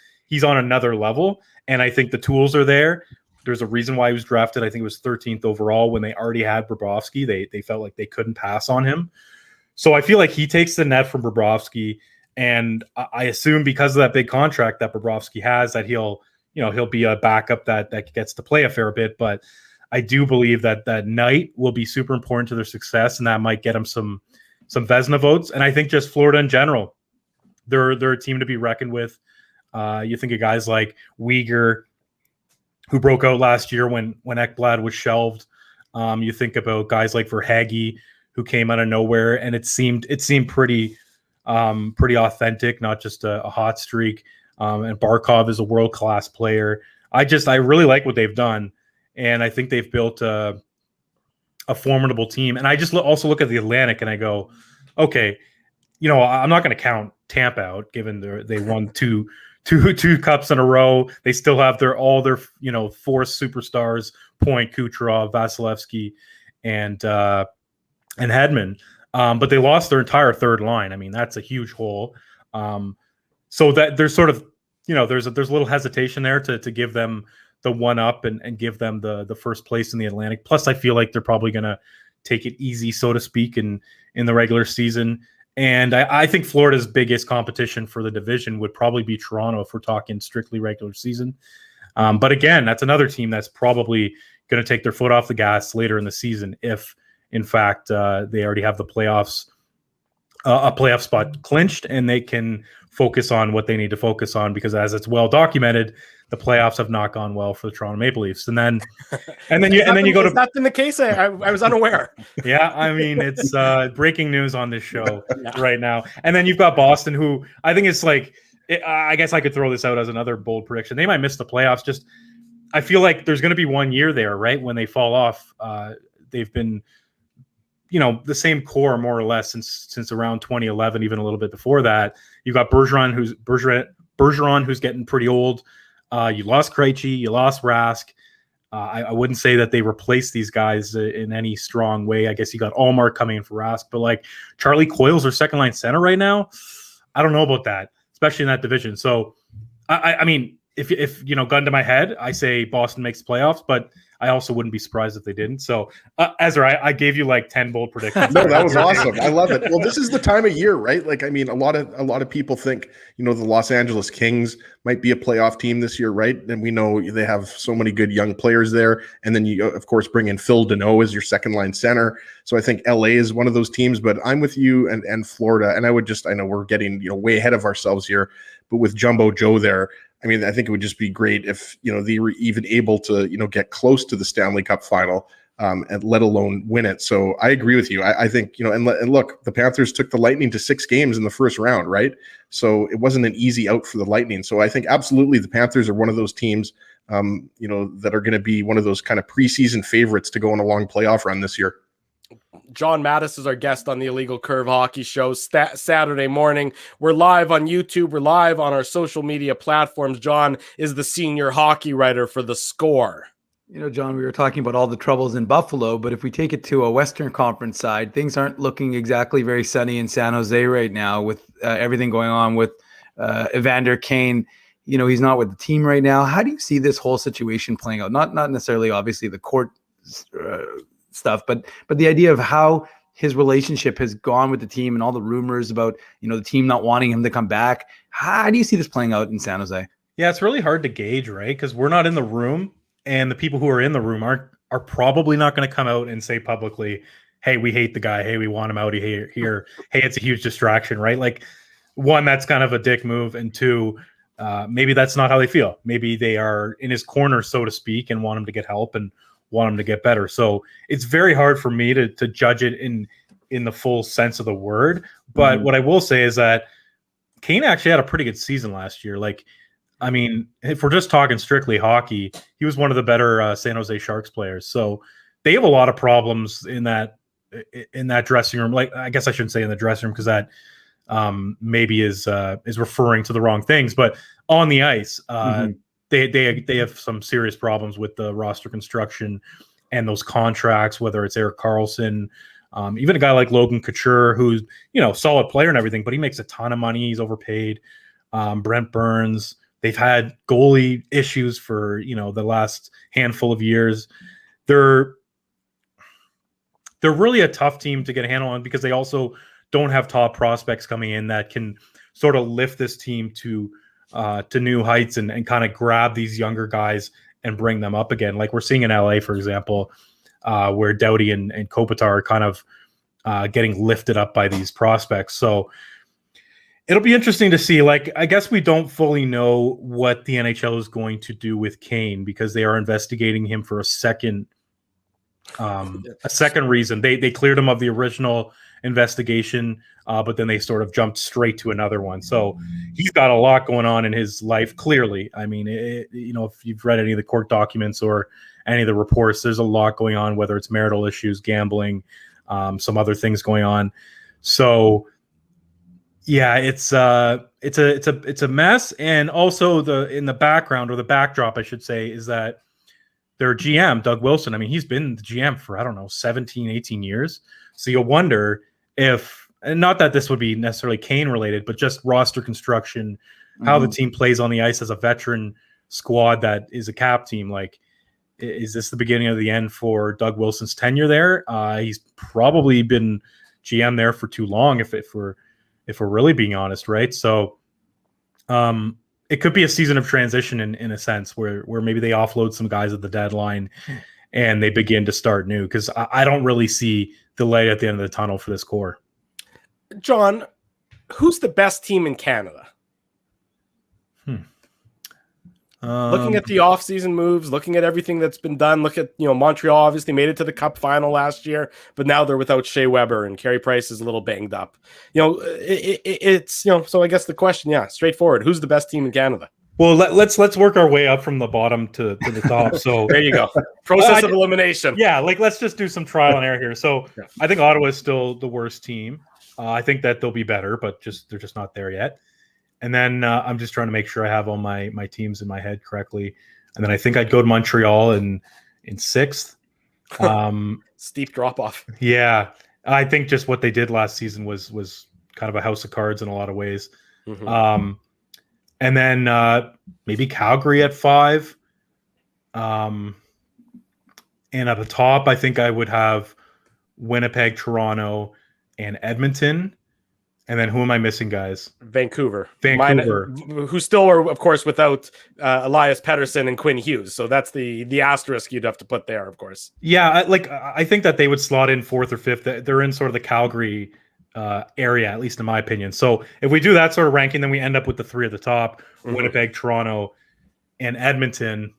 on another level, and I think the tools are there. There's a reason why he was drafted. I think it was 13th overall when they already had Bobrovsky. They felt like they couldn't pass on him. So I feel like he takes the net from Bobrovsky, and I assume because of that big contract that Bobrovsky has that he'll be a backup that gets to play a fair bit. But I do believe that Knight will be super important to their success, and that might get him some Vezina votes. And I think just Florida in general, they're a team to be reckoned with. You think of guys like Weegar, who broke out last year when Ekblad was shelved. You think about guys like Verhaeghe, who came out of nowhere, and it seemed pretty authentic, not just a hot streak. And Barkov is a world-class player. I really like what they've done, and I think they've built a formidable team. And I just also look at the Atlantic and I go, okay, I'm not going to count Tampa out, given they won two cups in a row. They still have all their four superstars: Point, Kucherov, Vasilevsky, and Hedman. But they lost their entire third line. I mean, that's a huge hole. So that there's sort of there's a little hesitation there to give them the one up and give them the first place in the Atlantic. Plus, I feel like they're probably going to take it easy, so to speak, in the regular season. And I think Florida's biggest competition for the division would probably be Toronto if we're talking strictly regular season. But again, that's another team that's probably going to take their foot off the gas later in the season if, in fact, they already have the playoffs, a playoff spot clinched, and they can focus on what they need to focus on, because as it's well documented, the playoffs have not gone well for the Toronto Maple Leafs. And then you go to. Has that been the case? I was unaware. Yeah, I mean, it's breaking news on this show right now. And then you've got Boston, who I think it's like, I guess I could throw this out as another bold prediction. They might miss the playoffs. Just, I feel like there's going to be 1 year there, right, when they fall off. They've been, the same core more or less since around 2011, even a little bit before that. You've got Bergeron, who's getting pretty old. You lost Krejci, you lost Rask. I wouldn't say that they replaced these guys in any strong way. I guess you got Allmark coming in for Rask, but like Charlie Coyle's their second line center right now. I don't know about that, especially in that division. So, I mean, if gun to my head, I say Boston makes the playoffs, but I also wouldn't be surprised if they didn't. So, Ezra, I gave you like 10 bold predictions. No, that was awesome. I love it. Well, this is the time of year, right? Like, I mean, a lot of people think, the Los Angeles Kings might be a playoff team this year, right? And we know they have so many good young players there. And then you, of course, bring in Phil Deneau as your second line center. So I think LA is one of those teams, but I'm with you and Florida. And I know we're getting, way ahead of ourselves here, but with Jumbo Joe there, I mean, I think it would just be great if, they were even able to, get close to the Stanley Cup final, and let alone win it. So I agree with you. I think, and look, the Panthers took the Lightning to 6 games in the first round, right? So it wasn't an easy out for the Lightning. So I think absolutely the Panthers are one of those teams, that are going to be one of those kind of preseason favorites to go on a long playoff run this year. John Matthis is our guest on the Illegal Curve Hockey Show Saturday morning. We're live on YouTube. We're live on our social media platforms. John is the senior hockey writer for The Score. John, we were talking about all the troubles in Buffalo, but if we take it to a Western Conference side, things aren't looking exactly very sunny in San Jose right now with everything going on with Evander, Kane. He's not with the team right now. How do you see this whole situation playing out? Not necessarily, obviously, the court stuff, but the idea of how his relationship has gone with the team and all the rumors about, the team not wanting him to come back. How do you see this playing out in San Jose? Yeah, it's really hard to gauge, right? Because we're not in the room, and the people who are in the room are probably not going to come out and say publicly, hey, we hate the guy. Hey, we want him out here. Hey, it's a huge distraction, right? Like, one, that's kind of a dick move. And two, maybe that's not how they feel. Maybe they are in his corner, so to speak, and want him to get help and want him to get better. So it's very hard for me to judge it in the full sense of the word. But what I will say is that Kane actually had a pretty good season last year. Like, I mean, if we're just talking strictly hockey, he was one of the better San Jose Sharks players. So they have a lot of problems in that dressing room. Like, I guess I shouldn't say in the dressing room, because that maybe is referring to the wrong things. But on the ice, they have some serious problems with the roster construction and those contracts, whether it's Erik Karlsson, even a guy like Logan Couture, who's, solid player and everything, but he makes a ton of money. He's overpaid. Brent Burns. They've had goalie issues for, the last handful of years. They're really a tough team to get a handle on, because they also don't have top prospects coming in that can sort of lift this team to new heights and kind of grab these younger guys and bring them up again. Like we're seeing in LA, for example, where Doughty and Kopitar are kind of getting lifted up by these prospects. So it'll be interesting to see. Like, I guess we don't fully know what the NHL is going to do with Kane, because they are investigating him for a second reason. They cleared him of the original investigation, but then they sort of jumped straight to another one. So he's got a lot going on in his life, clearly. I mean, if you've read any of the court documents or any of the reports, there's a lot going on, whether it's marital issues, gambling, some other things going on. So yeah, it's a mess. And also in the background, or the backdrop, I should say, is that their GM, Doug Wilson, I mean, he's been the GM for, 17, 18 years. So you'll wonder if, and not that this would be necessarily Kane related, but just roster construction, how the team plays on the ice as a veteran squad that is a cap team. Like, is this the beginning of the end for Doug Wilson's tenure there? He's probably been GM there for too long, if we're really being honest, right? So it could be a season of transition in a sense, where maybe they offload some guys at the deadline and they begin to start new, because I don't really see the light at the end of the tunnel for this core. John, who's the best team in Canada? Looking at the offseason moves, looking at everything that's been done, look at, Montreal obviously made it to the Cup final last year, but now they're without Shea Weber, and Carey Price is a little banged up. It's so I guess the question, straightforward. Who's the best team in Canada? Well, let's work our way up from the bottom to the top. So there you go. Process of elimination. Yeah, let's just do some trial and error here. So I think Ottawa is still the worst team. I think that they'll be better, but they're just not there yet. And then I'm just trying to make sure I have all my teams in my head correctly. And then I think I'd go to Montreal, and in 6th. Steep drop off. Yeah, I think just what they did last season was kind of a house of cards in a lot of ways. Mm-hmm. And then maybe Calgary at 5. And at the top, I think I would have Winnipeg, Toronto, and Edmonton. And then who am I missing, guys? Vancouver. Who still are, of course, without Elias Pettersson and Quinn Hughes. So that's the asterisk you'd have to put there, of course. Yeah, I think that they would slot in 4th or 5th. They're in sort of the Calgary area, at least in my opinion. So if we do that sort of ranking, then we end up with the 3 at the top, mm-hmm. Winnipeg, Toronto, and Edmonton.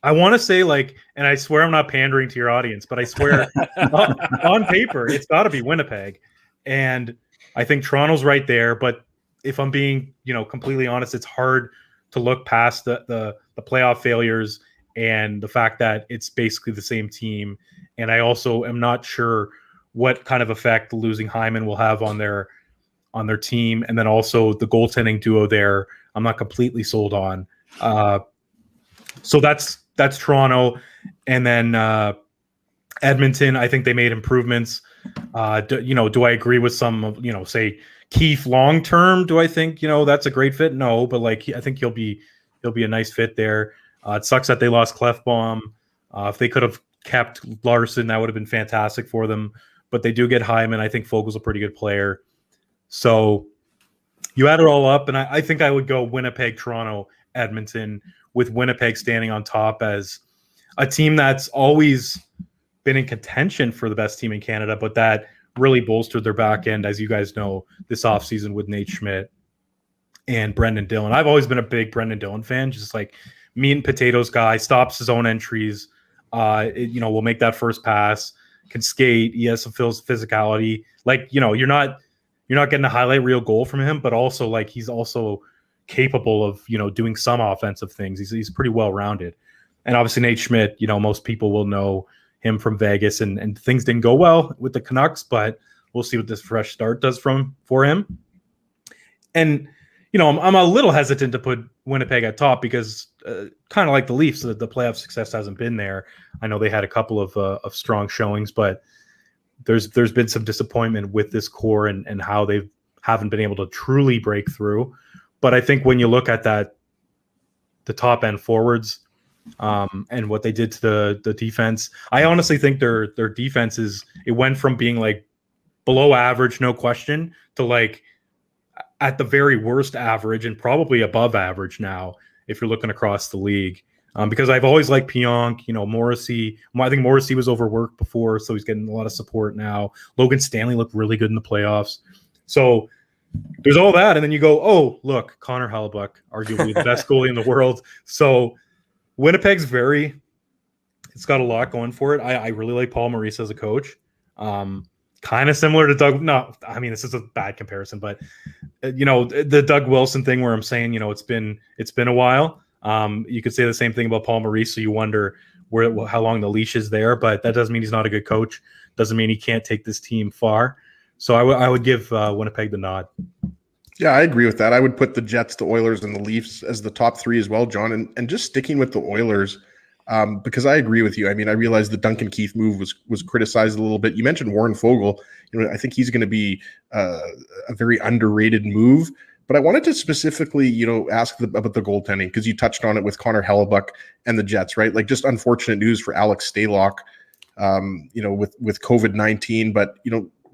I want to say, and I swear I'm not pandering to your audience, but I swear on paper, it's got to be Winnipeg. And I think Toronto's right there. But if I'm being, completely honest, it's hard to look past the playoff failures and the fact that it's basically the same team. And I also am not sure what kind of effect losing Hyman will have on their team. And then also the goaltending duo there, I'm not completely sold on. So that's Toronto. And then Edmonton, I think they made improvements. Do I agree with some of, say Keith long term? Do I think, that's a great fit? No, but I think he'll be a nice fit there. It sucks that they lost Clefbaum. If they could have kept Larson, that would have been fantastic for them. But they do get Hyman. I think Fogel's a pretty good player. So you add it all up, and I think I would go Winnipeg, Toronto, Edmonton, with Winnipeg standing on top as a team that's always been in contention for the best team in Canada, but that really bolstered their back end, as you guys know, this offseason with Nate Schmidt and Brendan Dillon. I've always been a big Brendan Dillon fan, just meat and potatoes guy, stops his own entries, will make that first pass, can skate, he has some physicality. You're not getting a highlight reel goal from him, but also he's also capable of, doing some offensive things. He's pretty well-rounded. And obviously Nate Schmidt, most people will know him from Vegas, and things didn't go well with the Canucks, but we'll see what this fresh start does for him. And, I'm a little hesitant to put Winnipeg at top because kind of like the Leafs, the playoff success hasn't been there. I know they had a couple of strong showings, but there's been some disappointment with this core and how they haven't been able to truly break through. But I think when you look at the top end forwards, and what they did to the defense, I honestly think their defense it went from being below average, no question, to at the very worst average and probably above average now if you're looking across the league. Because I've always liked Pionk, Morrissey. I think Morrissey was overworked before, so he's getting a lot of support now. Logan Stanley looked really good in the playoffs. So there's all that, and then you go, oh, look, Connor Hellebuyck, arguably the best goalie in the world. So Winnipeg's it's got a lot going for it. I really like Paul Maurice as a coach. Kind of similar to Doug. No, I mean, this is a bad comparison, but the Doug Wilson thing where I'm saying, it's been a while. You could say the same thing about Paul Maurice. So you wonder how long the leash is there, but that doesn't mean he's not a good coach. Doesn't mean he can't take this team far. So I would give Winnipeg the nod. Yeah, I agree with that. I would put the Jets, the Oilers, and the Leafs as the top 3 as well, John. And just sticking with the Oilers, because I agree with you. I mean, I realize the Duncan Keith move was criticized a little bit. You mentioned Warren Foegele. I think he's going to be a very underrated move. But I wanted to specifically, ask about the goaltending, because you touched on it with Connor Hellebuyck and the Jets, right? Just unfortunate news for Alex Stalock, with COVID-19. But,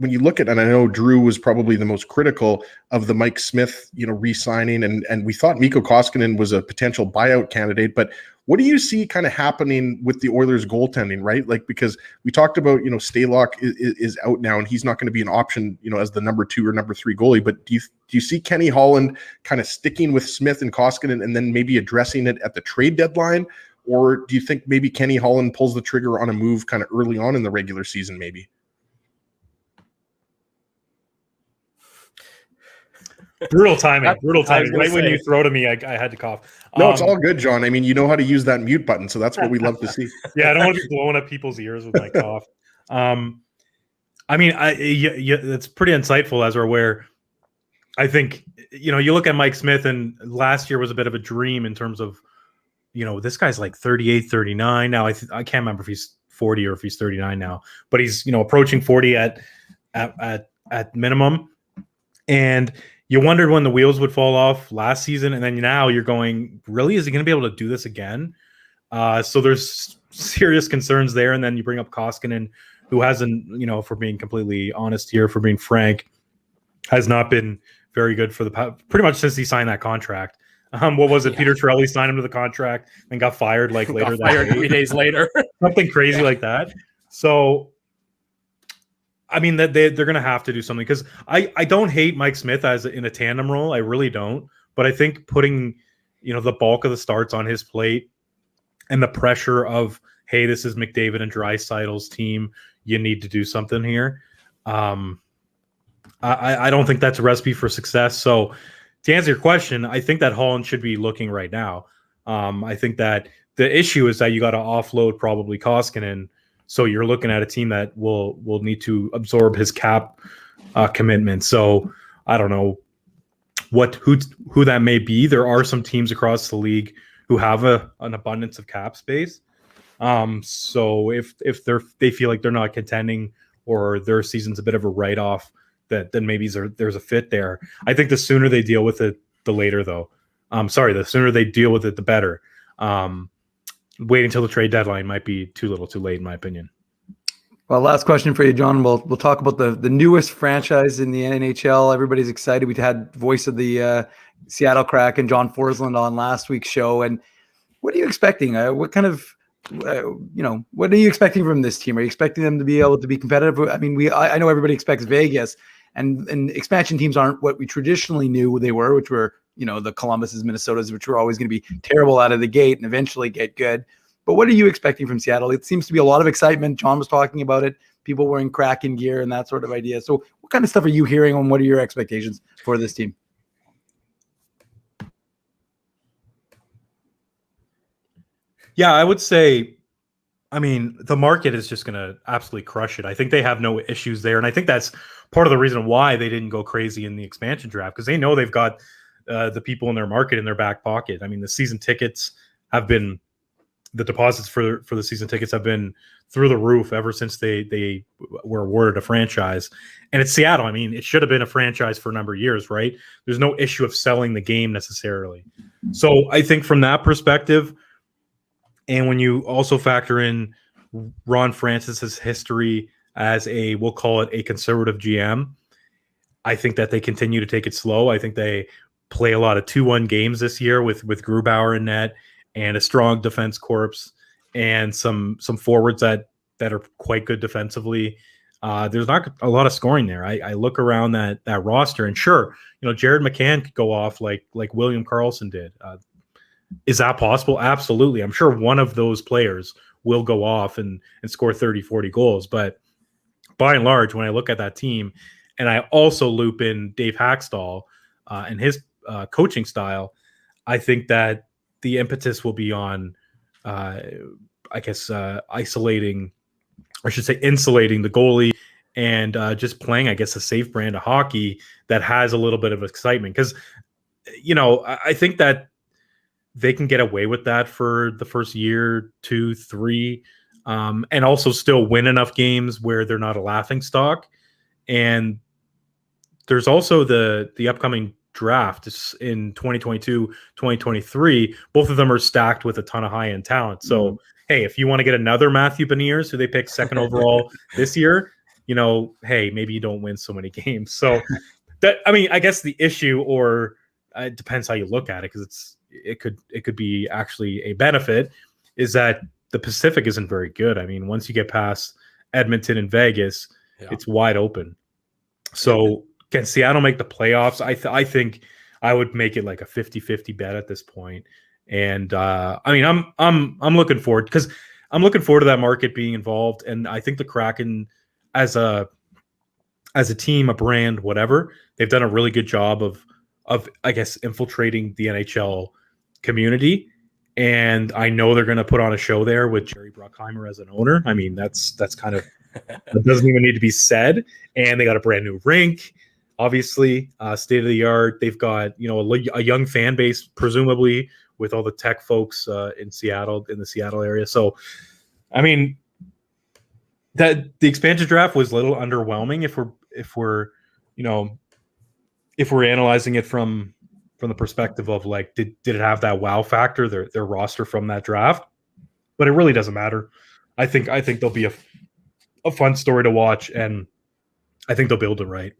when you look at, and I know Drew was probably the most critical of the Mike Smith, re-signing, and we thought Mikko Koskinen was a potential buyout candidate, but what do you see kind of happening with the Oilers goaltending, right? Because we talked about, Stalock is out now and he's not going to be an option, as the number 2 or number 3 goalie, but do you see Kenny Holland kind of sticking with Smith and Koskinen and then maybe addressing it at the trade deadline? Or do you think maybe Kenny Holland pulls the trigger on a move kind of early on in the regular season, maybe? Brutal timing. Right when you throw to me, I had to cough. No, it's all good, John. I mean, you know how to use that mute button, so that's what we love to see. Yeah, I don't want to be blowing up people's ears with my cough. I mean, it's pretty insightful, as we're aware. I think, you look at Mike Smith, and last year was a bit of a dream in terms of this guy's like 38, 39 now. I can't remember if he's 40 or if he's 39 now, but he's approaching 40 at minimum. And you wondered when the wheels would fall off last season, and then now you're going, really, is he going to be able to do this again? So there's serious concerns there. And then you bring up Koskinen, who hasn't, if we're being completely honest here, for being frank, has not been very good for pretty much since he signed that contract. What was it? Yeah. Peter Chiarelli signed him to the contract and got fired later. Fired 3 days later. Something crazy like that. So, I mean, that they're going to have to do something, because I don't hate Mike Smith in a tandem role. I really don't. But I think putting, the bulk of the starts on his plate and the pressure of, hey, this is McDavid and Draisaitl's team, you need to do something here. I don't think that's a recipe for success. So to answer your question, I think that Holland should be looking right now. I think that the issue is that you got to offload probably Koskinen. So you're looking at a team that will need to absorb his cap commitment. So I don't know who that may be. There are some teams across the league who have an abundance of cap space. So if they feel like they're not contending, or their season's a bit of a write-off, then maybe there's a fit there. I think the sooner they deal with it, the later, though. The sooner they deal with it, the better. Waiting until the trade deadline might be too little too late, in my opinion. Well, last question for you, John. We'll talk about the newest franchise in the NHL. Everybody's excited. We had voice of the Seattle Kraken, John Forsland, on last week's show. And what are you expecting? What kind of what are you expecting from this team? Are you expecting them to be able to be competitive? I mean, I know everybody expects Vegas, and expansion teams aren't what we traditionally knew they were, which were, the Columbuses, Minnesotas, which were always going to be terrible out of the gate and eventually get good. But what are you expecting from Seattle? It seems to be a lot of excitement. John was talking about it, people wearing Kraken gear and that sort of idea. So what kind of stuff are you hearing, and what are your expectations for this team? Yeah, I would say, the market is just going to absolutely crush it. I think they have no issues there. And I think that's part of the reason why they didn't go crazy in the expansion draft, because they know they've got the people in their market in their back pocket. The season tickets the deposits for the season tickets have been through the roof ever since they were awarded a franchise. And it's Seattle. It should have been a franchise for a number of years, right? There's no issue of selling the game necessarily. So I think from that perspective, and when you also factor in Ron Francis's history as we'll call it a conservative GM, I think that they continue to take it slow. I think they play a lot of 2-1 games this year with Grubauer in net and a strong defense corps and some forwards that are quite good defensively. There's not a lot of scoring there. I look around that roster, and sure, Jared McCann could go off like William Karlsson did. Is that possible? Absolutely. I'm sure one of those players will go off and score 30, 40 goals. But by and large, when I look at that team, and I also loop in Dave Haxtell and his coaching style, I think that the impetus will be on, insulating the goalie and just playing, a safe brand of hockey that has a little bit of excitement. Because, I think that they can get away with that for the first year, 2, 3, and also still win enough games where they're not a laughing stock. And there's also the upcoming draft in 2022, 2023. Both of them are stacked with a ton of high-end talent. So, hey, if you want to get another Matthew Beniers, who they picked second overall this year, hey, maybe you don't win so many games. So, I guess the issue, or it depends how you look at it, because it could be actually a benefit, is that the Pacific isn't very good. Once you get past Edmonton and Vegas, it's wide open. So can Seattle make the playoffs? I think I would make it like a 50-50 bet at this point. And I'm looking forward, because I'm looking forward to that market being involved. And I think the Kraken as a team, a brand, whatever, they've done a really good job of infiltrating the NHL community. And I know they're going to put on a show there with Jerry Bruckheimer as an owner. That's kind of, that doesn't even need to be said. And they got a brand new rink, obviously, state of the art. They've got, a young fan base, presumably with all the tech folks in Seattle, in the Seattle area. So, I mean, that the expansion draft was a little underwhelming if we're analyzing it from the perspective of like, did it have that wow factor, their roster from that draft? But it really doesn't matter. I think there'll be a fun story to watch, and I think they'll build it right.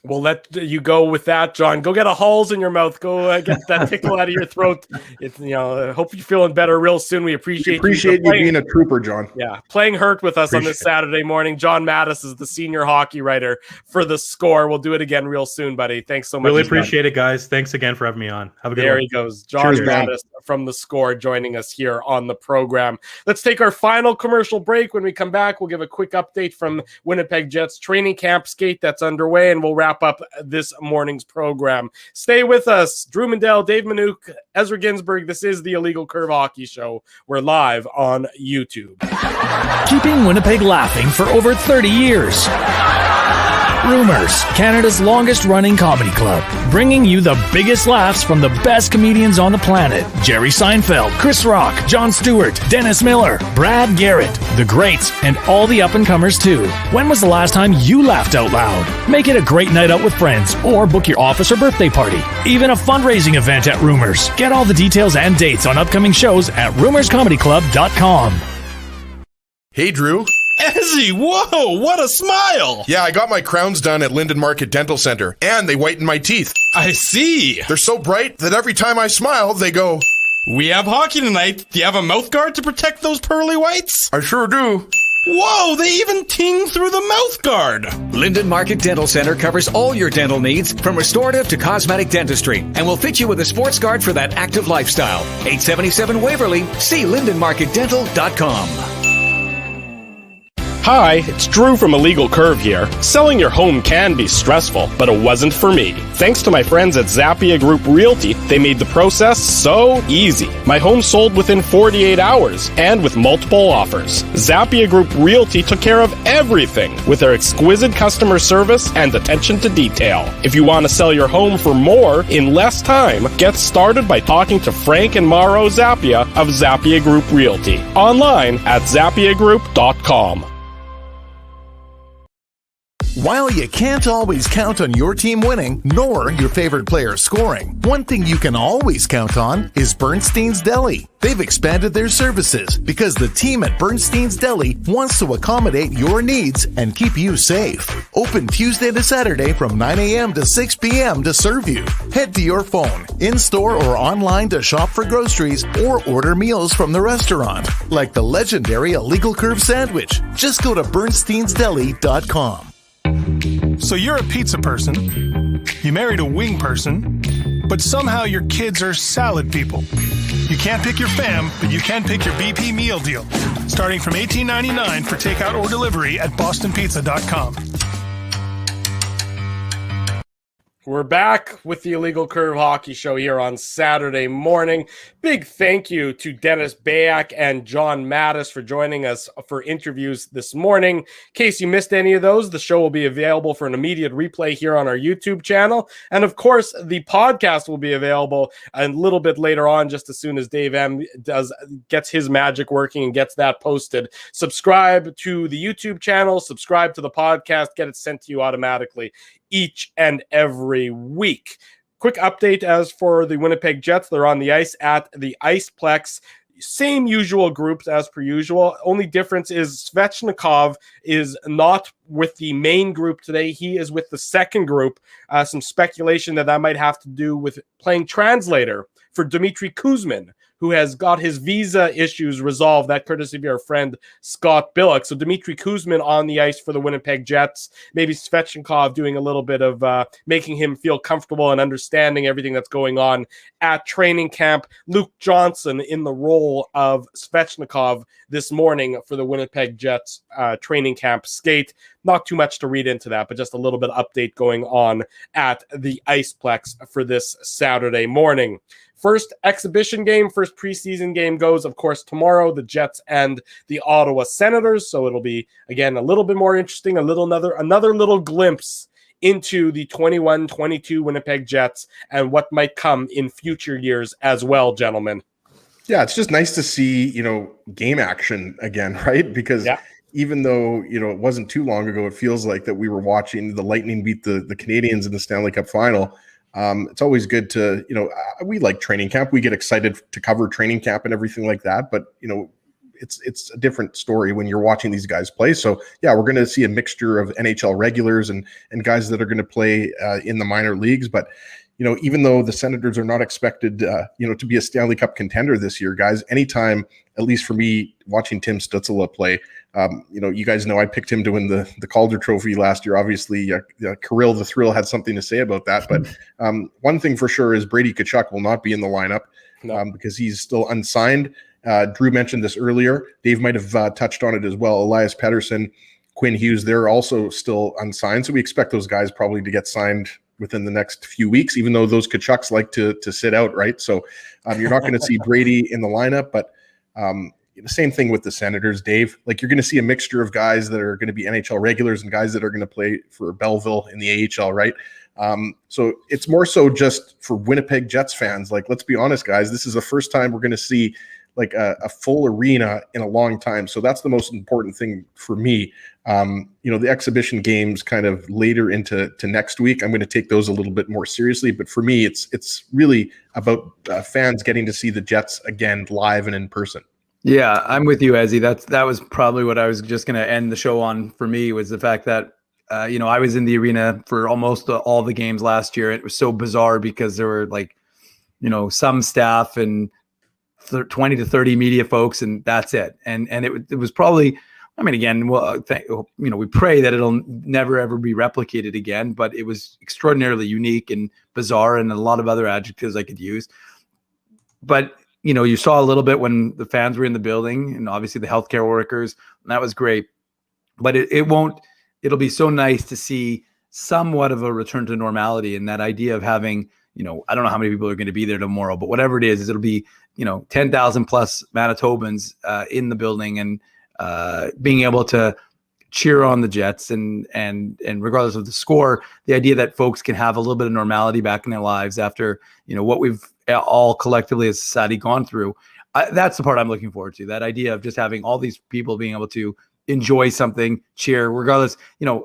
We'll let you go with that, John. Go get a Halls in your mouth. Go get that tickle out of your throat. It's, hope you're feeling better real soon. We appreciate you being a trooper, John. Yeah, playing hurt with us on this Saturday morning. John Matthis is the senior hockey writer for The Score. We'll do it again real soon, buddy. Thanks so much. Really appreciate it, guys. Thanks again for having me on. Have a good one. There he goes. John Matthis from The Score joining us here on the program. Let's take our final commercial break. When we come back, we'll give a quick update from Winnipeg Jets training camp skate that's underway, and we'll wrap up this morning's program. Stay with us. Drew Mindell, Dave Minuk, Ezra Ginsburg. This is the Illegal Curve Hockey Show. We're live on YouTube. Keeping Winnipeg laughing for over 30 years. Rumors, Canada's longest-running comedy club, bringing you the biggest laughs from the best comedians on the planet. Jerry Seinfeld, Chris Rock, Jon Stewart, Dennis Miller, Brad Garrett, the greats, and all the up-and-comers too. When was the last time you laughed out loud? Make it a great night out with friends, or book your office or birthday party. Even a fundraising event at Rumors. Get all the details and dates on upcoming shows at rumorscomedyclub.com. Hey, Drew. Ezzy, whoa, what a smile! Yeah, I got my crowns done at Linden Market Dental Center, and they whiten my teeth. I see. They're so bright that every time I smile, they go, "We have hockey tonight. Do you have a mouth guard to protect those pearly whites?" I sure do. Whoa, they even ting through the mouth guard. Linden Market Dental Center covers all your dental needs from restorative to cosmetic dentistry and will fit you with a sports guard for that active lifestyle. 877 Waverly. See lindenmarketdental.com. Hi, it's Drew from Illegal Curve here. Selling your home can be stressful, but it wasn't for me. Thanks to my friends at Zappia Group Realty, they made the process so easy. My home sold within 48 hours and with multiple offers. Zappia Group Realty took care of everything with their exquisite customer service and attention to detail. If you want to sell your home for more in less time, get started by talking to Frank and Mauro Zappia of Zappia Group Realty. Online at zappiagroup.com. While you can't always count on your team winning, nor your favorite player scoring, one thing you can always count on is Bernstein's Deli. They've expanded their services because the team at Bernstein's Deli wants to accommodate your needs and keep you safe. Open Tuesday to Saturday from 9 a.m. to 6 p.m. to serve you. Head to your phone, in-store or online to shop for groceries or order meals from the restaurant, like the legendary Illegal Curve sandwich. Just go to bernsteinsdeli.com. So you're a pizza person, you married a wing person, but somehow your kids are salad people. You can't pick your fam, but you can pick your BP meal deal, starting from $18.99 for takeout or delivery at bostonpizza.com. We're back with the Illegal Curve Hockey Show here on Saturday morning. Big thank you to Dennis Beyak and John Matthis for joining us for interviews this morning. In case you missed any of those, the show will be available for an immediate replay here on our YouTube channel. And of course, the podcast will be available a little bit later on, just as soon as Dave M gets his magic working and gets that posted. Subscribe to the YouTube channel, subscribe to the podcast, get it sent to you automatically each and every week. Quick update as for the Winnipeg Jets. They're on the ice at the Iceplex. Same usual groups as per usual. Only difference is Svechnikov is not with the main group today. He is with the second group. Some speculation that might have to do with playing translator for Dmitry Kuzmin, who has got his visa issues resolved, that courtesy of our friend Scott Billick. So Dmitry Kuzmin on the ice for the Winnipeg Jets. Maybe Svechnikov doing a little bit of making him feel comfortable and understanding everything that's going on at training camp. Luke Johnson in the role of Svechnikov this morning for the Winnipeg Jets training camp skate. Not too much to read into that, but just a little bit of update going on at the Iceplex for this Saturday morning. First exhibition game, first preseason game goes, of course, tomorrow, the Jets and the Ottawa Senators. So it'll be, again, a little bit more interesting, another little glimpse into the 21-22 Winnipeg Jets and what might come in future years as well, gentlemen. Yeah, it's just nice to see, game action again, right? Because even though, it wasn't too long ago, it feels like that we were watching the Lightning beat the Canadiens in the Stanley Cup final. It's always good to, we like training camp. We get excited to cover training camp and everything like that. But, it's a different story when you're watching these guys play. So, yeah, we're going to see a mixture of NHL regulars and guys that are going to play in the minor leagues. But, even though the Senators are not expected, to be a Stanley Cup contender this year, guys, anytime, at least for me, watching Tim Stützle play, you guys know I picked him to win the Calder Trophy last year. Obviously, Kirill the Thrill had something to say about that. But one thing for sure is Brady Tkachuk will not be in the lineup because he's still unsigned. Drew mentioned this earlier. Dave might have touched on it as well. Elias Pettersson, Quinn Hughes, they're also still unsigned. So we expect those guys probably to get signed within the next few weeks, even though those Tkachuks like to sit out, right? So you're not going to see Brady in the lineup, but same thing with the Senators, Dave. Like, you're going to see a mixture of guys that are going to be NHL regulars and guys that are going to play for Belleville in the AHL, right? So it's more so just for Winnipeg Jets fans. Like, let's be honest, guys, this is the first time we're going to see like a full arena in a long time. So that's the most important thing for me. The exhibition games kind of later into next week, I'm going to take those a little bit more seriously. But for me, it's really about fans getting to see the Jets again live and in person. Yeah, I'm with you, Ezzy. That was probably what I was just going to end the show on for me, was the fact that, I was in the arena for almost all the games last year. It was so bizarre because there were some staff and 20 to 30 media folks, and that's it. And it was probably, again, we pray that it'll never, ever be replicated again, but it was extraordinarily unique and bizarre and a lot of other adjectives I could use. But, you saw a little bit when the fans were in the building and obviously the healthcare workers, and that was great. But it'll be so nice to see somewhat of a return to normality, and that idea of having, I don't know how many people are going to be there tomorrow, but whatever it is it'll be, 10,000 plus Manitobans in the building, and being able to cheer on the Jets and regardless of the score, the idea that folks can have a little bit of normality back in their lives after, what we've all collectively as society gone through. That's the part I'm looking forward to. That idea of just having all these people being able to enjoy something, cheer, regardless,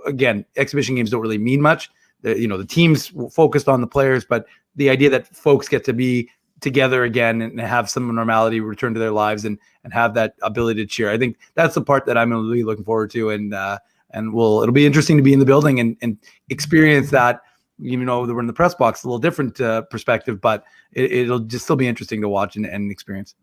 again, exhibition games don't really mean much. The teams focused on the players, but the idea that folks get to be together again and have some normality return to their lives and have that ability to cheer. I think that's the part that I'm really looking forward to. And it'll be interesting to be in the building and experience that, even though we're in the press box, a little different perspective, but it'll just still be interesting to watch and experience.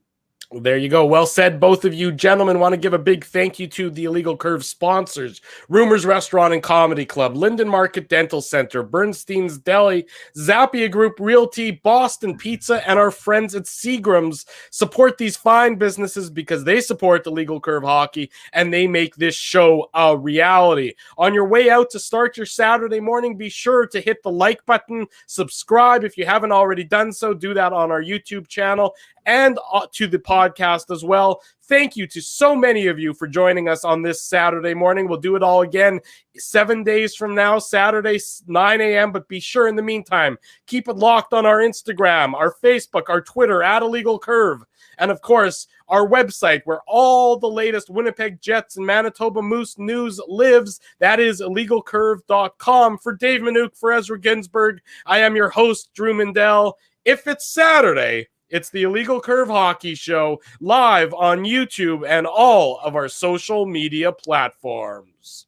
Well, there you go. Well said, both of you gentlemen. Want to give a big thank you to the Illegal Curve sponsors: Rumors Restaurant and Comedy Club, Linden Market Dental Center, Bernstein's Deli, Zappia Group Realty, Boston Pizza, and our friends at Seagram's. Support these fine businesses because they support the Legal Curve Hockey and they make this show a reality. On your way out to start your Saturday morning, be sure to hit the like button, subscribe if you haven't already done so. Do that on our YouTube channel and to the podcast as well. Thank you to so many of you for joining us on this Saturday morning. We'll do it all again 7 days from now, Saturday, 9 a.m. But be sure in the meantime, keep it locked on our Instagram, our Facebook, our Twitter, @IllegalCurve. And of course, our website where all the latest Winnipeg Jets and Manitoba Moose news lives. That is illegalcurve.com. For Dave Minuk, for Ezra Ginsburg, I am your host, Drew Mindell. If it's Saturday, it's the Illegal Curve Hockey Show, live on YouTube and all of our social media platforms.